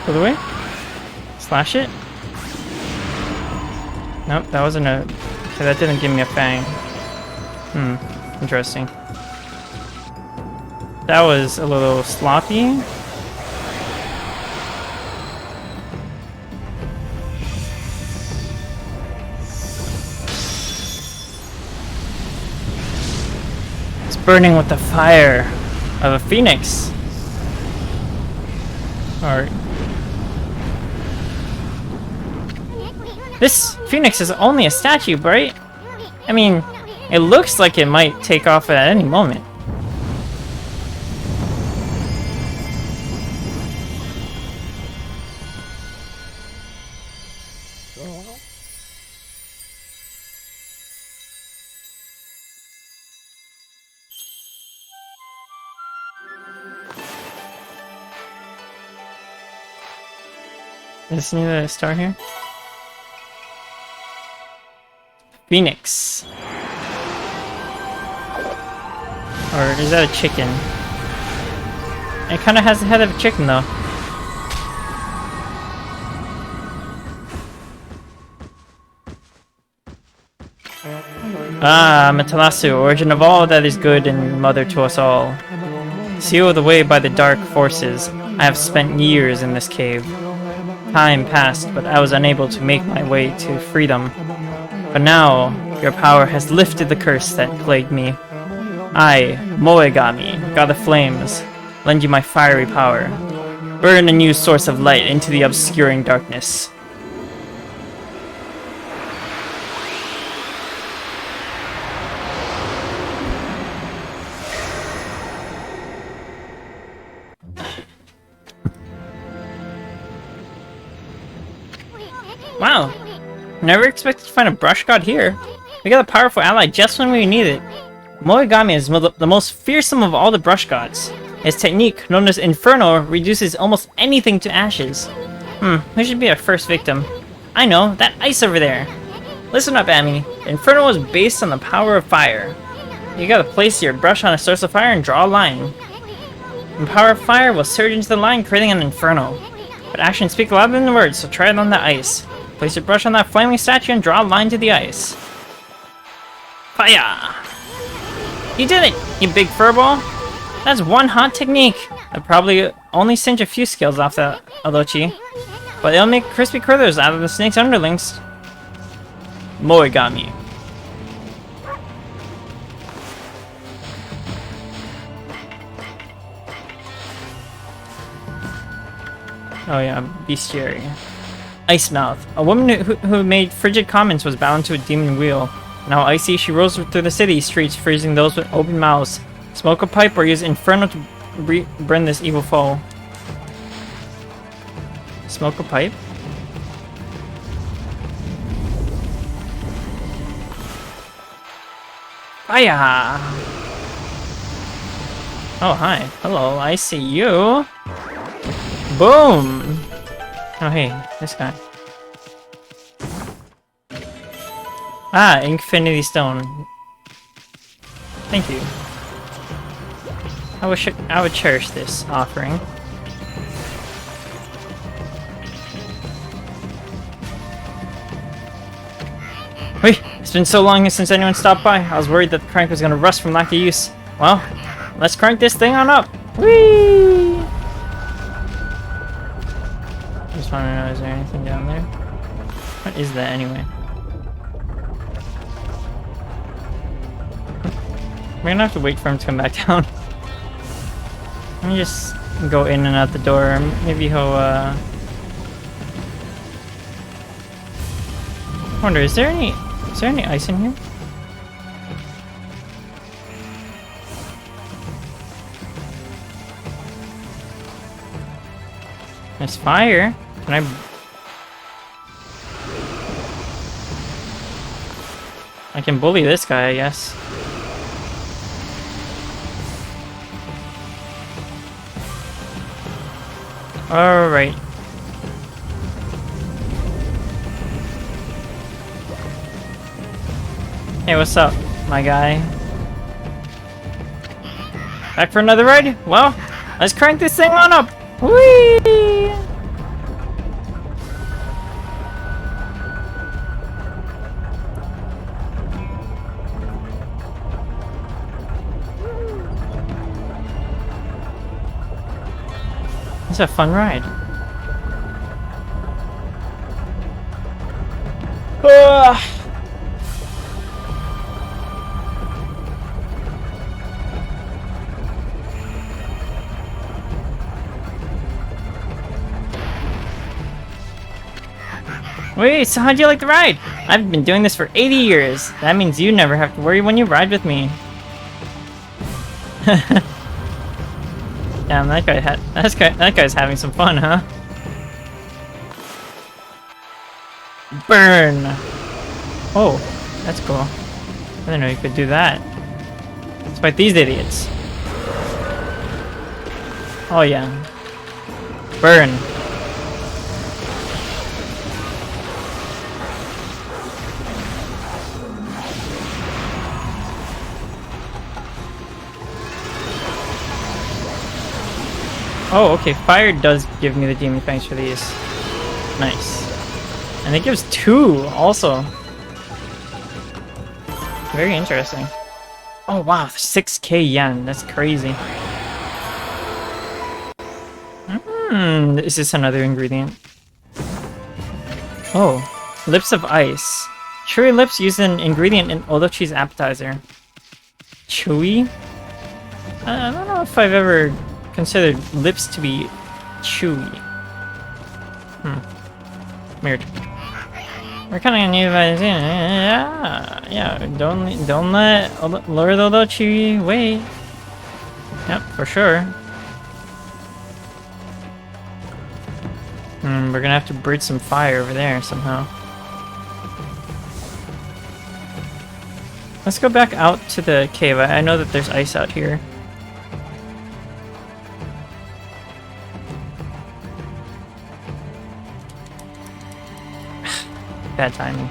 Blow it away. Slash it. Nope, that wasn't a... Okay, that didn't give me a fang. Interesting. That was a little sloppy. It's burning with the fire of a phoenix. Or... This phoenix is only a statue, right? I mean, it looks like it might take off at any moment. Is this a star here? Phoenix. Or is that a chicken? It kind of has the head of a chicken, though. Ah, Amaterasu, origin of all that is good and mother to us all. Sealed away by the dark forces, I have spent years in this cave. Time passed, but I was unable to make my way to freedom. But now, your power has lifted the curse that plagued me. I, Moegami, god of flames, lend you my fiery power. Burn a new source of light into the obscuring darkness. Wow, never expected to find a brush god here. We got a powerful ally just when we need it. Moegami is the most fearsome of all the brush gods. His technique, known as Inferno, reduces almost anything to ashes. Who should be our first victim? I know, that ice over there. Listen up, Amy. Inferno is based on the power of fire. You gotta place your brush on a source of fire and draw a line. The power of fire will surge into the line, creating an inferno. But actions speak louder than the words, so try it on the ice. Place your brush on that flaming statue and draw a line to the ice. Fire! You did it, you big furball! That's one hot technique! I'll probably only singe a few skills off the Alochi, but it'll make crispy critters out of the snake's underlings. Moegami. Oh yeah, bestiary. Ice Mouth. A woman who made frigid comments was bound to a demon wheel. Now icy, she rolls through the city streets, freezing those with open mouths. Smoke a pipe or use Inferno to burn this evil foe. Smoke a pipe? Fire! Oh, hi. Hello, I see you. Boom! Oh, hey, this guy. Ah, Infinity Stone. Thank you. I would cherish this offering. Wait, it's been so long since anyone stopped by. I was worried that the crank was gonna rust from lack of use. Well, let's crank this thing on up. Whee! Just want to know, is there anything down there? What is that anyway? We're gonna have to wait for him to come back down. Let me just go in and out the door. Maybe he'll, I wonder, is there any ice in here? There's fire. Can I can bully this guy, I guess. Alright. Hey, what's up, my guy? Back for another ride? Well, let's crank this thing on up! Whee! It's a fun ride. Wait, so how'd you like the ride? I've been doing this for 80 years. That means you never have to worry when you ride with me. Damn, that guy's having some fun, huh? Burn! Oh, that's cool. I didn't know you could do that. Let's fight these idiots. Oh yeah. Burn. Oh, okay, fire does give me the demon fangs for these. Nice. And it gives 2 also. Very interesting. Oh wow, 6k yen, that's crazy. Is this another ingredient? Oh, lips of ice. Chewy lips use an ingredient in Odochi's appetizer. Chewy? I don't know if I've ever considered lips to be chewy. Weird. We're kind of new, but yeah. Don't let Lord Odochi wait. Yep, for sure. We're gonna have to breed some fire over there somehow. Let's go back out to the cave. I know that there's ice out here. Bad timing.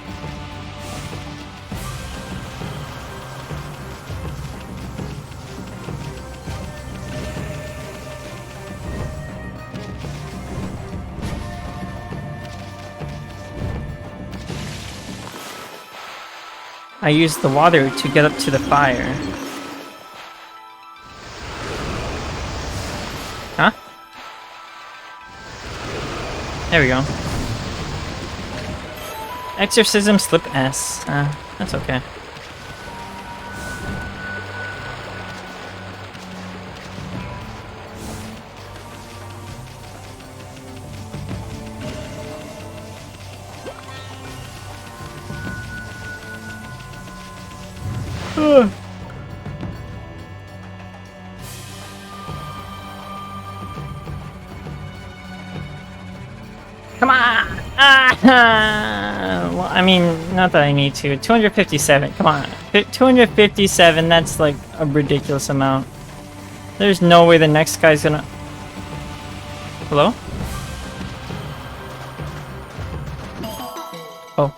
I used the water to get up to the fire. Huh? There we go. Exorcism slip S. That's okay. Come on! Well, I mean, not that I need to. 257, come on. 257, that's like a ridiculous amount. There's no way the next guy's gonna... Hello? Oh.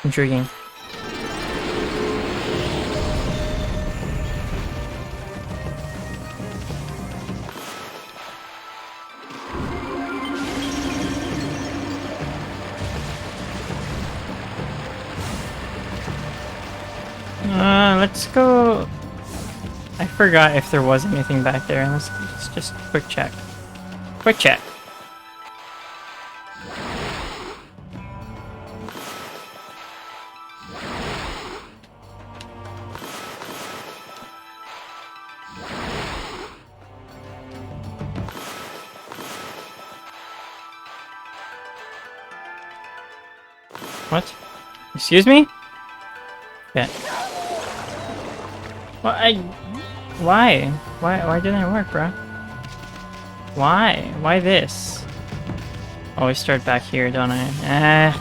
Intriguing. Let's go... I forgot if there was anything back there. Let's just quick check. Quick check. What? Excuse me? Yeah. Well, why? Why didn't it work, bro? Why? Why this? Always start back here, don't I?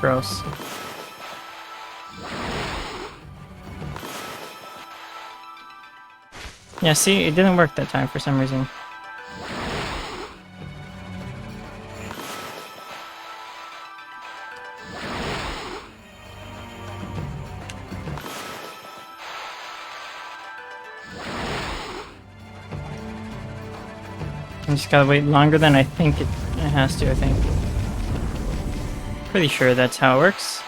Gross. Yeah, see, it didn't work that time for some reason. just gotta wait longer than I think it has to, I think. Pretty sure that's how it works.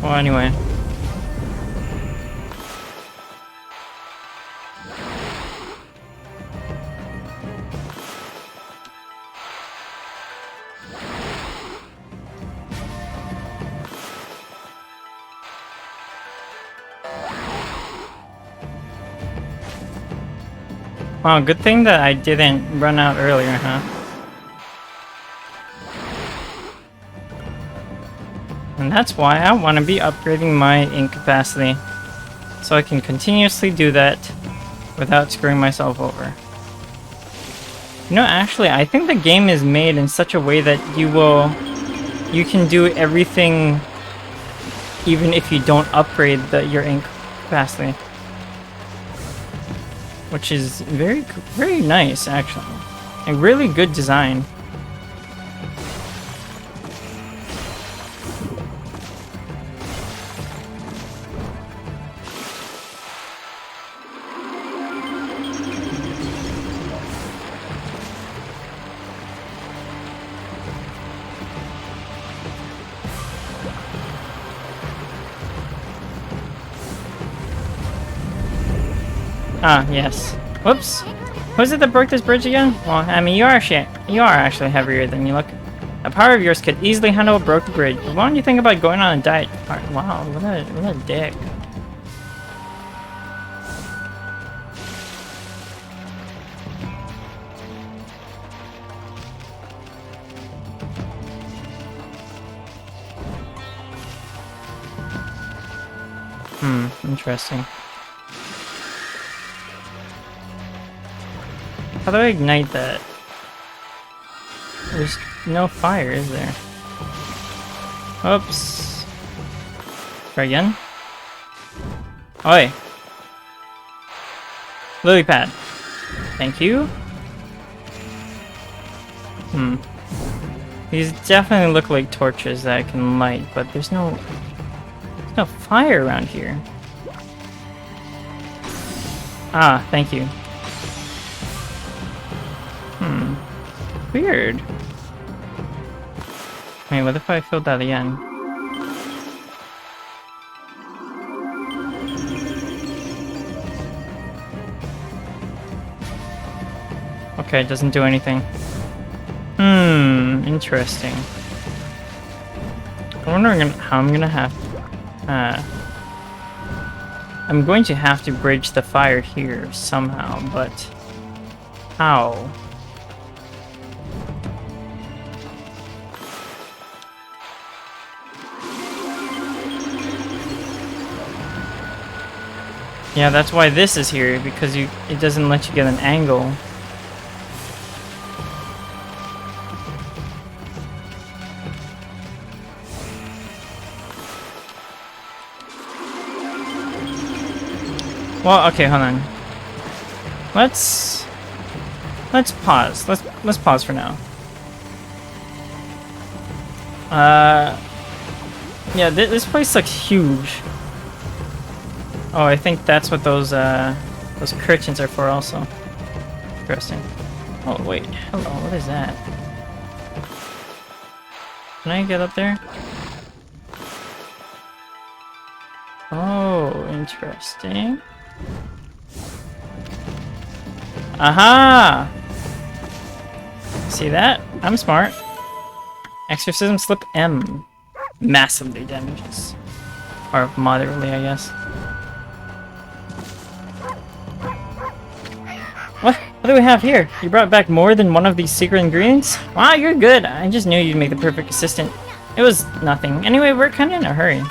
Well, anyway. Wow, good thing that I didn't run out earlier, huh? And that's why I want to be upgrading my ink capacity, so I can continuously do that without screwing myself over. You know, actually, I think the game is made in such a way that you can do everything even if you don't upgrade your ink capacity. Which is very, very nice, actually. A really good design. Ah, yes. Whoops. Was it that broke this bridge again? Well, I mean, you are actually heavier than you look. A power of yours could easily handle a broken bridge. Why don't you think about going on a diet? Wow, what a dick. Interesting. How do I ignite that? There's no fire, is there? Oops. Try again? Oi! Lily pad. Thank you. These definitely look like torches that I can light, but there's no fire around here. Ah, thank you. Weird. Wait, what if I filled that again? Okay, it doesn't do anything. Interesting. I'm wondering how I'm gonna have... I'm going to have to bridge the fire here somehow, but... how? Yeah, that's why this is here, because it doesn't let you get an angle. Well, okay, hold on. Let's pause. Let's pause for now. Yeah, this place looks huge. Oh, I think that's what those curtains are for also. Interesting. Oh, wait. Hello, what is that? Can I get up there? Oh, interesting. Aha! See that? I'm smart. Exorcism slip M. Massively damages. Or moderately, I guess. What do we have here? You brought back more than one of these secret ingredients? Wow, you're good. I just knew you'd make the perfect assistant. It was nothing. Anyway, we're kind of in a hurry.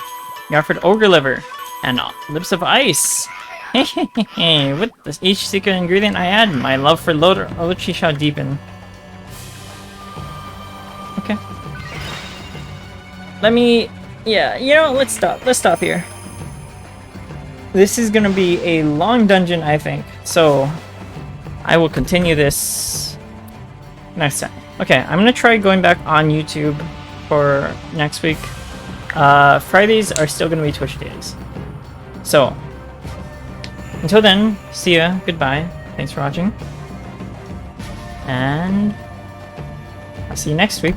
You offered ogre liver and lips of ice. With each secret ingredient I add, my love for Olochi shall deepen. Okay. Yeah, you know, let's stop here. This is gonna be a long dungeon, I think. So, I will continue this next time. Okay, I'm gonna try going back on YouTube for next week. Fridays are still going to be Twitch days. So, until then, see ya, goodbye, thanks for watching, and I'll see you next week.